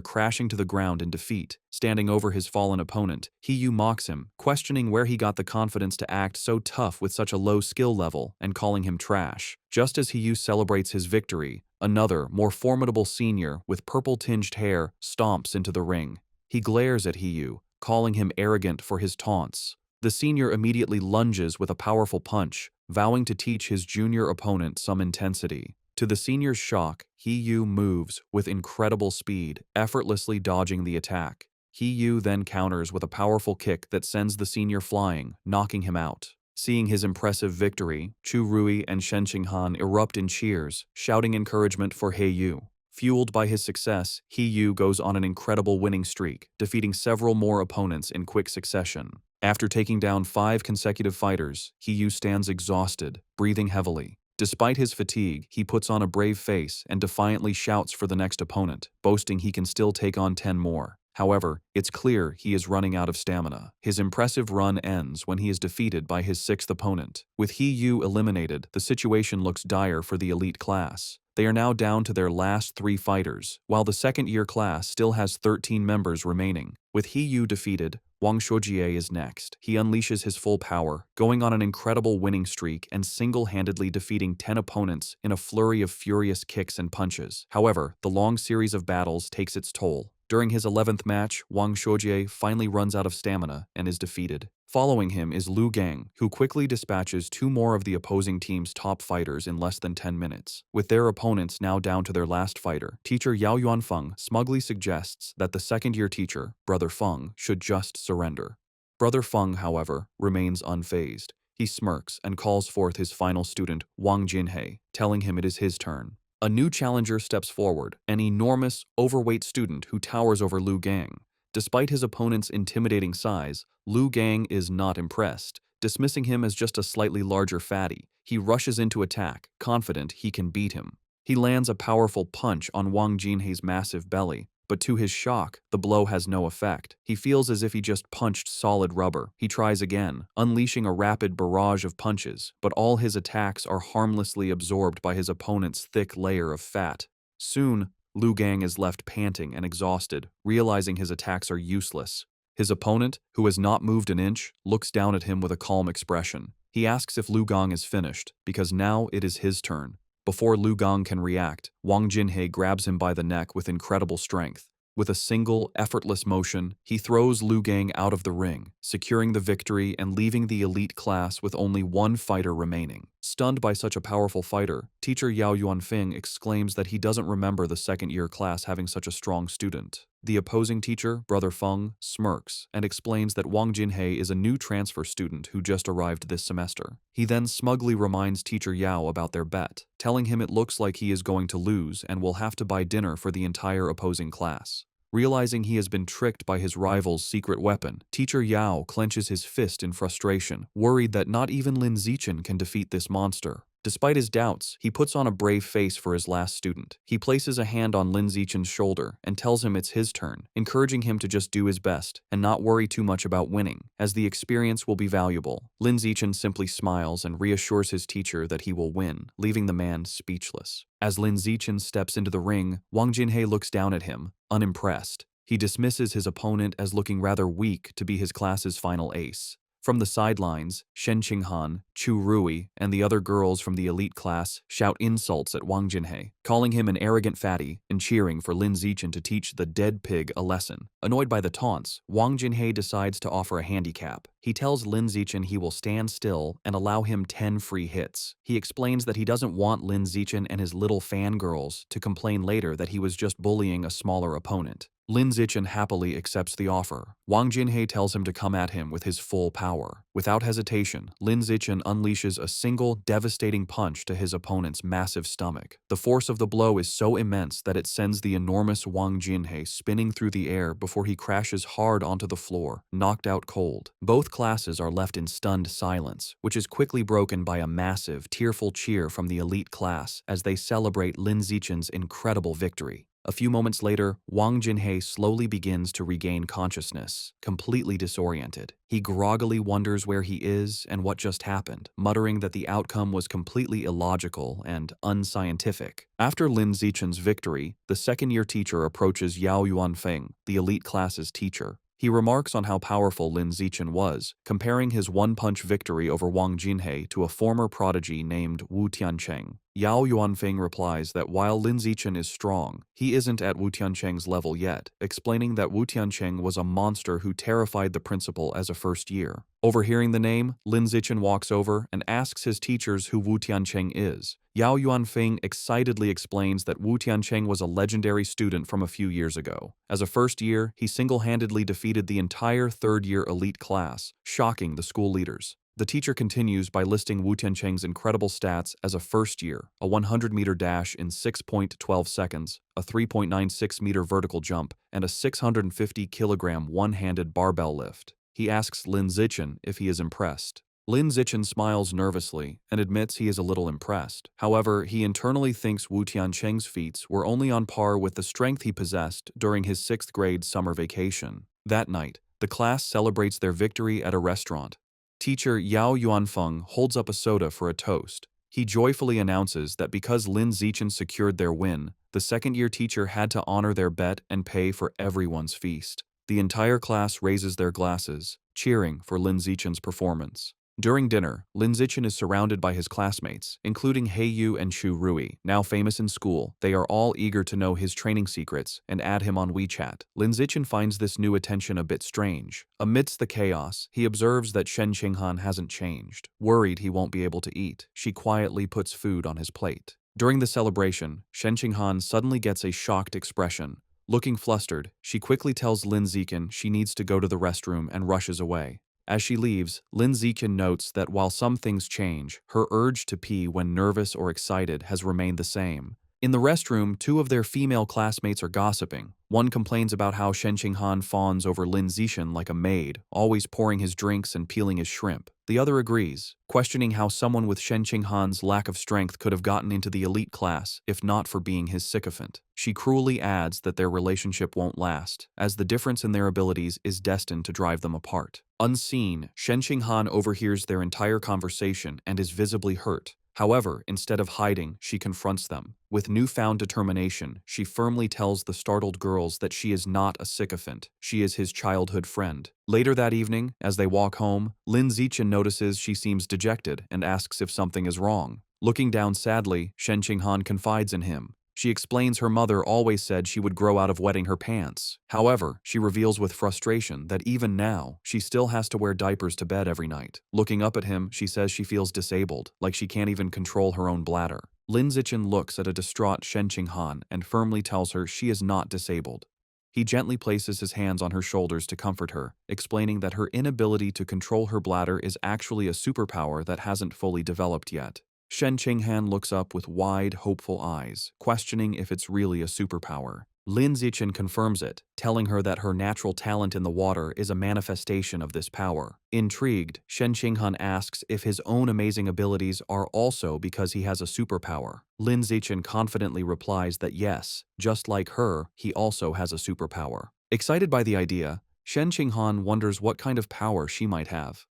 crashing to the ground in defeat. Standing over his fallen opponent, He Yu mocks him, questioning where he got the confidence to act so tough with such a low skill level and calling him trash. Just as He Yu celebrates his victory, another, more formidable senior with purple-tinged hair stomps into the ring. He glares at He Yu, calling him arrogant for his taunts. The senior immediately lunges with a powerful punch, vowing to teach his junior opponent some intensity. To the senior's shock, He Yu moves with incredible speed, effortlessly dodging the attack. He Yu then counters with a powerful kick that sends the senior flying, knocking him out. Seeing his impressive victory, Chu Rui and Shen Qinghan erupt in cheers, shouting encouragement for He Yu. Fueled by his success, He Yu goes on an incredible winning streak, defeating several more opponents in quick succession. After taking down 5 consecutive fighters, He Yu stands exhausted, breathing heavily. Despite his fatigue, he puts on a brave face and defiantly shouts for the next opponent, boasting he can still take on 10 more. However, it's clear he is running out of stamina. His impressive run ends when he is defeated by his sixth opponent. With He Yu eliminated, the situation looks dire for the elite class. They are now down to their last 3 fighters, while the second-year class still has 13 members remaining. With He Yu defeated, Wang Shuojie is next. He unleashes his full power, going on an incredible winning streak and single-handedly defeating 10 opponents in a flurry of furious kicks and punches. However, the long series of battles takes its toll. During his 11th match, Wang Shuojie finally runs out of stamina and is defeated. Following him is Lu Gang, who quickly dispatches 2 more of the opposing team's top fighters in less than 10 minutes. With their opponents now down to their last fighter, teacher Yao Yuanfeng smugly suggests that the second-year teacher, Brother Feng, should just surrender. Brother Feng, however, remains unfazed. He smirks and calls forth his final student, Wang Jinhei, telling him it is his turn. A new challenger steps forward, an enormous, overweight student who towers over Lu Gang. Despite his opponent's intimidating size, Lu Gang is not impressed. Dismissing him as just a slightly larger fatty, he rushes into attack, confident he can beat him. He lands a powerful punch on Wang Jinhei's massive belly, but to his shock, the blow has no effect. He feels as if he just punched solid rubber. He tries again, unleashing a rapid barrage of punches, but all his attacks are harmlessly absorbed by his opponent's thick layer of fat. Soon, Lu Gang is left panting and exhausted, realizing his attacks are useless. His opponent, who has not moved an inch, looks down at him with a calm expression. He asks if Lu Gang is finished, because now it is his turn. Before Lu Gang can react, Wang Jinhei grabs him by the neck with incredible strength. With a single, effortless motion, he throws Lu Gang out of the ring, securing the victory and leaving the elite class with only 1 fighter remaining. Stunned by such a powerful fighter, teacher Yao Yuanfeng exclaims that he doesn't remember the second-year class having such a strong student. The opposing teacher, Brother Feng, smirks and explains that Wang Jinhei is a new transfer student who just arrived this semester. He then smugly reminds teacher Yao about their bet, telling him it looks like he is going to lose and will have to buy dinner for the entire opposing class. Realizing he has been tricked by his rival's secret weapon, teacher Yao clenches his fist in frustration, worried that not even Lin Zichen can defeat this monster. Despite his doubts, he puts on a brave face for his last student. He places a hand on Lin Zichen's shoulder and tells him it's his turn, encouraging him to just do his best and not worry too much about winning, as the experience will be valuable. Lin Zichen simply smiles and reassures his teacher that he will win, leaving the man speechless. As Lin Zichen steps into the ring, Wang Jinhei looks down at him, unimpressed. He dismisses his opponent as looking rather weak to be his class's final ace. From the sidelines, Shen Qinghan, Chu Rui, and the other girls from the elite class shout insults at Wang Jinhei, calling him an arrogant fatty and cheering for Lin Zichen to teach the dead pig a lesson. Annoyed by the taunts, Wang Jinhei decides to offer a handicap. He tells Lin Zichen he will stand still and allow him 10 free hits. He explains that he doesn't want Lin Zichen and his little fangirls to complain later that he was just bullying a smaller opponent. Lin Zichen happily accepts the offer. Wang Jinhei tells him to come at him with his full power. Without hesitation, Lin Zichen unleashes a single, devastating punch to his opponent's massive stomach. The force of the blow is so immense that it sends the enormous Wang Jinhei spinning through the air before he crashes hard onto the floor, knocked out cold. Both classes are left in stunned silence, which is quickly broken by a massive, tearful cheer from the elite class as they celebrate Lin Zichen's incredible victory. A few moments later, Wang Jinhei slowly begins to regain consciousness, completely disoriented. He groggily wonders where he is and what just happened, muttering that the outcome was completely illogical and unscientific. After Lin Zichen's victory, the second-year teacher approaches Yao Yuanfeng, the elite class's teacher. He remarks on how powerful Lin Zichen was, comparing his one-punch victory over Wang Jinhei to a former prodigy named Wu Tiancheng. Yao Yuanfeng replies that while Lin Zichen is strong, he isn't at Wu Tiancheng's level yet, explaining that Wu Tiancheng was a monster who terrified the principal as a first year. Overhearing the name, Lin Zichen walks over and asks his teachers who Wu Tiancheng is. Yao Yuanfeng excitedly explains that Wu Tiancheng was a legendary student from a few years ago. As a first year, he single-handedly defeated the entire third-year elite class, shocking the school leaders. The teacher continues by listing Wu Tiancheng's incredible stats as a first year, a 100-meter dash in 6.12 seconds, a 3.96-meter vertical jump, and a 650-kilogram one-handed barbell lift. He asks Lin Zichen if he is impressed. Lin Zichen smiles nervously and admits he is a little impressed. However, he internally thinks Wu Tiancheng's feats were only on par with the strength he possessed during his 6th grade summer vacation. That night, the class celebrates their victory at a restaurant. Teacher Yao Yuanfeng holds up a soda for a toast. He joyfully announces that because Lin Zichen secured their win, the second-year teacher had to honor their bet and pay for everyone's feast. The entire class raises their glasses, cheering for Lin Zichen's performance. During dinner, Lin Zichen is surrounded by his classmates, including He Yu and Chu Rui. Now famous in school, they are all eager to know his training secrets and add him on WeChat. Lin Zichen finds this new attention a bit strange. Amidst the chaos, he observes that Shen Qinghan hasn't changed. Worried he won't be able to eat, she quietly puts food on his plate. During the celebration, Shen Qinghan suddenly gets a shocked expression. Looking flustered, she quickly tells Lin Zichen she needs to go to the restroom and rushes away. As she leaves, Lin Zichen notes that while some things change, her urge to pee when nervous or excited has remained the same. In the restroom, 2 of their female classmates are gossiping. One complains about how Shen Qinghan fawns over Lin Zichen like a maid, always pouring his drinks and peeling his shrimp. The other agrees, questioning how someone with Shen Qinghan's lack of strength could have gotten into the elite class if not for being his sycophant. She cruelly adds that their relationship won't last, as the difference in their abilities is destined to drive them apart. Unseen, Shen Qinghan overhears their entire conversation and is visibly hurt. However, instead of hiding, she confronts them. With newfound determination, she firmly tells the startled girls that she is not a sycophant, she is his childhood friend. Later that evening, as they walk home, Lin Zichen notices she seems dejected and asks if something is wrong. Looking down sadly, Shen Qinghan confides in him. She explains her mother always said she would grow out of wetting her pants. However, she reveals with frustration that even now, she still has to wear diapers to bed every night. Looking up at him, she says she feels disabled, like she can't even control her own bladder. Lin Zichen looks at a distraught Shen Qinghan and firmly tells her she is not disabled. He gently places his hands on her shoulders to comfort her, explaining that her inability to control her bladder is actually a superpower that hasn't fully developed yet. Shen Qinghan looks up with wide, hopeful eyes, questioning if it's really a superpower. Lin Zichen confirms it, telling her that her natural talent in the water is a manifestation of this power. Intrigued, Shen Qinghan asks if his own amazing abilities are also because he has a superpower. Lin Zichen confidently replies that yes, just like her, he also has a superpower. Excited by the idea, Shen Qinghan wonders what kind of power she might have.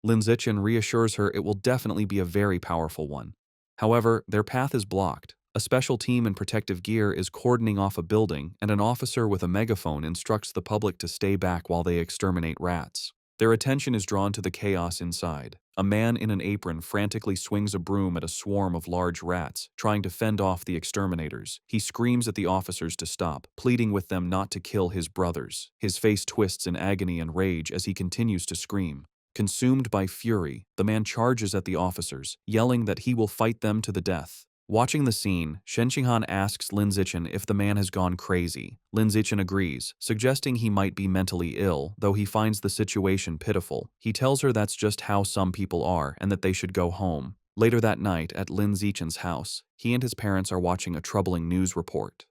Lin Zichen reassures her it will definitely be a very powerful one. However, their path is blocked. A special team in protective gear is cordoning off a building, and an officer with a megaphone instructs the public to stay back while they exterminate rats. Their attention is drawn to the chaos inside. A man in an apron frantically swings a broom at a swarm of large rats, trying to fend off the exterminators. He screams at the officers to stop, pleading with them not to kill his brothers. His face twists in agony and rage as he continues to scream. Consumed by fury, the man charges at the officers, yelling that he will fight them to the death. Watching the scene, Shen Qinghan asks Lin Zichen if the man has gone crazy. Lin Zichen agrees, suggesting he might be mentally ill, though he finds the situation pitiful. He tells her that's just how some people are and that they should go home. Later that night, at Lin Zichen's house, he and his parents are watching a troubling news report.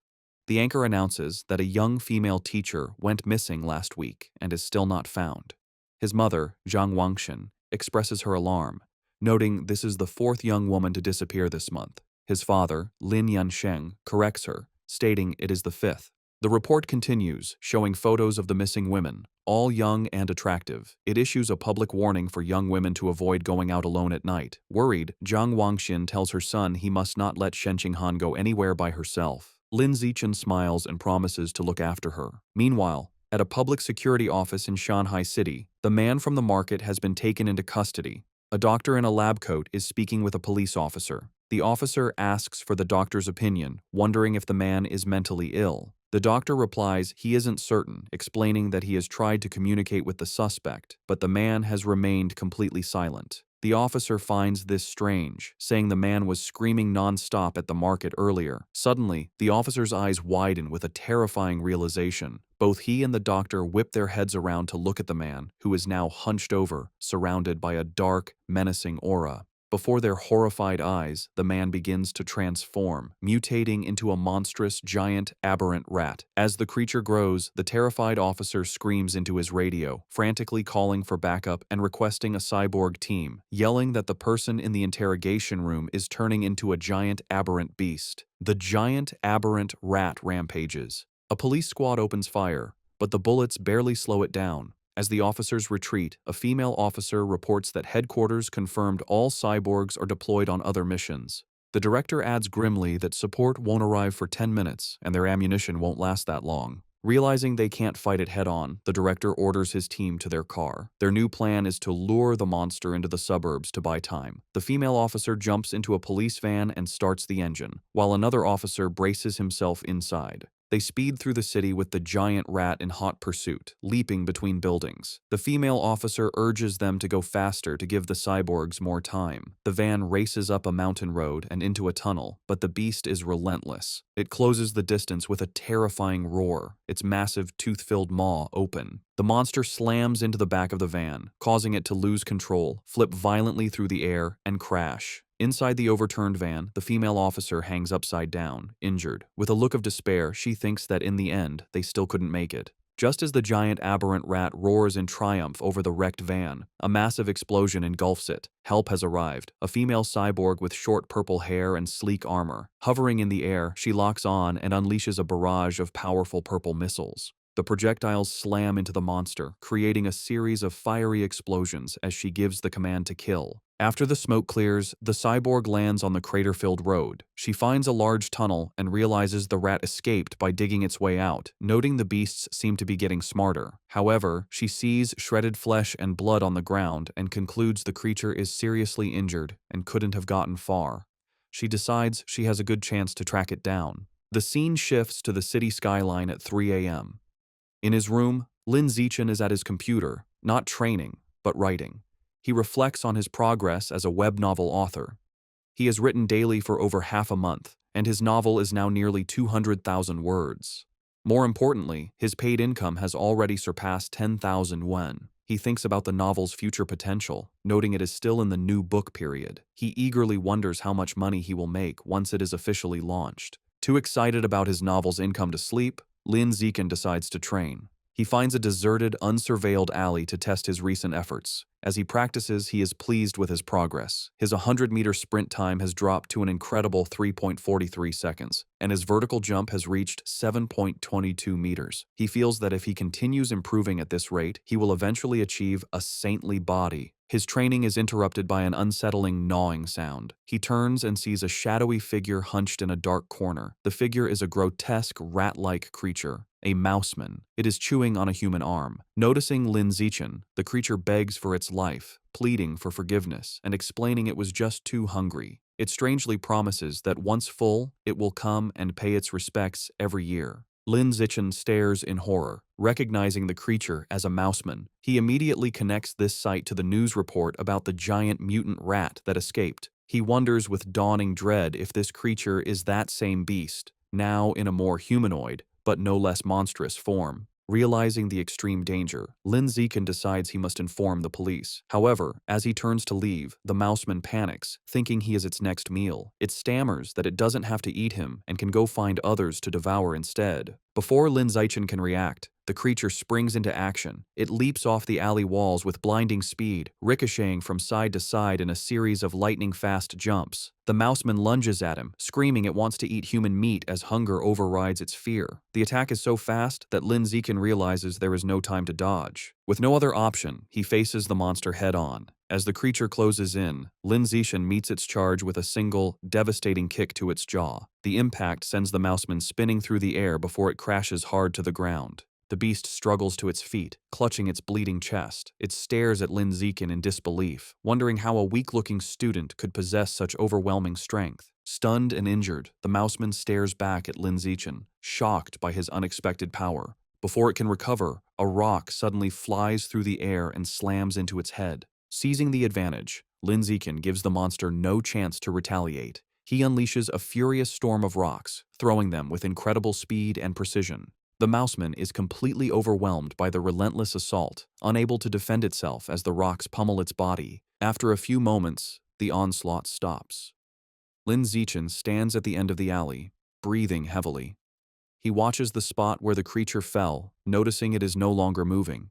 The anchor announces that a young female teacher went missing last week and is still not found. His mother, Zhang Wangshan, expresses her alarm, noting this is the 4th young woman to disappear this month. His father, Lin Yansheng, corrects her, stating it is the 5th. The report continues, showing photos of the missing women, all young and attractive. It issues a public warning for young women to avoid going out alone at night. Worried, Zhang Wangshan tells her son he must not let Shen Qinghan go anywhere by herself. Lin Zichen smiles and promises to look after her. Meanwhile, at a public security office in Shanghai City, the man from the market has been taken into custody. A doctor in a lab coat is speaking with a police officer. The officer asks for the doctor's opinion, wondering if the man is mentally ill. The doctor replies he isn't certain, explaining that he has tried to communicate with the suspect, but the man has remained completely silent. The officer finds this strange, saying the man was screaming non-stop at the market earlier. Suddenly, the officer's eyes widen with a terrifying realization. Both he and the doctor whip their heads around to look at the man, who is now hunched over, surrounded by a dark, menacing aura. Before their horrified eyes, the man begins to transform, mutating into a monstrous, giant, aberrant rat. As the creature grows, the terrified officer screams into his radio, frantically calling for backup and requesting a cyborg team, yelling that the person in the interrogation room is turning into a giant, aberrant beast. The giant, aberrant rat rampages. A police squad opens fire, but the bullets barely slow it down. As the officers retreat, a female officer reports that headquarters confirmed all cyborgs are deployed on other missions. The director adds grimly that support won't arrive for 10 minutes and their ammunition won't last that long. Realizing they can't fight it head-on, the director orders his team to their car. Their new plan is to lure the monster into the suburbs to buy time. The female officer jumps into a police van and starts the engine, while another officer braces himself inside. They speed through the city with the giant rat in hot pursuit, leaping between buildings. The female officer urges them to go faster to give the cyborgs more time. The van races up a mountain road and into a tunnel, but the beast is relentless. It closes the distance with a terrifying roar, its massive tooth-filled maw open. The monster slams into the back of the van, causing it to lose control, flip violently through the air, and crash. Inside the overturned van, the female officer hangs upside down, injured. With a look of despair, she thinks that in the end, they still couldn't make it. Just as the giant aberrant rat roars in triumph over the wrecked van, a massive explosion engulfs it. Help has arrived. A female cyborg with short purple hair and sleek armor. Hovering in the air, she locks on and unleashes a barrage of powerful purple missiles. The projectiles slam into the monster, creating a series of fiery explosions as she gives the command to kill. After the smoke clears, the cyborg lands on the crater-filled road. She finds a large tunnel and realizes the rat escaped by digging its way out, noting the beasts seem to be getting smarter. However, she sees shredded flesh and blood on the ground and concludes the creature is seriously injured and couldn't have gotten far. She decides she has a good chance to track it down. The scene shifts to the city skyline at 3 a.m. In his room, Lin Zichen is at his computer, not training, but writing. He reflects on his progress as a web novel author. He has written daily for over half a month, and his novel is now nearly 200,000 words. More importantly, his paid income has already surpassed 10,000 won. He thinks about the novel's future potential, noting it is still in the new book period. He eagerly wonders how much money he will make once it is officially launched. Too excited about his novel's income to sleep, Lin Zichen decides to train. He finds a deserted, unsurveilled alley to test his recent efforts. As he practices, he is pleased with his progress. His 100-meter sprint time has dropped to an incredible 3.43 seconds, and his vertical jump has reached 7.22 meters. He feels that if he continues improving at this rate, he will eventually achieve a saintly body. His training is interrupted by an unsettling gnawing sound. He turns and sees a shadowy figure hunched in a dark corner. The figure is a grotesque, rat-like creature, a mouseman. It is chewing on a human arm. Noticing Lin Zichen, the creature begs for its life, pleading for forgiveness and explaining it was just too hungry. It strangely promises that once full, it will come and pay its respects every year. Lin Zichen stares in horror, recognizing the creature as a mouseman. He immediately connects this sight to the news report about the giant mutant rat that escaped. He wonders with dawning dread if this creature is that same beast, now in a more humanoid, but no less monstrous form. Realizing the extreme danger, Lin Zichen decides he must inform the police. However, as he turns to leave, the mouseman panics, thinking he is its next meal. It stammers that it doesn't have to eat him and can go find others to devour instead. Before Lin Zichen can react, the creature springs into action. It leaps off the alley walls with blinding speed, ricocheting from side to side in a series of lightning-fast jumps. The mouseman lunges at him, screaming it wants to eat human meat as hunger overrides its fear. The attack is so fast that Lin Zichen realizes there is no time to dodge. With no other option, he faces the monster head-on. As the creature closes in, Lin Zichen meets its charge with a single, devastating kick to its jaw. The impact sends the mouseman spinning through the air before it crashes hard to the ground. The beast struggles to its feet, clutching its bleeding chest. It stares at Lin Zichen in disbelief, wondering how a weak-looking student could possess such overwhelming strength. Stunned and injured, the mouseman stares back at Lin Zichen, shocked by his unexpected power. Before it can recover, a rock suddenly flies through the air and slams into its head. Seizing the advantage, Lin Zichen gives the monster no chance to retaliate. He unleashes a furious storm of rocks, throwing them with incredible speed and precision. The mouseman is completely overwhelmed by the relentless assault, unable to defend itself as the rocks pummel its body. After a few moments, the onslaught stops. Lin Zichen stands at the end of the alley, breathing heavily. He watches the spot where the creature fell, noticing it is no longer moving.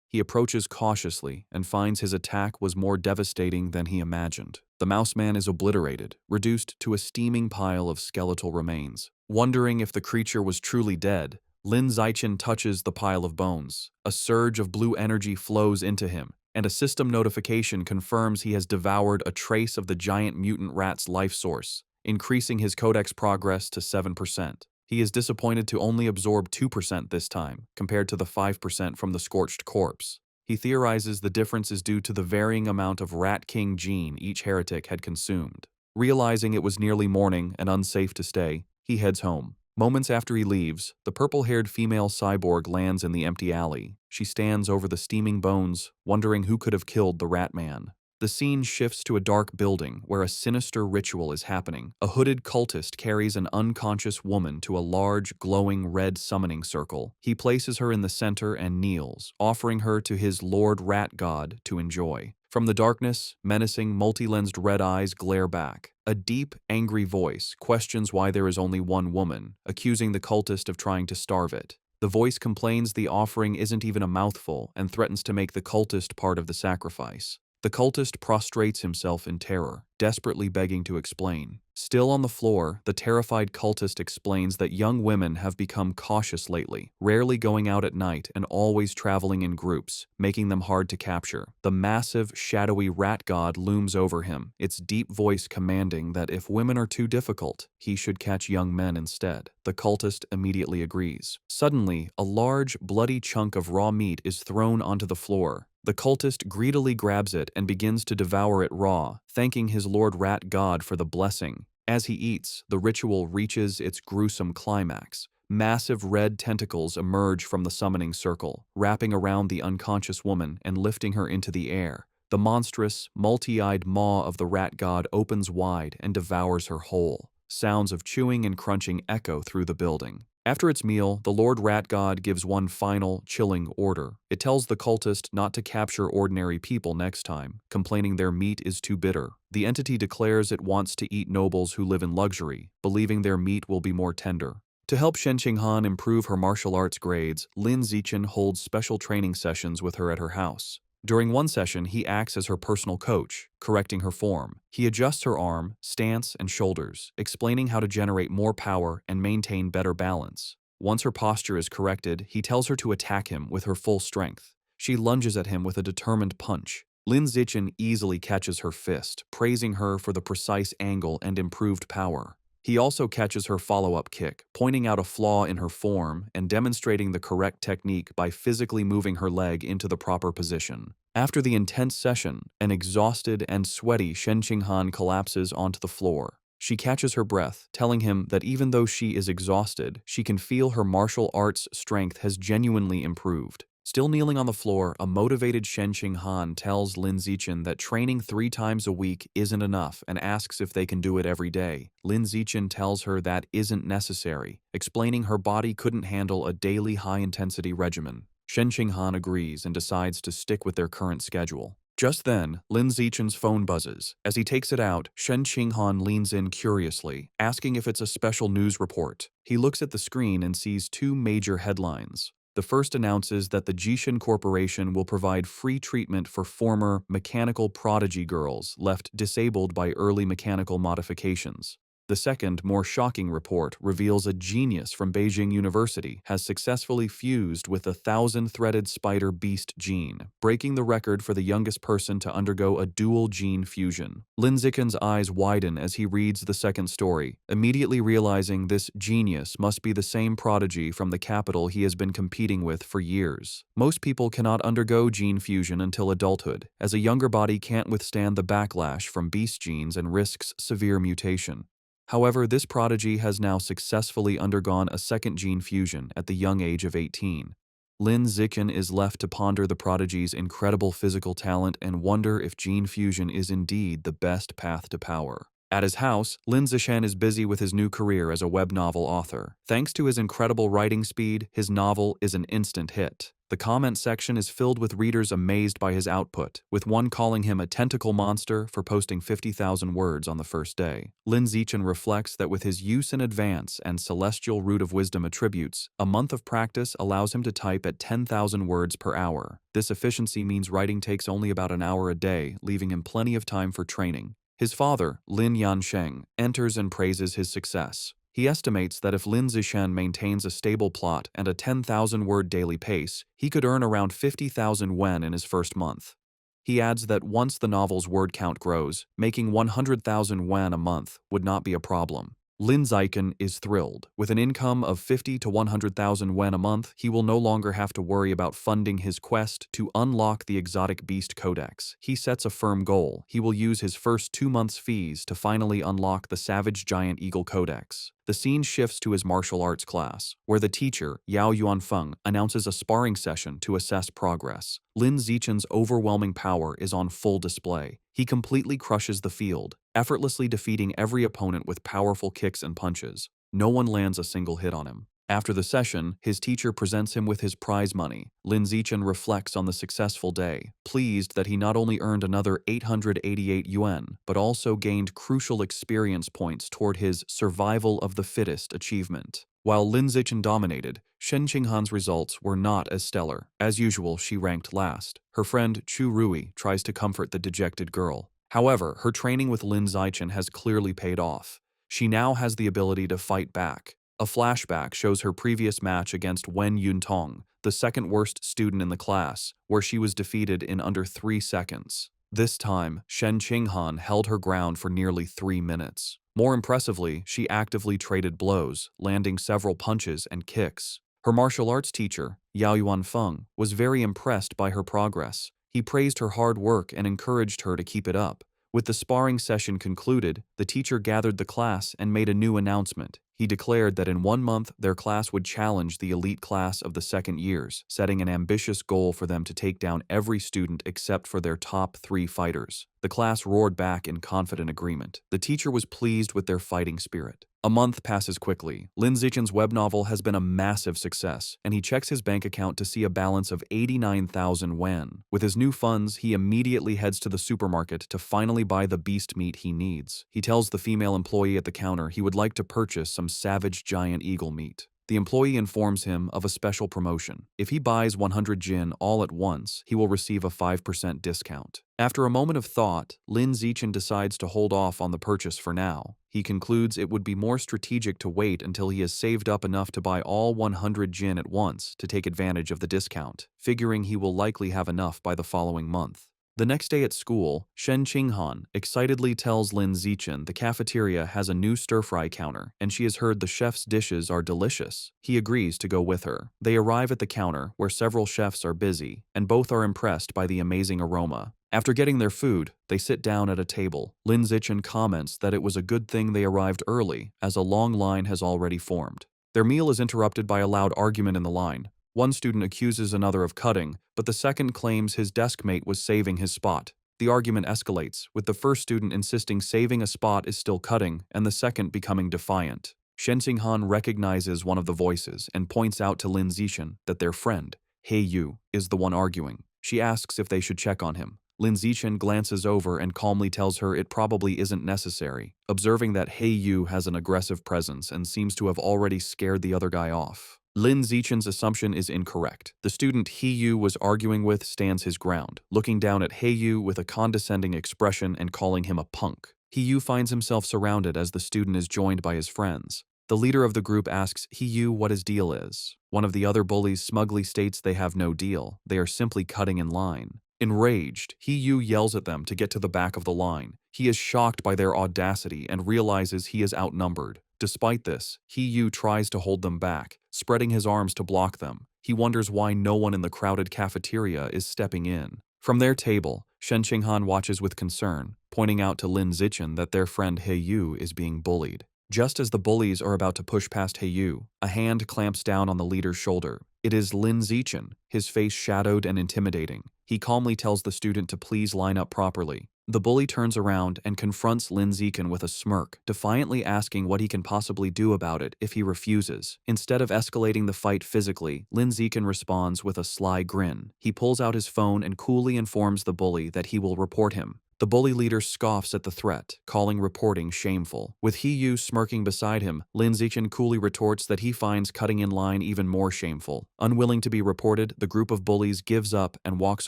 He approaches cautiously and finds his attack was more devastating than he imagined. The mouse man is obliterated, reduced to a steaming pile of skeletal remains. Wondering if the creature was truly dead, Lin Zichen touches the pile of bones. A surge of blue energy flows into him, and a system notification confirms he has devoured a trace of the giant mutant rat's life source, increasing his codex progress to 7%. He is disappointed to only absorb 2% this time, compared to the 5% from the scorched corpse. He theorizes the difference is due to the varying amount of Rat King gene each heretic had consumed. Realizing it was nearly morning and unsafe to stay, he heads home. Moments after he leaves, the purple-haired female cyborg lands in the empty alley. She stands over the steaming bones, wondering who could have killed the Rat Man. The scene shifts to a dark building where a sinister ritual is happening. A hooded cultist carries an unconscious woman to a large, glowing red summoning circle. He places her in the center and kneels, offering her to his Lord Rat God to enjoy. From the darkness, menacing, multi-lensed red eyes glare back. A deep, angry voice questions why there is only one woman, accusing the cultist of trying to starve it. The voice complains the offering isn't even a mouthful and threatens to make the cultist part of the sacrifice. The cultist prostrates himself in terror, desperately begging to explain. Still on the floor, the terrified cultist explains that young women have become cautious lately, rarely going out at night and always traveling in groups, making them hard to capture. The massive, shadowy rat god looms over him, its deep voice commanding that if women are too difficult, he should catch young men instead. The cultist immediately agrees. Suddenly, a large, bloody chunk of raw meat is thrown onto the floor. The cultist greedily grabs it and begins to devour it raw, thanking his Lord Rat God for the blessing. As he eats, the ritual reaches its gruesome climax. Massive red tentacles emerge from the summoning circle, wrapping around the unconscious woman and lifting her into the air. The monstrous, multi-eyed maw of the rat god opens wide and devours her whole. Sounds of chewing and crunching echo through the building. After its meal, the Lord Rat God gives one final, chilling order. It tells the cultist not to capture ordinary people next time, complaining their meat is too bitter. The entity declares it wants to eat nobles who live in luxury, believing their meat will be more tender. To help Shen Qinghan improve her martial arts grades, Lin Zichen holds special training sessions with her at her house. During one session, he acts as her personal coach, correcting her form. He adjusts her arm, stance, and shoulders, explaining how to generate more power and maintain better balance. Once her posture is corrected, he tells her to attack him with her full strength. She lunges at him with a determined punch. Lin Zichen easily catches her fist, praising her for the precise angle and improved power. He also catches her follow-up kick, pointing out a flaw in her form and demonstrating the correct technique by physically moving her leg into the proper position. After the intense session, an exhausted and sweaty Shen Qinghan collapses onto the floor. She catches her breath, telling him that even though she is exhausted, she can feel her martial arts strength has genuinely improved. Still kneeling on the floor, a motivated Shen Qinghan tells Lin Zichen that training 3 times a week isn't enough and asks if they can do it every day. Lin Zichen tells her that isn't necessary, explaining her body couldn't handle a daily high-intensity regimen. Shen Qinghan agrees and decides to stick with their current schedule. Just then, Lin Zichen's phone buzzes. As he takes it out, Shen Qinghan leans in curiously, asking if it's a special news report. He looks at the screen and sees 2 major headlines. The first announces that the Jishin Corporation will provide free treatment for former mechanical prodigy girls left disabled by early mechanical modifications. The second, more shocking report reveals a genius from Beijing University has successfully fused with the 1,000-threaded spider beast gene, breaking the record for the youngest person to undergo a dual gene fusion. Lin Zichen's eyes widen as he reads the second story, immediately realizing this genius must be the same prodigy from the capital he has been competing with for years. Most people cannot undergo gene fusion until adulthood, as a younger body can't withstand the backlash from beast genes and risks severe mutation. However, this prodigy has now successfully undergone a second gene fusion at the young age of 18. Lin Zichen is left to ponder the prodigy's incredible physical talent and wonder if gene fusion is indeed the best path to power. At his house, Lin Zichen is busy with his new career as a web novel author. Thanks to his incredible writing speed, his novel is an instant hit. The comment section is filled with readers amazed by his output, with one calling him a tentacle monster for posting 50,000 words on the first day. Lin Zichen reflects that with his use in advance and celestial root of wisdom attributes, a month of practice allows him to type at 10,000 words per hour. This efficiency means writing takes only about an hour a day, leaving him plenty of time for training. His father, Lin Yansheng, enters and praises his success. He estimates that if Lin Zichen maintains a stable plot and a 10,000-word daily pace, he could earn around 50,000 wen in his first month. He adds that once the novel's word count grows, making 100,000 wen a month would not be a problem. Lin Zichen is thrilled. With an income of 50 to 100,000 wen a month, he will no longer have to worry about funding his quest to unlock the exotic beast codex. He sets a firm goal. He will use his first 2 months' fees to finally unlock the Savage Giant Eagle codex. The scene shifts to his martial arts class, where the teacher, Yao Yuanfeng, announces a sparring session to assess progress. Lin Zichen's overwhelming power is on full display. He completely crushes the field, effortlessly defeating every opponent with powerful kicks and punches. No one lands a single hit on him. After the session, his teacher presents him with his prize money. Lin Zichen reflects on the successful day, pleased that he not only earned another 888 yuan, but also gained crucial experience points toward his survival of the fittest achievement. While Lin Zichen dominated, Shen Qinghan's results were not as stellar. As usual, she ranked last. Her friend Chu Rui tries to comfort the dejected girl. However, her training with Lin Zichen has clearly paid off. She now has the ability to fight back. A flashback shows her previous match against Wen Yuntong, the second worst student in the class, where she was defeated in under 3 seconds. This time, Shen Qinghan held her ground for nearly 3 minutes. More impressively, she actively traded blows, landing several punches and kicks. Her martial arts teacher, Yao Yuanfeng, was very impressed by her progress. He praised her hard work and encouraged her to keep it up. With the sparring session concluded, the teacher gathered the class and made a new announcement. He declared that in 1 month, their class would challenge the elite class of the second years, setting an ambitious goal for them to take down every student except for their top 3 fighters. The class roared back in confident agreement. The teacher was pleased with their fighting spirit. A month passes quickly. Lin Zichen's web novel has been a massive success, and he checks his bank account to see a balance of 89,000 wen. With his new funds, he immediately heads to the supermarket to finally buy the beast meat he needs. He tells the female employee at the counter he would like to purchase some savage giant eagle meat. The employee informs him of a special promotion. If he buys 100 jin all at once, he will receive a 5% discount. After a moment of thought, Lin Zichen decides to hold off on the purchase for now. He concludes it would be more strategic to wait until he has saved up enough to buy all 100 jin at once to take advantage of the discount, figuring he will likely have enough by the following month. The next day at school, Shen Qinghan excitedly tells Lin Zichen the cafeteria has a new stir-fry counter, and she has heard the chef's dishes are delicious. He agrees to go with her. They arrive at the counter, where several chefs are busy, and both are impressed by the amazing aroma. After getting their food, they sit down at a table. Lin Zichen comments that it was a good thing they arrived early, as a long line has already formed. Their meal is interrupted by a loud argument in the line. One student accuses another of cutting, but the second claims his desk mate was saving his spot. The argument escalates, with the first student insisting saving a spot is still cutting, and the second becoming defiant. Shen Qinghan recognizes one of the voices and points out to Lin Zichen that their friend, He Yu, is the one arguing. She asks if they should check on him. Lin Zichen glances over and calmly tells her it probably isn't necessary, observing that He Yu has an aggressive presence and seems to have already scared the other guy off. Lin Zichen's assumption is incorrect. The student He Yu was arguing with stands his ground, looking down at He Yu with a condescending expression and calling him a punk. He Yu finds himself surrounded as the student is joined by his friends. The leader of the group asks He Yu what his deal is. One of the other bullies smugly states they have no deal. They are simply cutting in line. Enraged, He Yu yells at them to get to the back of the line. He is shocked by their audacity and realizes he is outnumbered. Despite this, He Yu tries to hold them back, spreading his arms to block them. He wonders why no one in the crowded cafeteria is stepping in. From their table, Shen Qinghan watches with concern, pointing out to Lin Zichen that their friend He Yu is being bullied. Just as the bullies are about to push past He Yu, a hand clamps down on the leader's shoulder. It is Lin Zichen, his face shadowed and intimidating. He calmly tells the student to please line up properly. The bully turns around and confronts Lin Ziken with a smirk, defiantly asking what he can possibly do about it if he refuses. Instead of escalating the fight physically, Lin Ziken responds with a sly grin. He pulls out his phone and coolly informs the bully that he will report him. The bully leader scoffs at the threat, calling reporting shameful. With He-yu smirking beside him, Lin Zichen coolly retorts that he finds cutting in line even more shameful. Unwilling to be reported, the group of bullies gives up and walks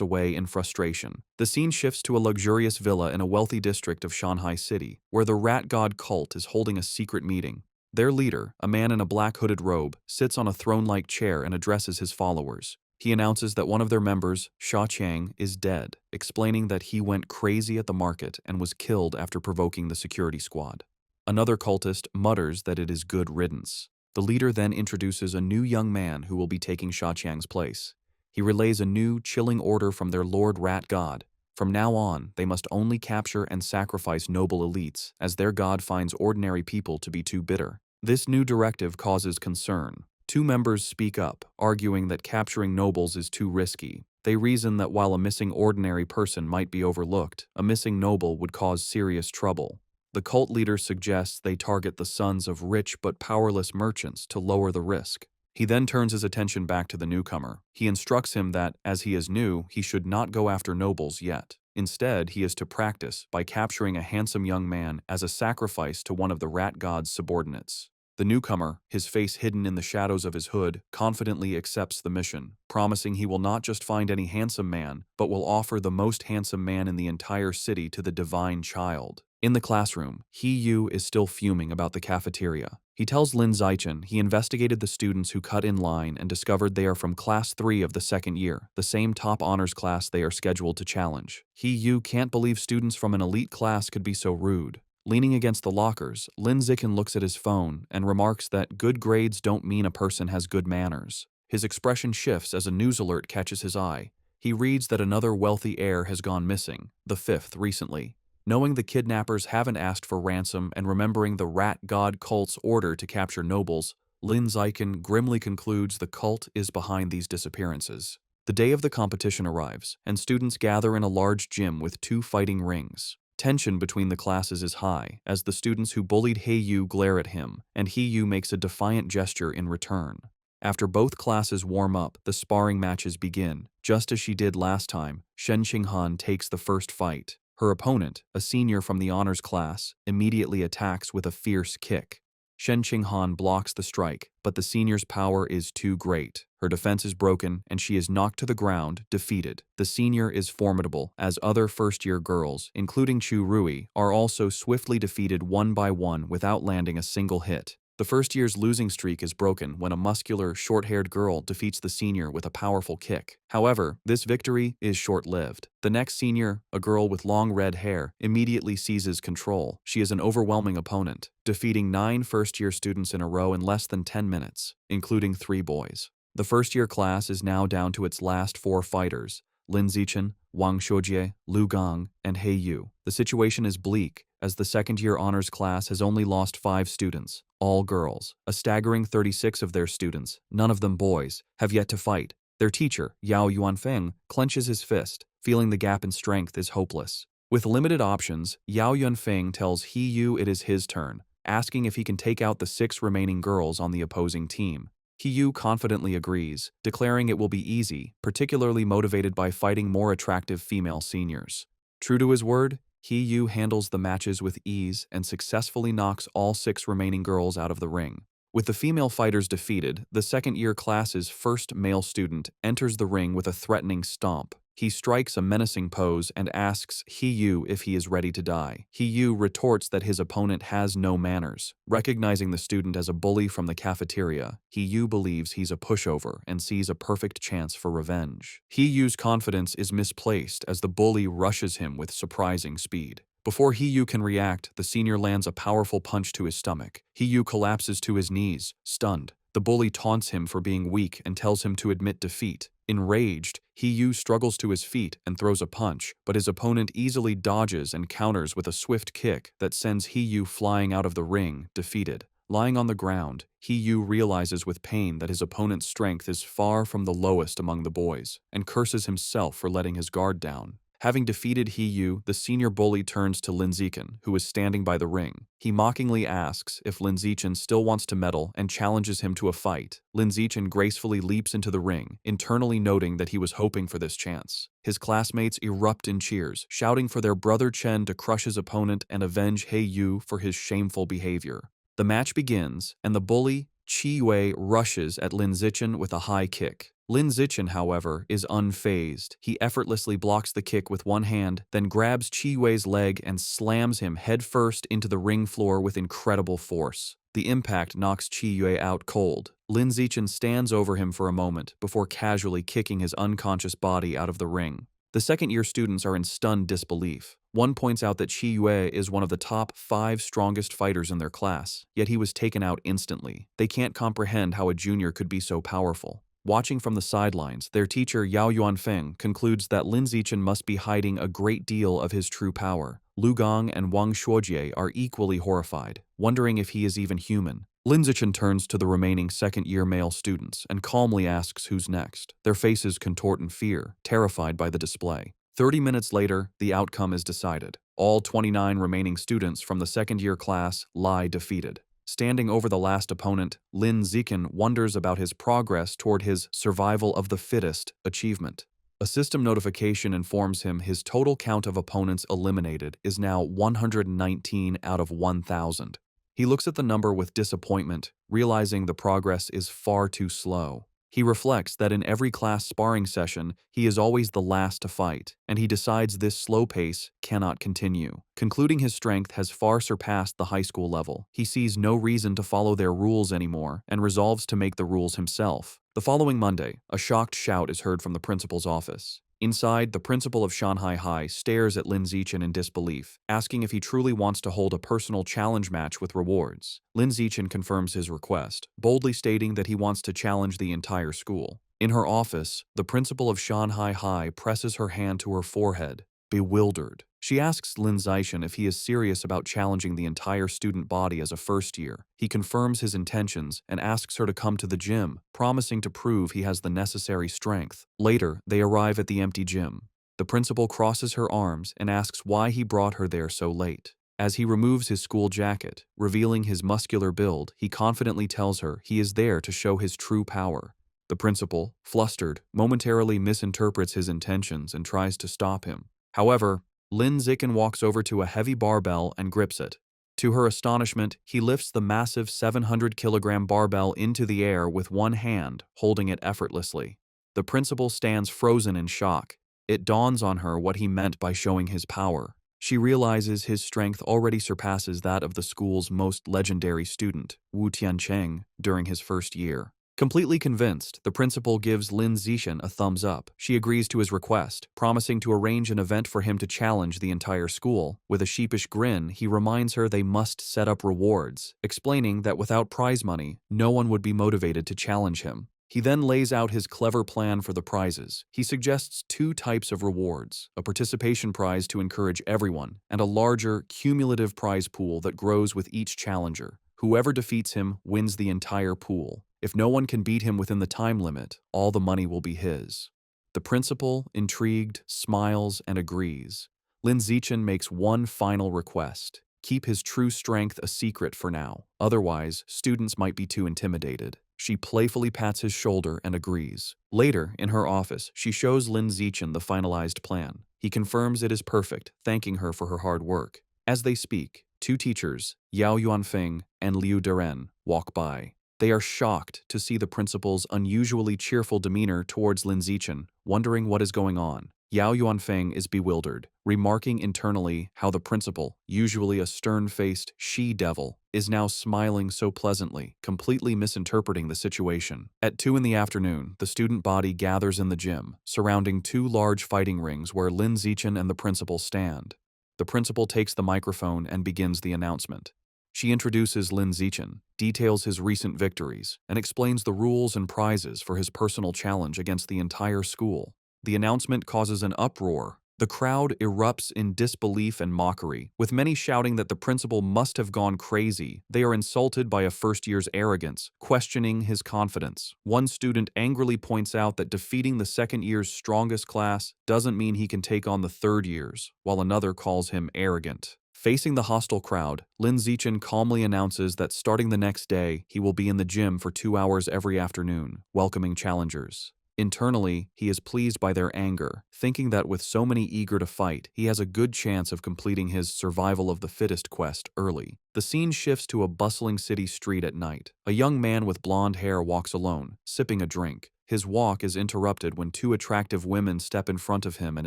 away in frustration. The scene shifts to a luxurious villa in a wealthy district of Shanghai City, where the rat god cult is holding a secret meeting. Their leader, a man in a black hooded robe, sits on a throne-like chair and addresses his followers. He announces that one of their members, Sha Qiang, is dead, explaining that he went crazy at the market and was killed after provoking the security squad. Another cultist mutters that it is good riddance. The leader then introduces a new young man who will be taking Sha Qiang's place. He relays a new, chilling order from their Lord Rat God. From now on, they must only capture and sacrifice noble elites, as their god finds ordinary people to be too bitter. This new directive causes concern. Two members speak up, arguing that capturing nobles is too risky. They reason that while a missing ordinary person might be overlooked, a missing noble would cause serious trouble. The cult leader suggests they target the sons of rich but powerless merchants to lower the risk. He then turns his attention back to the newcomer. He instructs him that, as he is new, he should not go after nobles yet. Instead, he is to practice by capturing a handsome young man as a sacrifice to one of the rat god's subordinates. The newcomer, his face hidden in the shadows of his hood, confidently accepts the mission, promising he will not just find any handsome man, but will offer the most handsome man in the entire city to the divine child. In the classroom, He-yu is still fuming about the cafeteria. He tells Lin Zichen he investigated the students who cut in line and discovered they are from Class 3 of the second year, the same top honors class they are scheduled to challenge. He-yu can't believe students from an elite class could be so rude. Leaning against the lockers, Lin Zichen looks at his phone and remarks that good grades don't mean a person has good manners. His expression shifts as a news alert catches his eye. He reads that another wealthy heir has gone missing, the fifth recently. Knowing the kidnappers haven't asked for ransom and remembering the rat god cult's order to capture nobles, Lin Zichen grimly concludes the cult is behind these disappearances. The day of the competition arrives, and students gather in a large gym with 2 fighting rings. Tension between the classes is high, as the students who bullied He-yu glare at him, and He-yu makes a defiant gesture in return. After both classes warm up, the sparring matches begin. Just as she did last time, Shen Qinghan takes the first fight. Her opponent, a senior from the honors class, immediately attacks with a fierce kick. Shen Qinghan blocks the strike, but the senior's power is too great. Her defense is broken, and she is knocked to the ground, defeated. The senior is formidable, as other first-year girls, including Chu Rui, are also swiftly defeated one by one without landing a single hit. The first year's losing streak is broken when a muscular, short-haired girl defeats the senior with a powerful kick. However, this victory is short-lived. The next senior, a girl with long red hair, immediately seizes control. She is an overwhelming opponent, defeating 9 first-year students in a row in less than 10 minutes, including 3 boys. The first-year class is now down to its last 4 fighters: Lin Zichen, Wang Xiujie, Lu Gang, and He-yu. The situation is bleak, as the second-year honors class has only lost 5 students, all girls. A staggering 36 of their students, none of them boys, have yet to fight. Their teacher, Yao Yuanfeng, clenches his fist, feeling the gap in strength is hopeless. With limited options, Yao Yuanfeng tells He-yu it is his turn, asking if he can take out the 6 remaining girls on the opposing team. He-yu confidently agrees, declaring it will be easy, particularly motivated by fighting more attractive female seniors. True to his word, He-yu handles the matches with ease and successfully knocks all 6 remaining girls out of the ring. With the female fighters defeated, the second-year class's first male student enters the ring with a threatening stomp. He strikes a menacing pose and asks He-yu if he is ready to die. He-yu retorts that his opponent has no manners. Recognizing the student as a bully from the cafeteria, He-yu believes he's a pushover and sees a perfect chance for revenge. He-yu's confidence is misplaced as the bully rushes him with surprising speed. Before He-yu can react, the senior lands a powerful punch to his stomach. He-yu collapses to his knees, stunned. The bully taunts him for being weak and tells him to admit defeat. Enraged, He-yu struggles to his feet and throws a punch, but his opponent easily dodges and counters with a swift kick that sends He-yu flying out of the ring, defeated. Lying on the ground, He-yu realizes with pain that his opponent's strength is far from the lowest among the boys, and curses himself for letting his guard down. Having defeated He-yu, the senior bully turns to Lin Zichen, who is standing by the ring. He mockingly asks if Lin Zichen still wants to medal and challenges him to a fight. Lin Zichen gracefully leaps into the ring, internally noting that he was hoping for this chance. His classmates erupt in cheers, shouting for their brother Chen to crush his opponent and avenge He-yu for his shameful behavior. The match begins, and the bully, Chi-Yue, rushes at Lin Zichen with a high kick. Lin Zichen, however, is unfazed. He effortlessly blocks the kick with one hand, then grabs Chi-Yue's leg and slams him headfirst into the ring floor with incredible force. The impact knocks Chi-Yue out cold. Lin Zichen stands over him for a moment before casually kicking his unconscious body out of the ring. The second-year students are in stunned disbelief. One points out that Chi-Yue is one of the top 5 strongest fighters in their class, yet he was taken out instantly. They can't comprehend how a junior could be so powerful. Watching from the sidelines, their teacher Yao Yuanfeng concludes that Lin Zichen must be hiding a great deal of his true power. Lu Gong and Wang Shuojie are equally horrified, wondering if he is even human. Lin Zichen turns to the remaining second-year male students and calmly asks who's next. Their faces contort in fear, terrified by the display. 30 minutes later, the outcome is decided. All 29 remaining students from the second-year class lie defeated. Standing over the last opponent, Lin Zichen wonders about his progress toward his survival of the fittest achievement. A system notification informs him his total count of opponents eliminated is now 119 out of 1,000. He looks at the number with disappointment, realizing the progress is far too slow. He reflects that in every class sparring session, he is always the last to fight, and he decides this slow pace cannot continue. Concluding his strength has far surpassed the high school level, he sees no reason to follow their rules anymore and resolves to make the rules himself. The following Monday, a shocked shout is heard from the principal's office. Inside, the principal of Shanghai High stares at Lin Zichen in disbelief, asking if he truly wants to hold a personal challenge match with rewards. Lin Zichen confirms his request, boldly stating that he wants to challenge the entire school. In her office, the principal of Shanghai High presses her hand to her forehead, bewildered. She asks Lin Zichen if he is serious about challenging the entire student body as a first year. He confirms his intentions and asks her to come to the gym, promising to prove he has the necessary strength. Later, they arrive at the empty gym. The principal crosses her arms and asks why he brought her there so late. As he removes his school jacket, revealing his muscular build, he confidently tells her he is there to show his true power. The principal, flustered, momentarily misinterprets his intentions and tries to stop him. However, Lin Zichen walks over to a heavy barbell and grips it. To her astonishment, he lifts the massive 700-kilogram barbell into the air with one hand, holding it effortlessly. The principal stands frozen in shock. It dawns on her what he meant by showing his power. She realizes his strength already surpasses that of the school's most legendary student, Wu Tiancheng, during his first year. Completely convinced, the principal gives Lin Zichen a thumbs up. She agrees to his request, promising to arrange an event for him to challenge the entire school. With a sheepish grin, he reminds her they must set up rewards, explaining that without prize money, no one would be motivated to challenge him. He then lays out his clever plan for the prizes. He suggests 2 types of rewards, a participation prize to encourage everyone, and a larger, cumulative prize pool that grows with each challenger. Whoever defeats him wins the entire pool. If no one can beat him within the time limit, all the money will be his. The principal, intrigued, smiles and agrees. Lin Zichen makes one final request: keep his true strength a secret for now. Otherwise, students might be too intimidated. She playfully pats his shoulder and agrees. Later, in her office, she shows Lin Zichen the finalized plan. He confirms it is perfect, thanking her for her hard work. As they speak, 2 teachers, Yao Yuanfeng and Liu Deren, walk by. They are shocked to see the principal's unusually cheerful demeanor towards Lin Zichen, wondering what is going on. Yao Yuanfeng is bewildered, remarking internally how the principal, usually a stern-faced she-devil, is now smiling so pleasantly, completely misinterpreting the situation. At 2 in the afternoon, the student body gathers in the gym, surrounding 2 large fighting rings where Lin Zichen and the principal stand. The principal takes the microphone and begins the announcement. She introduces Lin Zichen, details his recent victories, and explains the rules and prizes for his personal challenge against the entire school. The announcement causes an uproar. The crowd erupts in disbelief and mockery, with many shouting that the principal must have gone crazy. They are insulted by a first year's arrogance, questioning his confidence. One student angrily points out that defeating the second year's strongest class doesn't mean he can take on the third year's, while another calls him arrogant. Facing the hostile crowd, Lin Zichen calmly announces that starting the next day, he will be in the gym for 2 hours every afternoon, welcoming challengers. Internally, he is pleased by their anger, thinking that with so many eager to fight, he has a good chance of completing his survival of the fittest quest early. The scene shifts to a bustling city street at night. A young man with blonde hair walks alone, sipping a drink. His walk is interrupted when two attractive women step in front of him and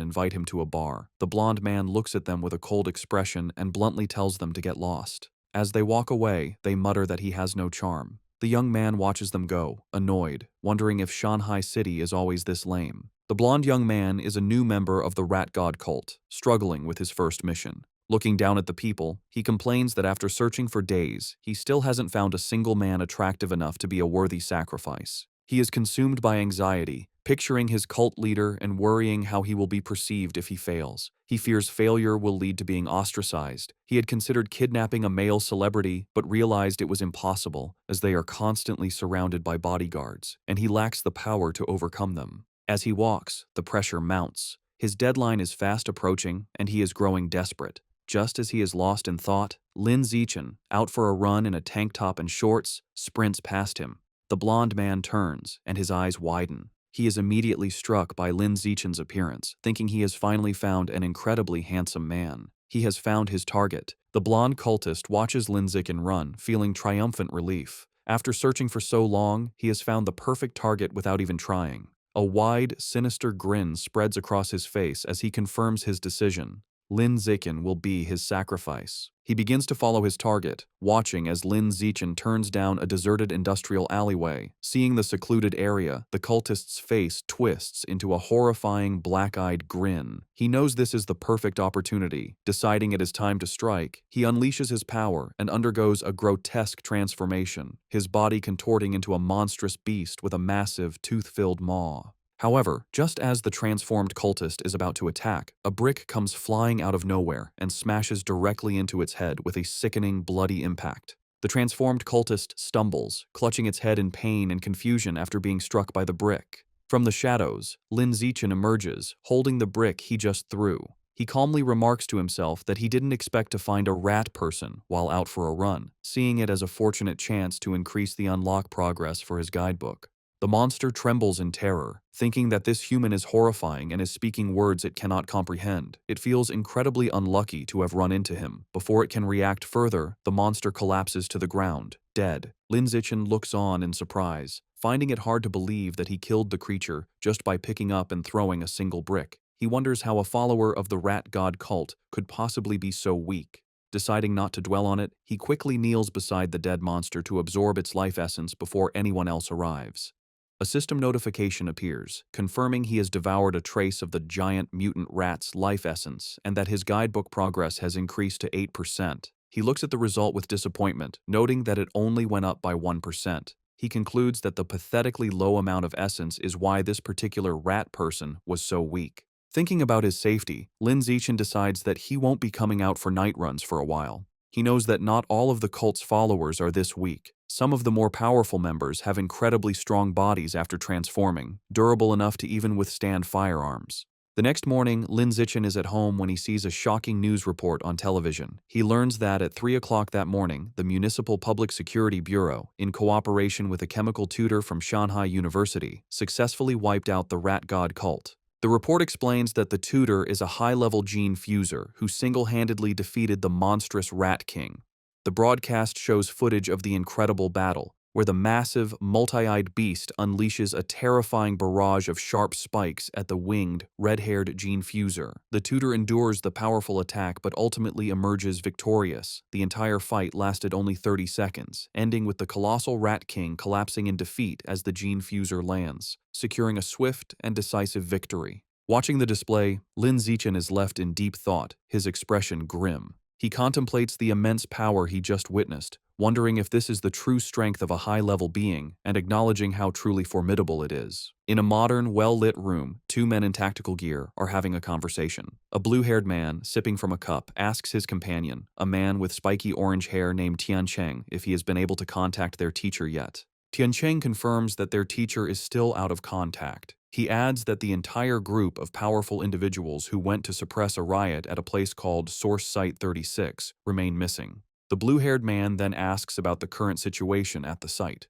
invite him to a bar. The blonde man looks at them with a cold expression and bluntly tells them to get lost. As they walk away, they mutter that he has no charm. The young man watches them go, annoyed, wondering if Shanghai City is always this lame. The blonde young man is a new member of the rat god cult, struggling with his first mission. Looking down at the people, he complains that after searching for days, he still hasn't found a single man attractive enough to be a worthy sacrifice. He is consumed by anxiety, picturing his cult leader and worrying how he will be perceived if he fails. He fears failure will lead to being ostracized. He had considered kidnapping a male celebrity, but realized it was impossible, as they are constantly surrounded by bodyguards, and he lacks the power to overcome them. As he walks, the pressure mounts. His deadline is fast approaching, and he is growing desperate. Just as he is lost in thought, Lin Zichen, out for a run in a tank top and shorts, sprints past him. The blonde man turns, and his eyes widen. He is immediately struck by Lin Zichen's appearance, thinking he has finally found an incredibly handsome man. He has found his target. The blonde cultist watches Lin Zichen run, feeling triumphant relief. After searching for so long, he has found the perfect target without even trying. A wide, sinister grin spreads across his face as he confirms his decision. Lin Zichen will be his sacrifice. He begins to follow his target, watching as Lin Zichen turns down a deserted industrial alleyway. Seeing the secluded area, the cultist's face twists into a horrifying black-eyed grin. He knows this is the perfect opportunity. Deciding it is time to strike, he unleashes his power and undergoes a grotesque transformation, his body contorting into a monstrous beast with a massive, tooth-filled maw. However, just as the transformed cultist is about to attack, a brick comes flying out of nowhere and smashes directly into its head with a sickening, bloody impact. The transformed cultist stumbles, clutching its head in pain and confusion after being struck by the brick. From the shadows, Lin Zichen emerges, holding the brick he just threw. He calmly remarks to himself that he didn't expect to find a rat person while out for a run, seeing it as a fortunate chance to increase the unlock progress for his guidebook. The monster trembles in terror, thinking that this human is horrifying and is speaking words it cannot comprehend. It feels incredibly unlucky to have run into him. Before it can react further, the monster collapses to the ground, dead. Lin Zichen looks on in surprise, finding it hard to believe that he killed the creature just by picking up and throwing a single brick. He wonders how a follower of the rat god cult could possibly be so weak. Deciding not to dwell on it, he quickly kneels beside the dead monster to absorb its life essence before anyone else arrives. A system notification appears, confirming he has devoured a trace of the giant mutant rat's life essence and that his guidebook progress has increased to 8%. He looks at the result with disappointment, noting that it only went up by 1%. He concludes that the pathetically low amount of essence is why this particular rat person was so weak. Thinking about his safety, Lin Zichen decides that he won't be coming out for night runs for a while. He knows that not all of the cult's followers are this weak. Some of the more powerful members have incredibly strong bodies after transforming, durable enough to even withstand firearms. The next morning, Lin Zichen is at home when he sees a shocking news report on television. He learns that at 3 o'clock that morning, the Municipal Public Security Bureau, in cooperation with a chemical tutor from Shanghai University, successfully wiped out the rat god cult. The report explains that the tutor is a high-level gene fuser who single-handedly defeated the monstrous Rat King. The broadcast shows footage of the incredible battle, where the massive, multi-eyed beast unleashes a terrifying barrage of sharp spikes at the winged, red-haired gene fuser. The tutor endures the powerful attack but ultimately emerges victorious. The entire fight lasted only 30 seconds, ending with the colossal Rat King collapsing in defeat as the gene fuser lands, securing a swift and decisive victory. Watching the display, Lin Zichen is left in deep thought, his expression grim. He contemplates the immense power he just witnessed, wondering if this is the true strength of a high-level being and acknowledging how truly formidable it is. In a modern, well-lit room, two men in tactical gear are having a conversation. A blue-haired man, sipping from a cup, asks his companion, a man with spiky orange hair named Tiancheng, if he has been able to contact their teacher yet. Tiancheng confirms that their teacher is still out of contact. He adds that the entire group of powerful individuals who went to suppress a riot at a place called Source Site 36 remain missing. The blue-haired man then asks about the current situation at the site.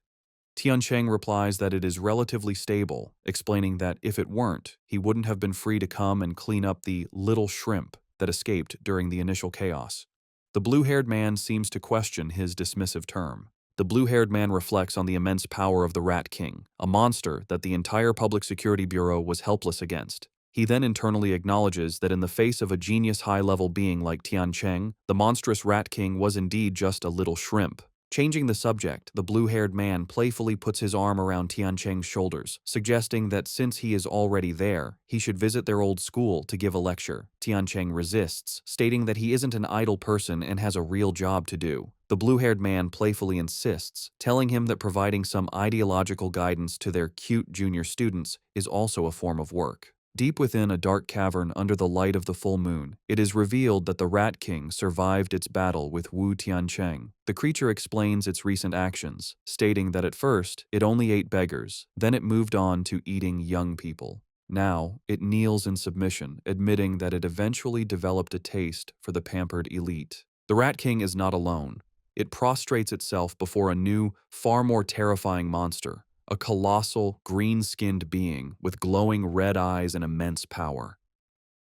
Tiancheng replies that it is relatively stable, explaining that if it weren't, he wouldn't have been free to come and clean up the little shrimp that escaped during the initial chaos. The blue-haired man seems to question his dismissive term. The blue-haired man reflects on the immense power of the Rat King, a monster that the entire Public Security Bureau was helpless against. He then internally acknowledges that in the face of a genius high-level being like Tiancheng, the monstrous Rat King was indeed just a little shrimp. Changing the subject, the blue-haired man playfully puts his arm around Tiancheng's shoulders, suggesting that since he is already there, he should visit their old school to give a lecture. Tiancheng resists, stating that he isn't an idle person and has a real job to do. The blue-haired man playfully insists, telling him that providing some ideological guidance to their cute junior students is also a form of work. Deep within a dark cavern under the light of the full moon, it is revealed that the Rat King survived its battle with Wu Tiancheng. The creature explains its recent actions, stating that at first, it only ate beggars, then it moved on to eating young people. Now, it kneels in submission, admitting that it eventually developed a taste for the pampered elite. The Rat King is not alone. It prostrates itself before a new, far more terrifying monster. A colossal, green-skinned being with glowing red eyes and immense power.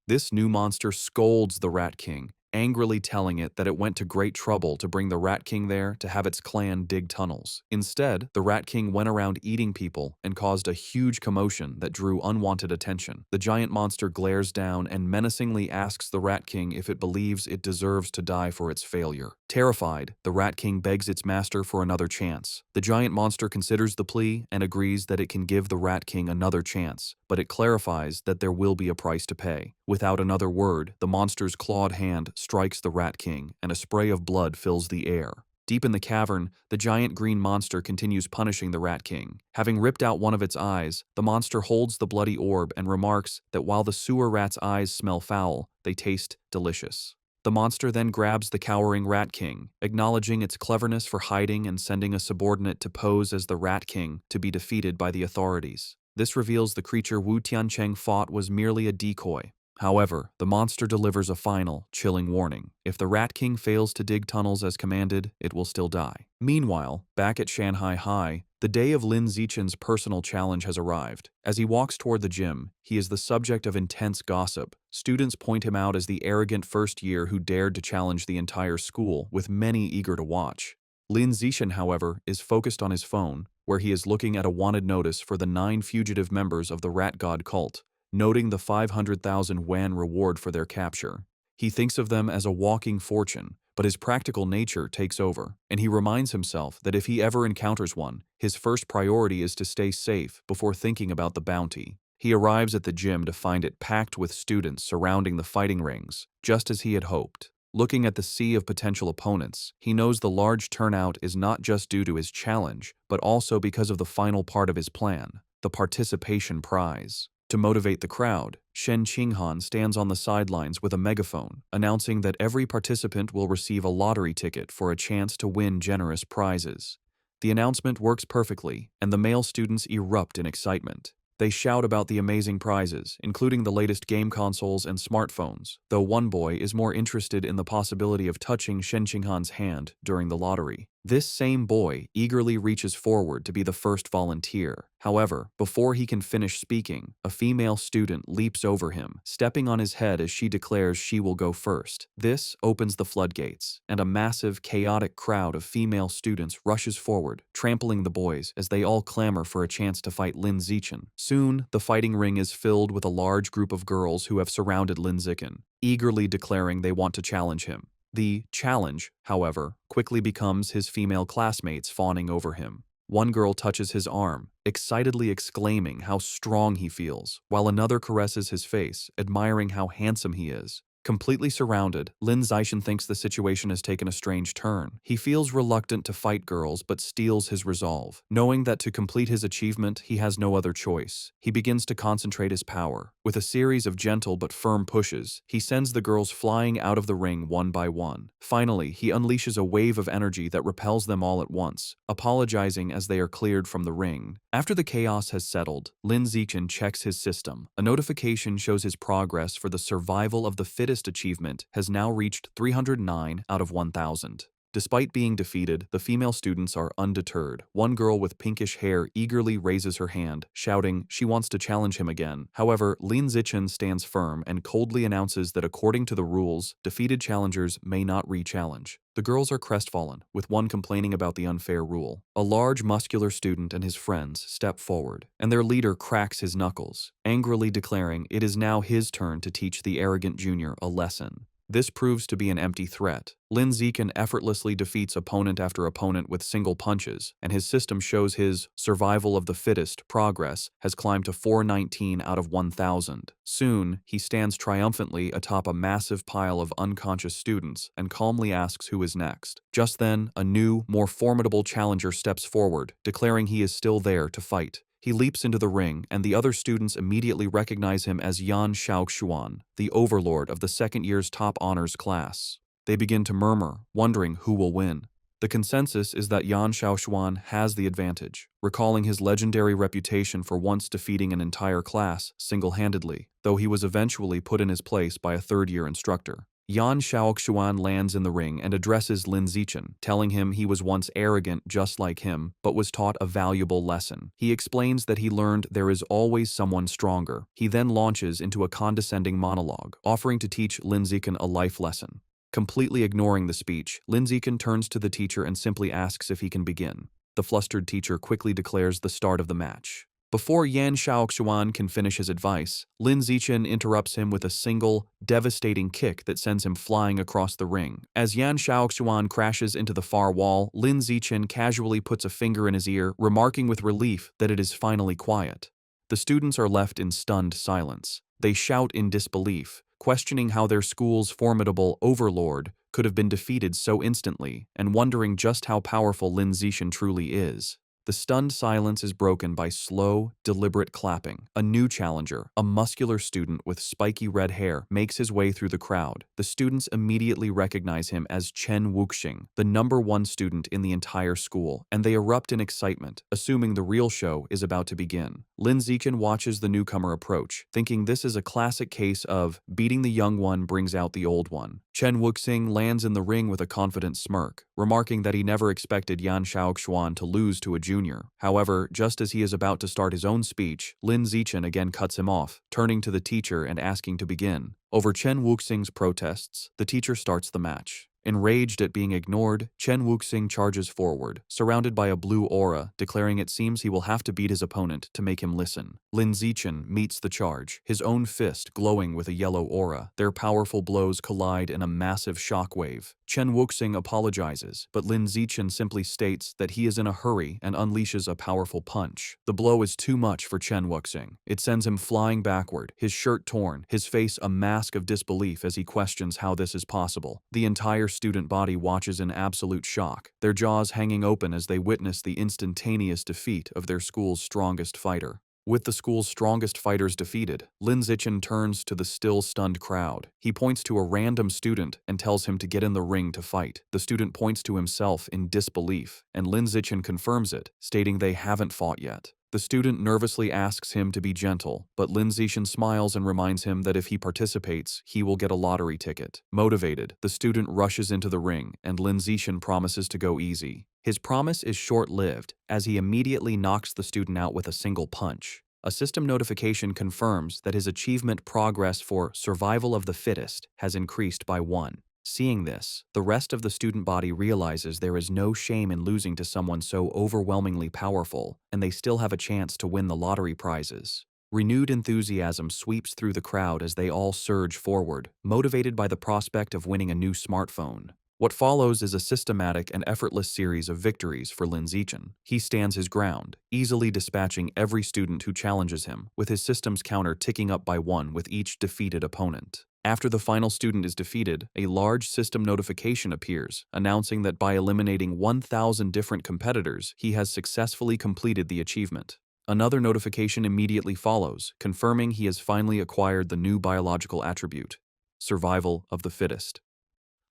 This new monster scolds the Rat King, angrily telling it that it went to great trouble to bring the Rat King there to have its clan dig tunnels. Instead, the Rat King went around eating people and caused a huge commotion that drew unwanted attention. The giant monster glares down and menacingly asks the Rat King if it believes it deserves to die for its failure. Terrified, the Rat King begs its master for another chance. The giant monster considers the plea and agrees that it can give the Rat King another chance, but it clarifies that there will be a price to pay. Without another word, the monster's clawed hand strikes the Rat King, and a spray of blood fills the air. Deep in the cavern, the giant green monster continues punishing the Rat King. Having ripped out one of its eyes, the monster holds the bloody orb and remarks that while the sewer rat's eyes smell foul, they taste delicious. The monster then grabs the cowering Rat King, acknowledging its cleverness for hiding and sending a subordinate to pose as the Rat King to be defeated by the authorities. This reveals the creature Wu Tiancheng fought was merely a decoy. However, the monster delivers a final, chilling warning. If the Rat King fails to dig tunnels as commanded, it will still die. Meanwhile, back at Shanghai High, the day of Lin Zichen's personal challenge has arrived. As he walks toward the gym, he is the subject of intense gossip. Students point him out as the arrogant first year who dared to challenge the entire school, with many eager to watch. Lin Zichen, however, is focused on his phone, where he is looking at a wanted notice for the 9 fugitive members of the Rat God cult, noting the 500,000 yuan reward for their capture. He thinks of them as a walking fortune, but his practical nature takes over, and he reminds himself that if he ever encounters one, his first priority is to stay safe before thinking about the bounty. He arrives at the gym to find it packed with students surrounding the fighting rings, just as he had hoped. Looking at the sea of potential opponents, he knows the large turnout is not just due to his challenge, but also because of the final part of his plan, the participation prize. To motivate the crowd, Shen Qinghan stands on the sidelines with a megaphone, announcing that every participant will receive a lottery ticket for a chance to win generous prizes. The announcement works perfectly, and the male students erupt in excitement. They shout about the amazing prizes, including the latest game consoles and smartphones, though one boy is more interested in the possibility of touching Shen Qinghan's hand during the lottery. This same boy eagerly reaches forward to be the first volunteer. However, before he can finish speaking, a female student leaps over him, stepping on his head as she declares she will go first. This opens the floodgates, and a massive, chaotic crowd of female students rushes forward, trampling the boys as they all clamor for a chance to fight Lin Zichen. Soon, the fighting ring is filled with a large group of girls who have surrounded Lin Zichen, eagerly declaring they want to challenge him. The challenge, however, quickly becomes his female classmates fawning over him. One girl touches his arm, excitedly exclaiming how strong he feels, while another caresses his face, admiring how handsome he is. Completely surrounded, Lin Zixin thinks the situation has taken a strange turn. He feels reluctant to fight girls but steels his resolve. Knowing that to complete his achievement, he has no other choice. He begins to concentrate his power. With a series of gentle but firm pushes, he sends the girls flying out of the ring one by one. Finally, he unleashes a wave of energy that repels them all at once, apologizing as they are cleared from the ring. After the chaos has settled, Lin Zixin checks his system. A notification shows his progress for the survival of the fittest achievement has now reached 309 out of 1,000. Despite being defeated, the female students are undeterred. One girl with pinkish hair eagerly raises her hand, shouting she wants to challenge him again. However, Lin Zixin stands firm and coldly announces that according to the rules, defeated challengers may not re-challenge. The girls are crestfallen, with one complaining about the unfair rule. A large, muscular student and his friends step forward, and their leader cracks his knuckles, angrily declaring it is now his turn to teach the arrogant junior a lesson. This proves to be an empty threat. Lin Zixin effortlessly defeats opponent after opponent with single punches, and his system shows his survival of the fittest progress has climbed to 419 out of 1,000. Soon, he stands triumphantly atop a massive pile of unconscious students and calmly asks who is next. Just then, a new, more formidable challenger steps forward, declaring he is still there to fight. He leaps into the ring, and the other students immediately recognize him as Yan Xiaoxuan, the overlord of the second year's top honors class. They begin to murmur, wondering who will win. The consensus is that Yan Xiaoxuan has the advantage, recalling his legendary reputation for once defeating an entire class single-handedly, though he was eventually put in his place by a third-year instructor. Yan Xiaoxuan lands in the ring and addresses Lin Zixin, telling him he was once arrogant just like him, but was taught a valuable lesson. He explains that he learned there is always someone stronger. He then launches into a condescending monologue, offering to teach Lin Zixin a life lesson. Completely ignoring the speech, Lin Zixin turns to the teacher and simply asks if he can begin. The flustered teacher quickly declares the start of the match. Before Yan Xiaoxuan can finish his advice, Lin Zixin interrupts him with a single, devastating kick that sends him flying across the ring. As Yan Xiaoxuan crashes into the far wall, Lin Zixin casually puts a finger in his ear, remarking with relief that it is finally quiet. The students are left in stunned silence. They shout in disbelief, questioning how their school's formidable overlord could have been defeated so instantly, and wondering just how powerful Lin Zixin truly is. The stunned silence is broken by slow, deliberate clapping. A new challenger, a muscular student with spiky red hair, makes his way through the crowd. The students immediately recognize him as Chen Wuxing, the #1 student in the entire school, and they erupt in excitement, assuming the real show is about to begin. Lin Zixin watches the newcomer approach, thinking this is a classic case of beating the young one brings out the old one. Chen Wuxing lands in the ring with a confident smirk, remarking that he never expected Yan Xiaoxuan to lose to a junior. However, just as he is about to start his own speech, Lin Zixin again cuts him off, turning to the teacher and asking to begin. Over Chen Wuxing's protests, the teacher starts the match. Enraged at being ignored, Chen Wuxing charges forward, surrounded by a blue aura, declaring it seems he will have to beat his opponent to make him listen. Lin Zixin meets the charge, his own fist glowing with a yellow aura. Their powerful blows collide in a massive shockwave. Chen Wuxing apologizes, but Lin Zixin simply states that he is in a hurry and unleashes a powerful punch. The blow is too much for Chen Wuxing. It sends him flying backward, his shirt torn, his face a mask of disbelief as he questions how this is possible. The entire student body watches in absolute shock, their jaws hanging open as they witness the instantaneous defeat of their school's strongest fighter. With the school's strongest fighters defeated, Lin Zixin turns to the still stunned crowd. He points to a random student and tells him to get in the ring to fight. The student points to himself in disbelief, and Lin Zixin confirms it, stating they haven't fought yet. The student nervously asks him to be gentle, but Lin Zixin smiles and reminds him that if he participates, he will get a lottery ticket. Motivated, the student rushes into the ring, and Lin Zixin promises to go easy. His promise is short-lived, as he immediately knocks the student out with a single punch. A system notification confirms that his achievement progress for survival of the fittest has increased by 1. Seeing this, the rest of the student body realizes there is no shame in losing to someone so overwhelmingly powerful, and they still have a chance to win the lottery prizes. Renewed enthusiasm sweeps through the crowd as they all surge forward, motivated by the prospect of winning a new smartphone. What follows is a systematic and effortless series of victories for Lin Zixin. He stands his ground, easily dispatching every student who challenges him, with his system's counter ticking up by 1 with each defeated opponent. After the final student is defeated, a large system notification appears, announcing that by eliminating 1,000 different competitors, he has successfully completed the achievement. Another notification immediately follows, confirming he has finally acquired the new biological attribute, survival of the fittest.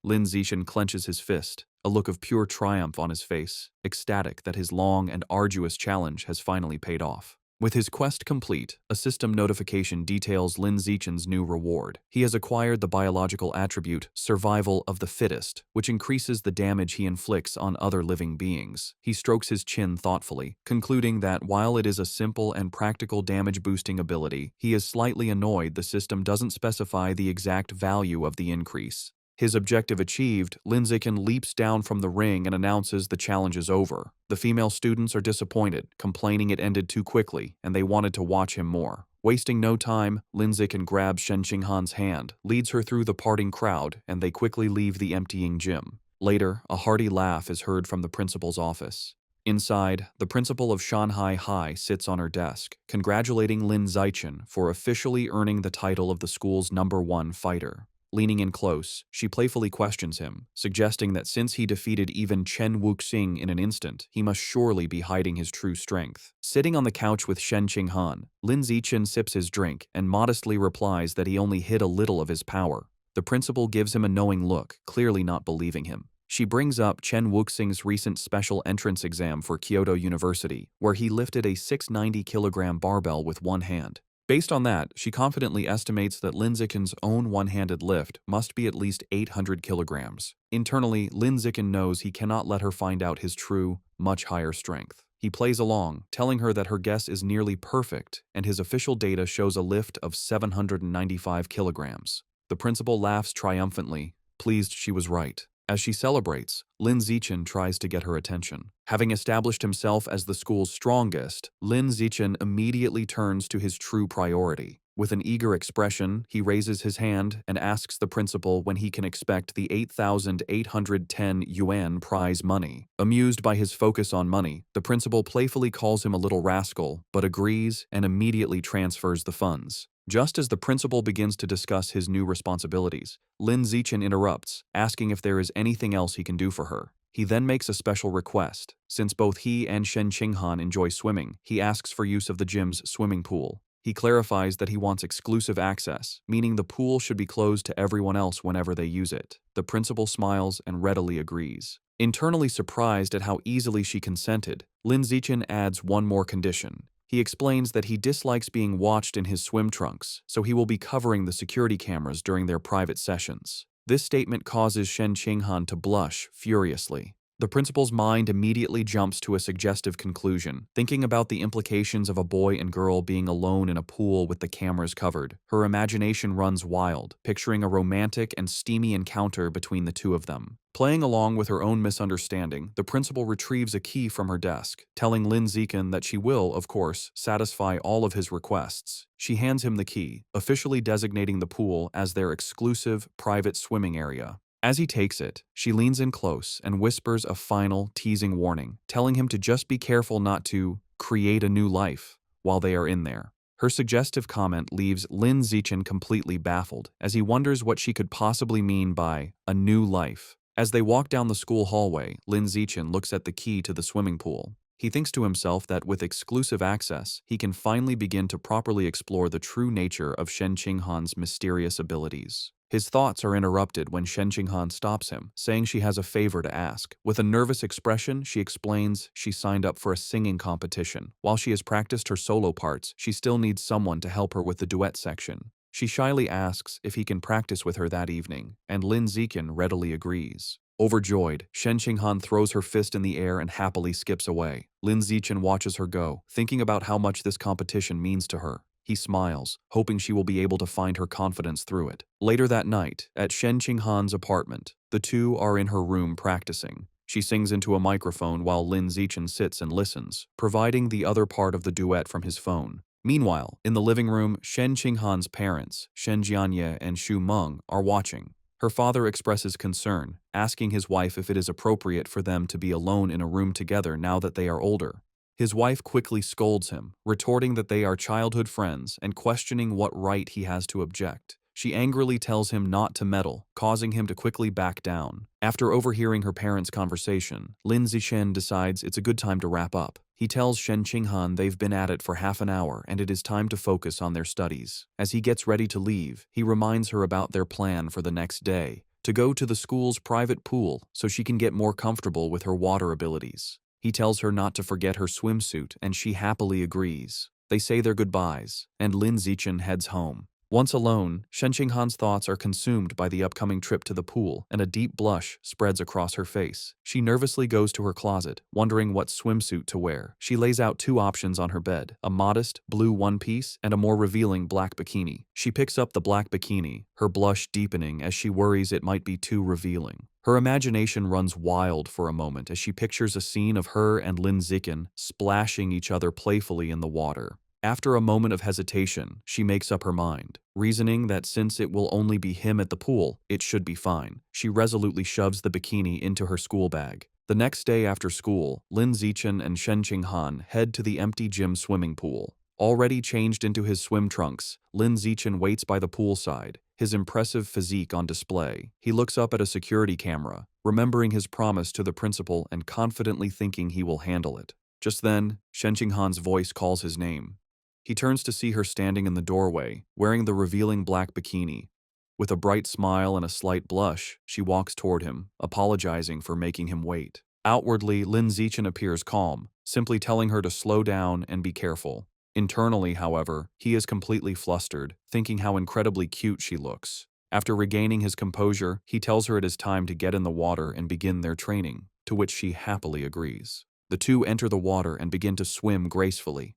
Lin Zixin clenches his fist, a look of pure triumph on his face, ecstatic that his long and arduous challenge has finally paid off. With his quest complete, a system notification details Lin Zixin's new reward. He has acquired the biological attribute, survival of the fittest, which increases the damage he inflicts on other living beings. He strokes his chin thoughtfully, concluding that while it is a simple and practical damage-boosting ability, he is slightly annoyed the system doesn't specify the exact value of the increase. His objective achieved, Lin Zixin leaps down from the ring and announces the challenge is over. The female students are disappointed, complaining it ended too quickly, and they wanted to watch him more. Wasting no time, Lin Zixin grabs Shen Qinghan's hand, leads her through the parting crowd, and they quickly leave the emptying gym. Later, a hearty laugh is heard from the principal's office. Inside, the principal of Shanghai High sits on her desk, congratulating Lin Zixin for officially earning the title of the school's #1 fighter. Leaning in close, she playfully questions him, suggesting that since he defeated even Chen Wuxing in an instant, he must surely be hiding his true strength. Sitting on the couch with Shen Qinghan, Lin Zixin sips his drink and modestly replies that he only hid a little of his power. The principal gives him a knowing look, clearly not believing him. She brings up Chen Wuxing's recent special entrance exam for Kyoto University, where he lifted a 690-kilogram barbell with one hand. Based on that, she confidently estimates that Lin Zixin's own one-handed lift must be at least 800 kilograms. Internally, Lin Zixin knows he cannot let her find out his true, much higher strength. He plays along, telling her that her guess is nearly perfect, and his official data shows a lift of 795 kilograms. The principal laughs triumphantly, pleased she was right. As she celebrates, Lin Zixin tries to get her attention. Having established himself as the school's strongest, Lin Zixin immediately turns to his true priority. With an eager expression, he raises his hand and asks the principal when he can expect the 8,810 yuan prize money. Amused by his focus on money, the principal playfully calls him a little rascal, but agrees and immediately transfers the funds. Just as the principal begins to discuss his new responsibilities, Lin Zixin interrupts, asking if there is anything else he can do for her. He then makes a special request. Since both he and Shen Qinghan enjoy swimming, he asks for use of the gym's swimming pool. He clarifies that he wants exclusive access, meaning the pool should be closed to everyone else whenever they use it. The principal smiles and readily agrees. Internally surprised at how easily she consented, Lin Zixin adds one more condition. He explains that he dislikes being watched in his swim trunks, so he will be covering the security cameras during their private sessions. This statement causes Shen Qinghan to blush furiously. The principal's mind immediately jumps to a suggestive conclusion. Thinking about the implications of a boy and girl being alone in a pool with the cameras covered, her imagination runs wild, picturing a romantic and steamy encounter between the two of them. Playing along with her own misunderstanding, the principal retrieves a key from her desk, telling Lin Zixin that she will, of course, satisfy all of his requests. She hands him the key, officially designating the pool as their exclusive, private swimming area. As he takes it, she leans in close and whispers a final, teasing warning, telling him to just be careful not to create a new life while they are in there. Her suggestive comment leaves Lin Zixin completely baffled, as he wonders what she could possibly mean by a new life. As they walk down the school hallway, Lin Zixin looks at the key to the swimming pool. He thinks to himself that with exclusive access, he can finally begin to properly explore the true nature of Shen Qinghan's mysterious abilities. His thoughts are interrupted when Shen Qinghan stops him, saying she has a favor to ask. With a nervous expression, she explains she signed up for a singing competition. While she has practiced her solo parts, she still needs someone to help her with the duet section. She shyly asks if he can practice with her that evening, and Lin Zixin readily agrees. Overjoyed, Shen Qinghan throws her fist in the air and happily skips away. Lin Zixin watches her go, thinking about how much this competition means to her. He smiles, hoping she will be able to find her confidence through it. Later that night, at Shen Qinghan's apartment, the two are in her room practicing. She sings into a microphone while Lin Zixin sits and listens, providing the other part of the duet from his phone. Meanwhile, in the living room, Shen Qinghan's parents, Shen Jianye and Xu Meng, are watching. Her father expresses concern, asking his wife if it is appropriate for them to be alone in a room together now that they are older. His wife quickly scolds him, retorting that they are childhood friends and questioning what right he has to object. She angrily tells him not to meddle, causing him to quickly back down. After overhearing her parents' conversation, Lin Zixin decides it's a good time to wrap up. He tells Shen Qinghan they've been at it for half an hour and it is time to focus on their studies. As he gets ready to leave, he reminds her about their plan for the next day, to go to the school's private pool so she can get more comfortable with her water abilities. He tells her not to forget her swimsuit and she happily agrees. They say their goodbyes, and Lin Zixin heads home. Once alone, Shen Qinghan's thoughts are consumed by the upcoming trip to the pool, and a deep blush spreads across her face. She nervously goes to her closet, wondering what swimsuit to wear. She lays out two options on her bed, a modest blue one-piece and a more revealing black bikini. She picks up the black bikini, her blush deepening as she worries it might be too revealing. Her imagination runs wild for a moment as she pictures a scene of her and Lin Zixin splashing each other playfully in the water. After a moment of hesitation, she makes up her mind, reasoning that since it will only be him at the pool, it should be fine. She resolutely shoves the bikini into her school bag. The next day after school, Lin Zixin and Shen Qinghan head to the empty gym swimming pool. Already changed into his swim trunks, Lin Zixin waits by the poolside, his impressive physique on display. He looks up at a security camera, remembering his promise to the principal and confidently thinking he will handle it. Just then, Shen Qinghan's voice calls his name. He turns to see her standing in the doorway, wearing the revealing black bikini. With a bright smile and a slight blush, she walks toward him, apologizing for making him wait. Outwardly, Lin Zixin appears calm, simply telling her to slow down and be careful. Internally, however, he is completely flustered, thinking how incredibly cute she looks. After regaining his composure, he tells her it is time to get in the water and begin their training, to which she happily agrees. The two enter the water and begin to swim gracefully.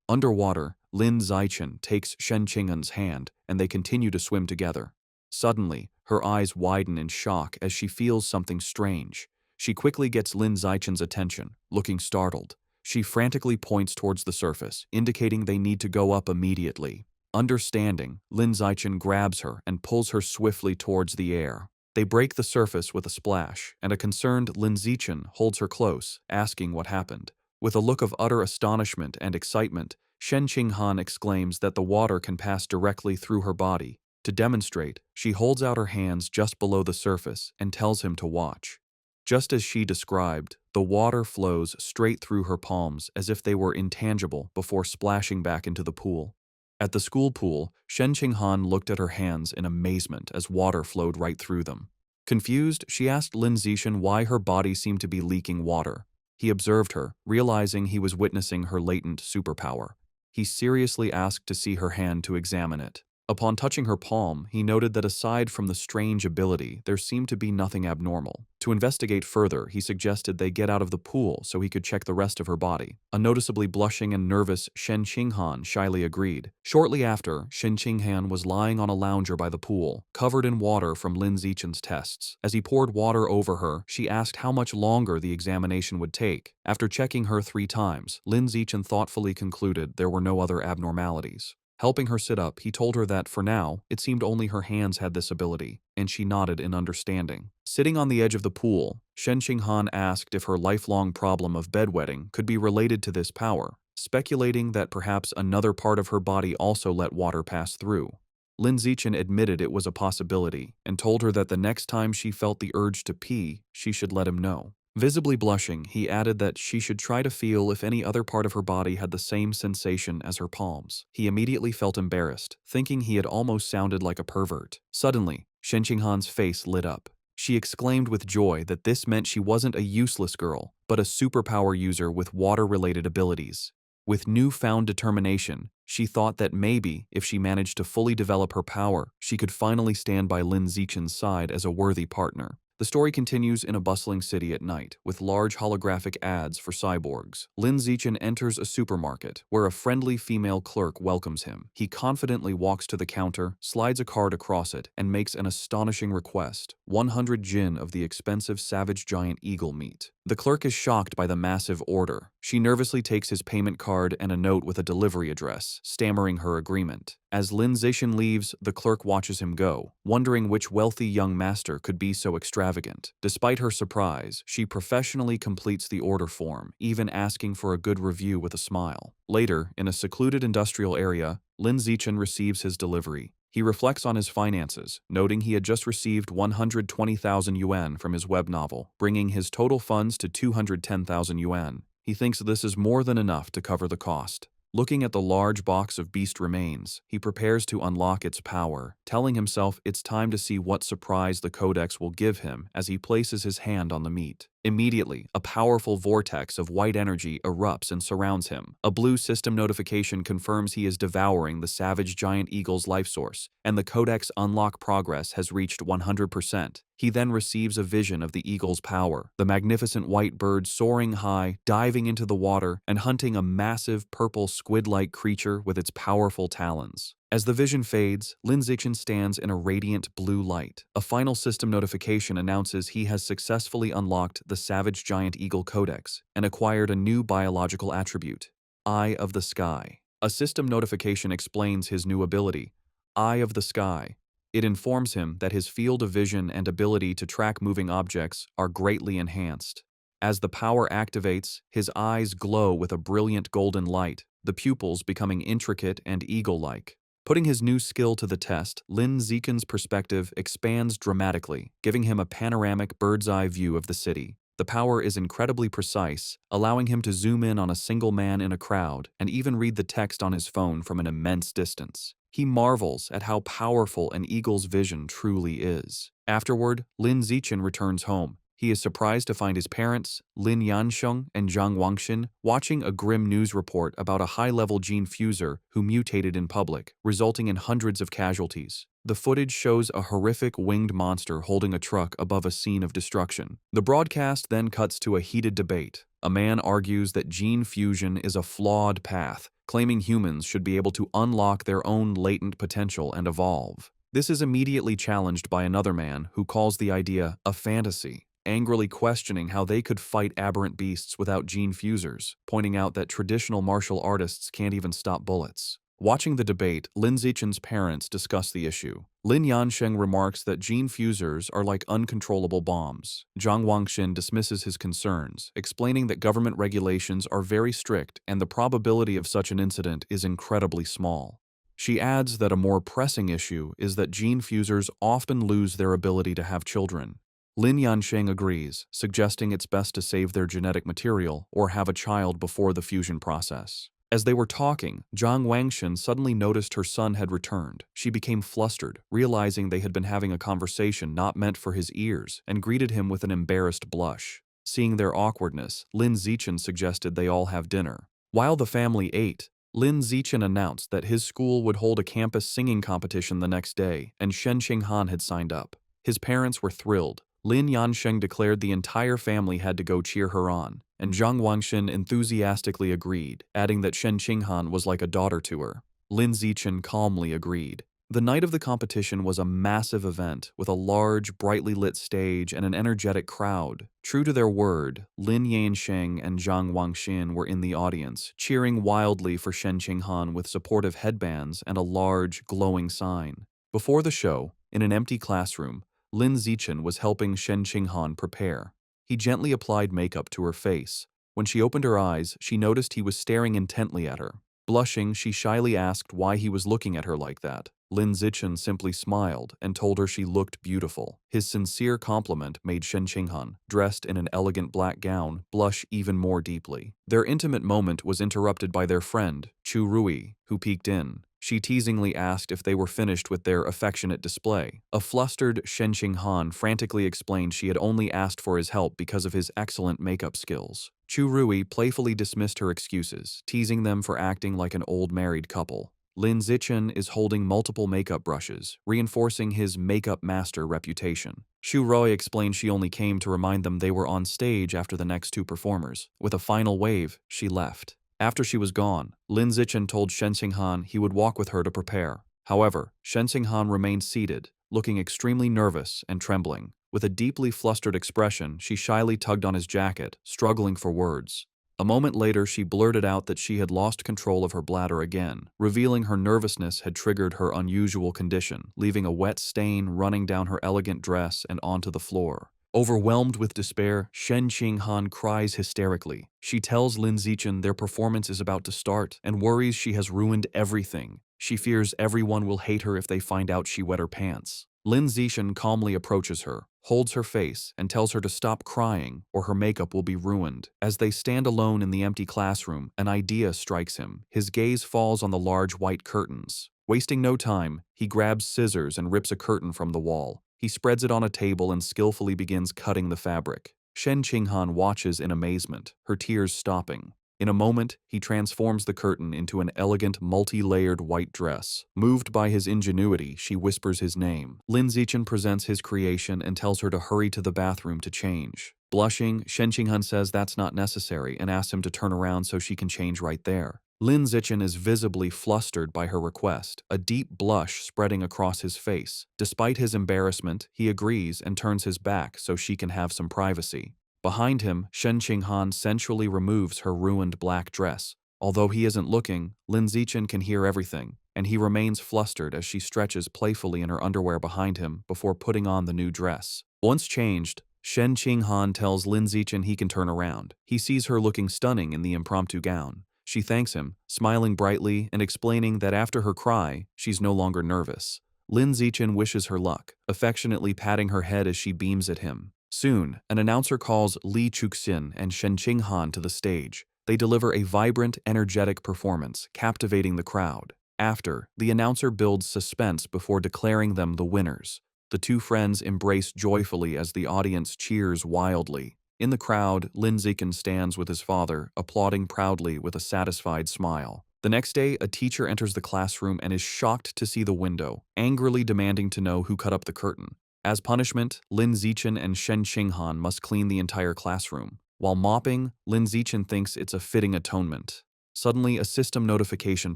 Underwater, Lin Zixin takes Shen Qinghan's hand, and they continue to swim together. Suddenly, her eyes widen in shock as she feels something strange. She quickly gets Lin Zixin's attention, looking startled. She frantically points towards the surface, indicating they need to go up immediately. Understanding, Lin Zixin grabs her and pulls her swiftly towards the air. They break the surface with a splash, and a concerned Lin Zixin holds her close, asking what happened. With a look of utter astonishment and excitement, Shen Qinghan exclaims that the water can pass directly through her body. To demonstrate, she holds out her hands just below the surface and tells him to watch. Just as she described, the water flows straight through her palms as if they were intangible before splashing back into the pool. At the school pool, Shen Qinghan looked at her hands in amazement as water flowed right through them. Confused, she asked Lin Zixin why her body seemed to be leaking water. He observed her, realizing he was witnessing her latent superpower. He seriously asked to see her hand to examine it. Upon touching her palm, he noted that aside from the strange ability, there seemed to be nothing abnormal. To investigate further, he suggested they get out of the pool so he could check the rest of her body. A noticeably blushing and nervous Shen Qinghan shyly agreed. Shortly after, Shen Qinghan was lying on a lounger by the pool, covered in water from Lin Zixin's tests. As he poured water over her, she asked how much longer the examination would take. After checking her 3 times, Lin Zixin thoughtfully concluded there were no other abnormalities. Helping her sit up, he told her that, for now, it seemed only her hands had this ability, and she nodded in understanding. Sitting on the edge of the pool, Shen Qinghan asked if her lifelong problem of bedwetting could be related to this power, speculating that perhaps another part of her body also let water pass through. Lin Zixin admitted it was a possibility, and told her that the next time she felt the urge to pee, she should let him know. Visibly blushing, he added that she should try to feel if any other part of her body had the same sensation as her palms. He immediately felt embarrassed, thinking he had almost sounded like a pervert. Suddenly, Shen Qinghan's face lit up. She exclaimed with joy that this meant she wasn't a useless girl, but a superpower user with water-related abilities. With newfound determination, she thought that maybe, if she managed to fully develop her power, she could finally stand by Lin Zixin's side as a worthy partner. The story continues in a bustling city at night, with large holographic ads for cyborgs. Lin Zixin enters a supermarket, where a friendly female clerk welcomes him. He confidently walks to the counter, slides a card across it, and makes an astonishing request: 100 jin of the expensive savage giant eagle meat. The clerk is shocked by the massive order. She nervously takes his payment card and a note with a delivery address, stammering her agreement. As Lin Zixin leaves, the clerk watches him go, wondering which wealthy young master could be so extravagant. Despite her surprise, she professionally completes the order form, even asking for a good review with a smile. Later, in a secluded industrial area, Lin Zixin receives his delivery. He reflects on his finances, noting he had just received 120,000 yuan from his web novel, bringing his total funds to 210,000 yuan. He thinks this is more than enough to cover the cost. Looking at the large box of beast remains, he prepares to unlock its power, telling himself it's time to see what surprise the codex will give him as he places his hand on the meat. Immediately, a powerful vortex of white energy erupts and surrounds him. A blue system notification confirms he is devouring the savage giant eagle's life source, and the codex unlock progress has reached 100%. He then receives a vision of the eagle's power, the magnificent white bird soaring high, diving into the water, and hunting a massive purple squid-like creature with its powerful talons. As the vision fades, Lin Zichen stands in a radiant blue light. A final system notification announces he has successfully unlocked the Savage Giant Eagle Codex and acquired a new biological attribute, Eye of the Sky. A system notification explains his new ability, Eye of the Sky. It informs him that his field of vision and ability to track moving objects are greatly enhanced. As the power activates, his eyes glow with a brilliant golden light, the pupils becoming intricate and eagle-like. Putting his new skill to the test, Lin Zichen's perspective expands dramatically, giving him a panoramic bird's-eye view of the city. The power is incredibly precise, allowing him to zoom in on a single man in a crowd and even read the text on his phone from an immense distance. He marvels at how powerful an eagle's vision truly is. Afterward, Lin Zichen returns home. He is surprised to find his parents, Lin Yansheng and Zhang Wangxin, watching a grim news report about a high-level gene fuser who mutated in public, resulting in hundreds of casualties. The footage shows a horrific winged monster holding a truck above a scene of destruction. The broadcast then cuts to a heated debate. A man argues that gene fusion is a flawed path, claiming humans should be able to unlock their own latent potential and evolve. This is immediately challenged by another man who calls the idea a fantasy, angrily questioning how they could fight aberrant beasts without gene fusers, pointing out that traditional martial artists can't even stop bullets. Watching the debate, Lin Zichen's parents discuss the issue. Lin Yansheng remarks that gene fusers are like uncontrollable bombs. Zhang Wangxin dismisses his concerns, explaining that government regulations are very strict and the probability of such an incident is incredibly small. She adds that a more pressing issue is that gene fusers often lose their ability to have children. Lin Yansheng agrees, suggesting it's best to save their genetic material or have a child before the fusion process. As they were talking, Zhang Wangxin suddenly noticed her son had returned. She became flustered, realizing they had been having a conversation not meant for his ears, and greeted him with an embarrassed blush. Seeing their awkwardness, Lin Zichen suggested they all have dinner. While the family ate, Lin Zichen announced that his school would hold a campus singing competition the next day, and Shen Qinghan had signed up. His parents were thrilled. Lin Yansheng declared the entire family had to go cheer her on, and Zhang Wangxin enthusiastically agreed, adding that Shen Qinghan was like a daughter to her. Lin Zichen calmly agreed. The night of the competition was a massive event with a large, brightly lit stage and an energetic crowd. True to their word, Lin Yansheng and Zhang Wangxin were in the audience, cheering wildly for Shen Qinghan with supportive headbands and a large, glowing sign. Before the show, in an empty classroom, Lin Zichen was helping Shen Qinghan prepare. He gently applied makeup to her face. When she opened her eyes, she noticed he was staring intently at her. Blushing, she shyly asked why he was looking at her like that. Lin Zichen simply smiled and told her she looked beautiful. His sincere compliment made Shen Qinghan, dressed in an elegant black gown, blush even more deeply. Their intimate moment was interrupted by their friend, Chu Rui, who peeked in. She teasingly asked if they were finished with their affectionate display. A flustered Shen Qinghan frantically explained she had only asked for his help because of his excellent makeup skills. Chu Rui playfully dismissed her excuses, teasing them for acting like an old married couple. Lin Zichen is holding multiple makeup brushes, reinforcing his makeup master reputation. Shu Rui explained she only came to remind them they were on stage after the next two performers. With a final wave, she left. After she was gone, Lin Zichen told Shen Qinghan he would walk with her to prepare. However, Shen Qinghan remained seated, looking extremely nervous and trembling. With a deeply flustered expression, she shyly tugged on his jacket, struggling for words. A moment later, she blurted out that she had lost control of her bladder again, revealing her nervousness had triggered her unusual condition, leaving a wet stain running down her elegant dress and onto the floor. Overwhelmed with despair, Shen Qinghan cries hysterically. She tells Lin Zichen their performance is about to start and worries she has ruined everything. She fears everyone will hate her if they find out she wet her pants. Lin Zichen calmly approaches her, holds her face, and tells her to stop crying or her makeup will be ruined. As they stand alone in the empty classroom, an idea strikes him. His gaze falls on the large white curtains. Wasting no time, he grabs scissors and rips a curtain from the wall. He spreads it on a table and skillfully begins cutting the fabric. Shen Qinghan watches in amazement, her tears stopping. In a moment, he transforms the curtain into an elegant, multi-layered white dress. Moved by his ingenuity, she whispers his name. Lin Zichen presents his creation and tells her to hurry to the bathroom to change. Blushing, Shen Qinghan says that's not necessary and asks him to turn around so she can change right there. Lin Zichen is visibly flustered by her request, a deep blush spreading across his face. Despite his embarrassment, he agrees and turns his back so she can have some privacy. Behind him, Shen Qinghan sensually removes her ruined black dress. Although he isn't looking, Lin Zichen can hear everything, and he remains flustered as she stretches playfully in her underwear behind him before putting on the new dress. Once changed, Shen Qinghan tells Lin Zichen he can turn around. He sees her looking stunning in the impromptu gown. She thanks him, smiling brightly and explaining that after her cry, she's no longer nervous. Lin Zichen wishes her luck, affectionately patting her head as she beams at him. Soon, an announcer calls Li Chuxin and Shen Qinghan to the stage. They deliver a vibrant, energetic performance, captivating the crowd. After, the announcer builds suspense before declaring them the winners. The two friends embrace joyfully as the audience cheers wildly. In the crowd, Lin Zichen stands with his father, applauding proudly with a satisfied smile. The next day, a teacher enters the classroom and is shocked to see the window, angrily demanding to know who cut up the curtain. As punishment, Lin Zichen and Shen Qinghan must clean the entire classroom. While mopping, Lin Zichen thinks it's a fitting atonement. Suddenly, a system notification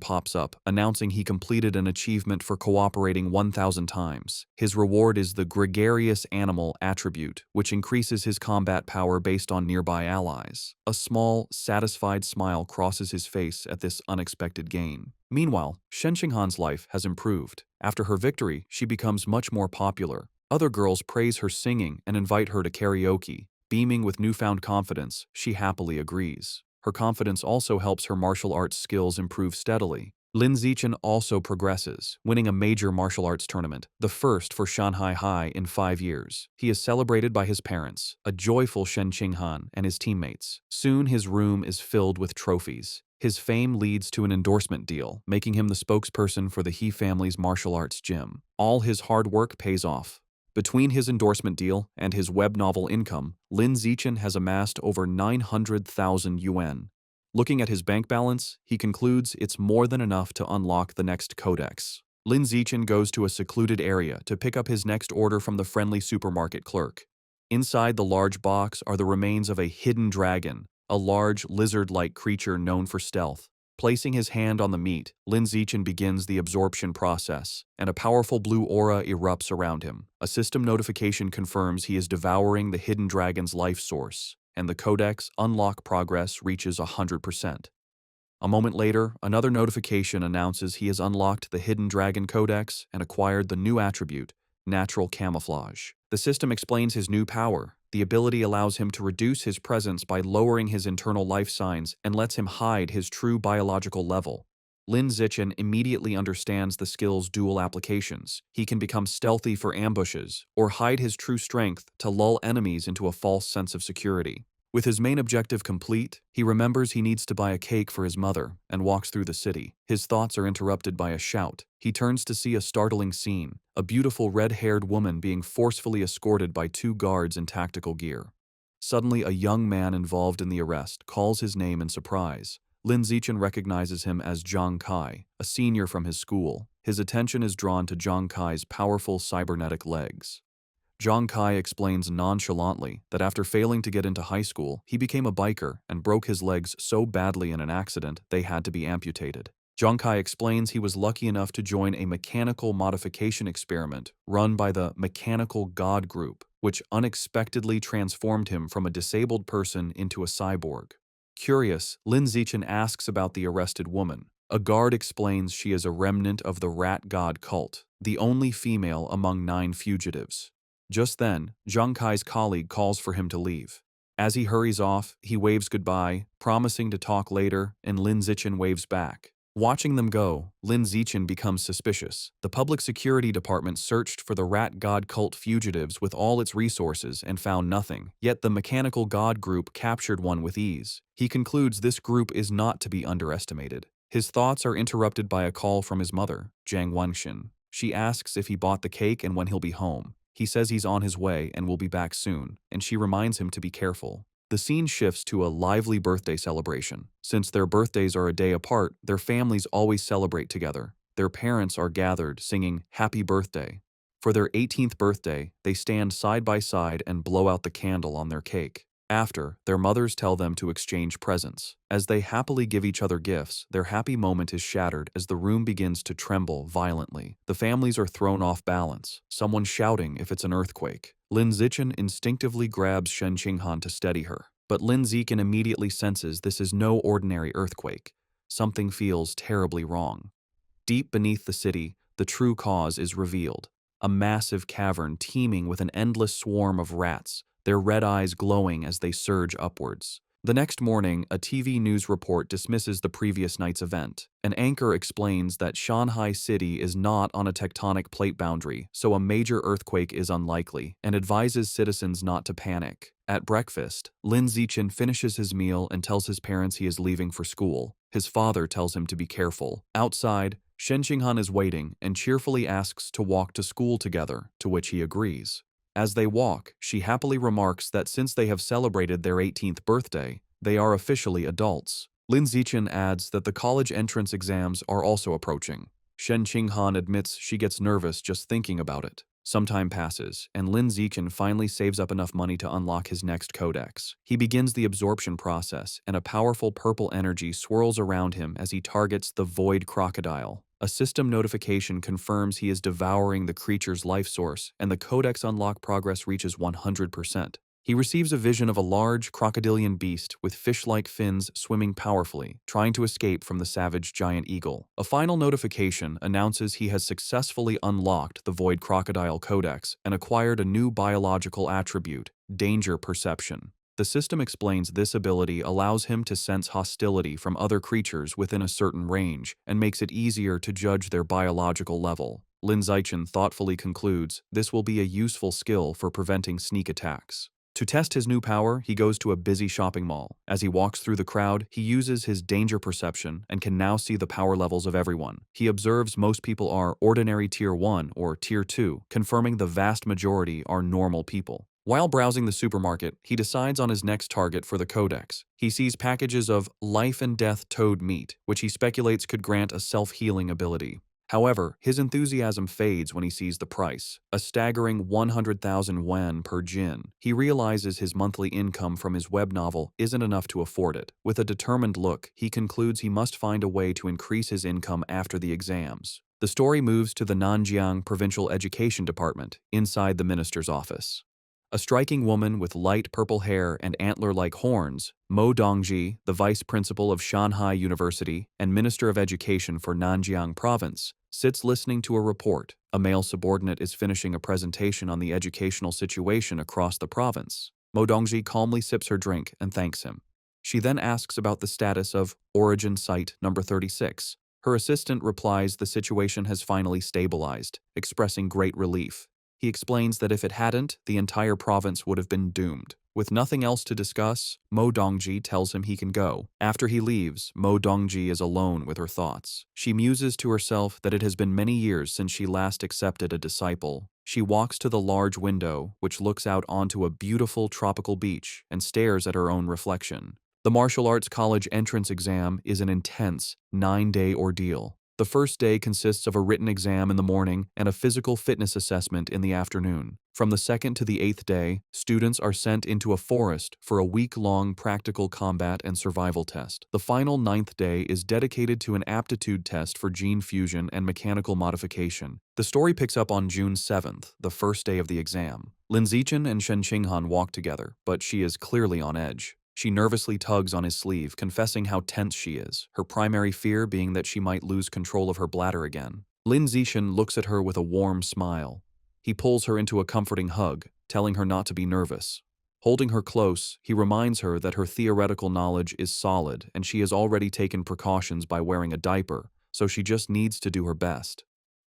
pops up, announcing he completed an achievement for cooperating 1,000 times. His reward is the Gregarious Animal attribute, which increases his combat power based on nearby allies. A small, satisfied smile crosses his face at this unexpected gain. Meanwhile, Shen Qinghan's life has improved. After her victory, she becomes much more popular. Other girls praise her singing and invite her to karaoke. Beaming with newfound confidence, she happily agrees. Her confidence also helps her martial arts skills improve steadily. Lin Zichen also progresses, winning a major martial arts tournament, the first for Shanghai High in 5 years. He is celebrated by his parents, a joyful Shen Qinghan, and his teammates. Soon his room is filled with trophies. His fame leads to an endorsement deal, making him the spokesperson for the He family's martial arts gym. All his hard work pays off. Between his endorsement deal and his web novel income, Lin Zichen has amassed over 900,000 yuan. Looking at his bank balance, he concludes it's more than enough to unlock the next codex. Lin Zichen goes to a secluded area to pick up his next order from the friendly supermarket clerk. Inside the large box are the remains of a hidden dragon, a large lizard-like creature known for stealth. Placing his hand on the meat, Lin Zichen begins the absorption process, and a powerful blue aura erupts around him. A system notification confirms he is devouring the hidden dragon's life source, and the codex unlock progress reaches 100%. A moment later, another notification announces he has unlocked the hidden dragon codex and acquired the new attribute, natural camouflage. The system explains his new power. The ability allows him to reduce his presence by lowering his internal life signs and lets him hide his true biological level. Lin Zichen immediately understands the skill's dual applications. He can become stealthy for ambushes, or hide his true strength to lull enemies into a false sense of security. With his main objective complete, he remembers he needs to buy a cake for his mother and walks through the city. His thoughts are interrupted by a shout. He turns to see a startling scene, a beautiful red-haired woman being forcefully escorted by 2 guards in tactical gear. Suddenly, a young man involved in the arrest calls his name in surprise. Lin Zichen recognizes him as Zhang Kai, a senior from his school. His attention is drawn to Zhang Kai's powerful cybernetic legs. Zhang Kai explains nonchalantly that after failing to get into high school, he became a biker and broke his legs so badly in an accident they had to be amputated. Zhang Kai explains he was lucky enough to join a mechanical modification experiment run by the Mechanical God Group, which unexpectedly transformed him from a disabled person into a cyborg. Curious, Lin Zichen asks about the arrested woman. A guard explains she is a remnant of the Rat God cult, the only female among 9 fugitives. Just then, Zhang Kai's colleague calls for him to leave. As he hurries off, he waves goodbye, promising to talk later, and Lin Zichen waves back. Watching them go, Lin Zichen becomes suspicious. The public security department searched for the rat god cult fugitives with all its resources and found nothing, yet the mechanical god group captured one with ease. He concludes this group is not to be underestimated. His thoughts are interrupted by a call from his mother, Jiang Wangxin. She asks if he bought the cake and when he'll be home. He says he's on his way and will be back soon, and she reminds him to be careful. The scene shifts to a lively birthday celebration. Since their birthdays are a day apart, their families always celebrate together. Their parents are gathered singing "Happy Birthday." For their 18th birthday, they stand side by side and blow out the candle on their cake. After, their mothers tell them to exchange presents. As they happily give each other gifts, their happy moment is shattered as the room begins to tremble violently. The families are thrown off balance, someone shouting if it's an earthquake. Lin Zichen instinctively grabs Shen Qinghan to steady her, but Lin Zichen immediately senses this is no ordinary earthquake. Something feels terribly wrong. Deep beneath the city, the true cause is revealed. A massive cavern teeming with an endless swarm of rats, their red eyes glowing as they surge upwards. The next morning, a TV news report dismisses the previous night's event. An anchor explains that Shanghai City is not on a tectonic plate boundary, so a major earthquake is unlikely, and advises citizens not to panic. At breakfast, Lin Zichen finishes his meal and tells his parents he is leaving for school. His father tells him to be careful. Outside, Shen Qinghan is waiting and cheerfully asks to walk to school together, to which he agrees. As they walk, she happily remarks that since they have celebrated their 18th birthday, they are officially adults. Lin Zichen adds that the college entrance exams are also approaching. Shen Qinghan admits she gets nervous just thinking about it. Some time passes, and Lin Zichen finally saves up enough money to unlock his next codex. He begins the absorption process, and a powerful purple energy swirls around him as he targets the void crocodile. A system notification confirms he is devouring the creature's life source, and the codex unlock progress reaches 100%. He receives a vision of a large crocodilian beast with fish-like fins swimming powerfully, trying to escape from the savage giant eagle. A final notification announces he has successfully unlocked the Void Crocodile Codex and acquired a new biological attribute, danger perception. The system explains this ability allows him to sense hostility from other creatures within a certain range and makes it easier to judge their biological level. Lin Zichen thoughtfully concludes this will be a useful skill for preventing sneak attacks. To test his new power, he goes to a busy shopping mall. As he walks through the crowd, he uses his danger perception and can now see the power levels of everyone. He observes most people are ordinary Tier 1 or Tier 2, confirming the vast majority are normal people. While browsing the supermarket, he decides on his next target for the codex. He sees packages of life and death toad meat, which he speculates could grant a self-healing ability. However, his enthusiasm fades when he sees the price, a staggering 100,000 yuan per jin. He realizes his monthly income from his web novel isn't enough to afford it. With a determined look, he concludes he must find a way to increase his income after the exams. The story moves to the Nanjiang Provincial Education Department, inside the minister's office. A striking woman with light purple hair and antler-like horns, Mo Dongji, the vice principal of Shanghai University and Minister of Education for Nanjiang Province, sits listening to a report. A male subordinate is finishing a presentation on the educational situation across the province. Mo Dongji calmly sips her drink and thanks him. She then asks about the status of Origin Site number 36. Her assistant replies the situation has finally stabilized, expressing great relief. He explains that if it hadn't, the entire province would have been doomed. With nothing else to discuss, Mo Dongji tells him he can go. After he leaves, Mo Dongji is alone with her thoughts. She muses to herself that it has been many years since she last accepted a disciple. She walks to the large window, which looks out onto a beautiful tropical beach, and stares at her own reflection. The martial arts college entrance exam is an intense, 9-day ordeal. The first day consists of a written exam in the morning and a physical fitness assessment in the afternoon. From the second to the 8th day, students are sent into a forest for a week-long practical combat and survival test. The final 9th day is dedicated to an aptitude test for gene fusion and mechanical modification. The story picks up on June 7th, the first day of the exam. Lin Zichen and Shen Qinghan walk together, but she is clearly on edge. She nervously tugs on his sleeve, confessing how tense she is, her primary fear being that she might lose control of her bladder again. Lin Zichen looks at her with a warm smile. He pulls her into a comforting hug, telling her not to be nervous. Holding her close, he reminds her that her theoretical knowledge is solid and she has already taken precautions by wearing a diaper, so she just needs to do her best.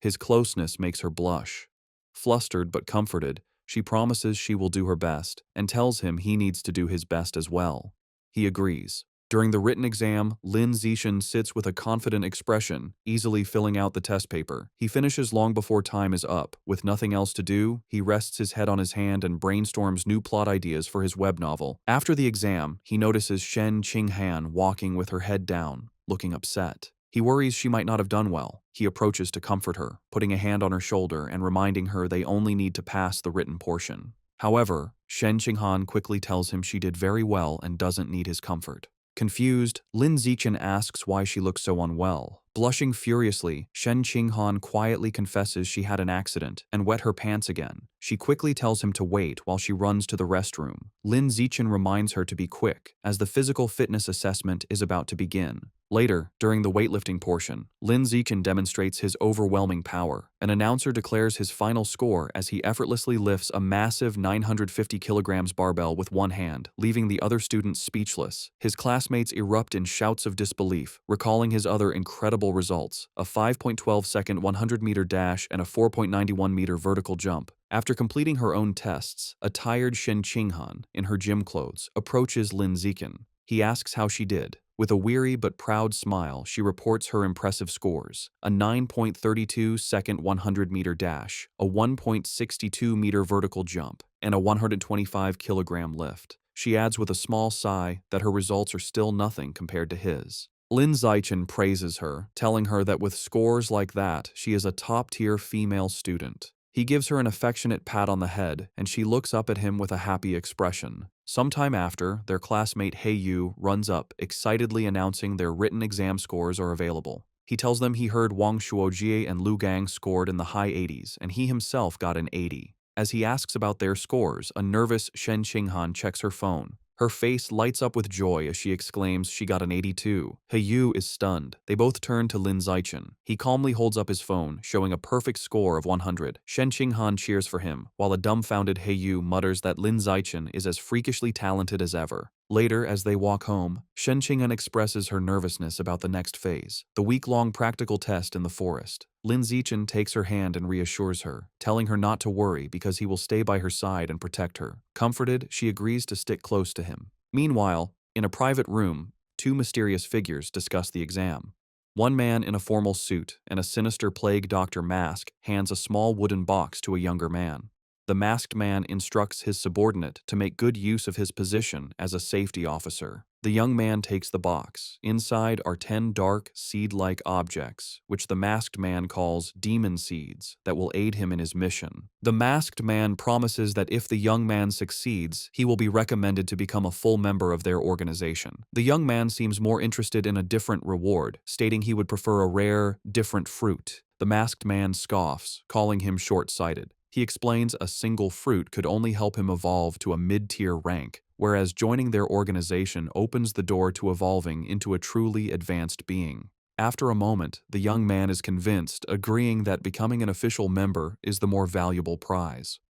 His closeness makes her blush. Flustered but comforted, she promises she will do her best and tells him he needs to do his best as well. He agrees. During the written exam, Lin Zixin sits with a confident expression, easily filling out the test paper. He finishes long before time is up. With nothing else to do, he rests his head on his hand and brainstorms new plot ideas for his web novel. After the exam, he notices Shen Qinghan walking with her head down, looking upset. He worries she might not have done well. He approaches to comfort her, putting a hand on her shoulder and reminding her they only need to pass the written portion. However, Shen Qinghan quickly tells him she did very well and doesn't need his comfort. Confused, Lin Zixin asks why she looks so unwell. Blushing furiously, Shen Qinghan quietly confesses she had an accident and wet her pants again. She quickly tells him to wait while she runs to the restroom. Lin Zixin reminds her to be quick, as the physical fitness assessment is about to begin. Later, during the weightlifting portion, Lin Zixin demonstrates his overwhelming power. An announcer declares his final score as he effortlessly lifts a massive 950 kilograms barbell with one hand, leaving the other students speechless. His classmates erupt in shouts of disbelief, recalling his other incredible results, a 5.12-second 100-meter dash and a 4.91-meter vertical jump. After completing her own tests, a tired Shen Qinghan, in her gym clothes, approaches Lin Zixin. He asks how she did. With a weary but proud smile, she reports her impressive scores: a 9.32-second 100-meter dash, a 1.62-meter vertical jump, and a 125-kilogram lift. She adds with a small sigh that her results are still nothing compared to his. Lin Zixin praises her, telling her that with scores like that, she is a top-tier female student. He gives her an affectionate pat on the head, and she looks up at him with a happy expression. Sometime after, their classmate He Yu runs up, excitedly announcing their written exam scores are available. He tells them he heard Wang Shuojie and Lu Gang scored in the high 80s, and he himself got an 80. As he asks about their scores, a nervous Shen Qinghan checks her phone. Her face lights up with joy as she exclaims she got an 82. He Yu is stunned. They both turn to Lin Zixin. He calmly holds up his phone, showing a perfect score of 100. Shen Qinghan cheers for him, while a dumbfounded He Yu mutters that Lin Zixin is as freakishly talented as ever. Later, as they walk home, Shen Qinghan expresses her nervousness about the next phase, the week-long practical test in the forest. Lin Zixin takes her hand and reassures her, telling her not to worry because he will stay by her side and protect her. Comforted, she agrees to stick close to him. Meanwhile, in a private room, two mysterious figures discuss the exam. One man in a formal suit and a sinister plague doctor mask hands a small wooden box to a younger man. The masked man instructs his subordinate to make good use of his position as a safety officer. The young man takes the box. Inside are 10 dark, seed-like objects, which the masked man calls demon seeds, that will aid him in his mission. The masked man promises that if the young man succeeds, he will be recommended to become a full member of their organization. The young man seems more interested in a different reward, stating he would prefer a rare, different fruit. The masked man scoffs, calling him short-sighted. He explains a single fruit could only help him evolve to a mid-tier rank, whereas joining their organization opens the door to evolving into a truly advanced being. After a moment, the young man is convinced, agreeing that becoming an official member is the more valuable prize.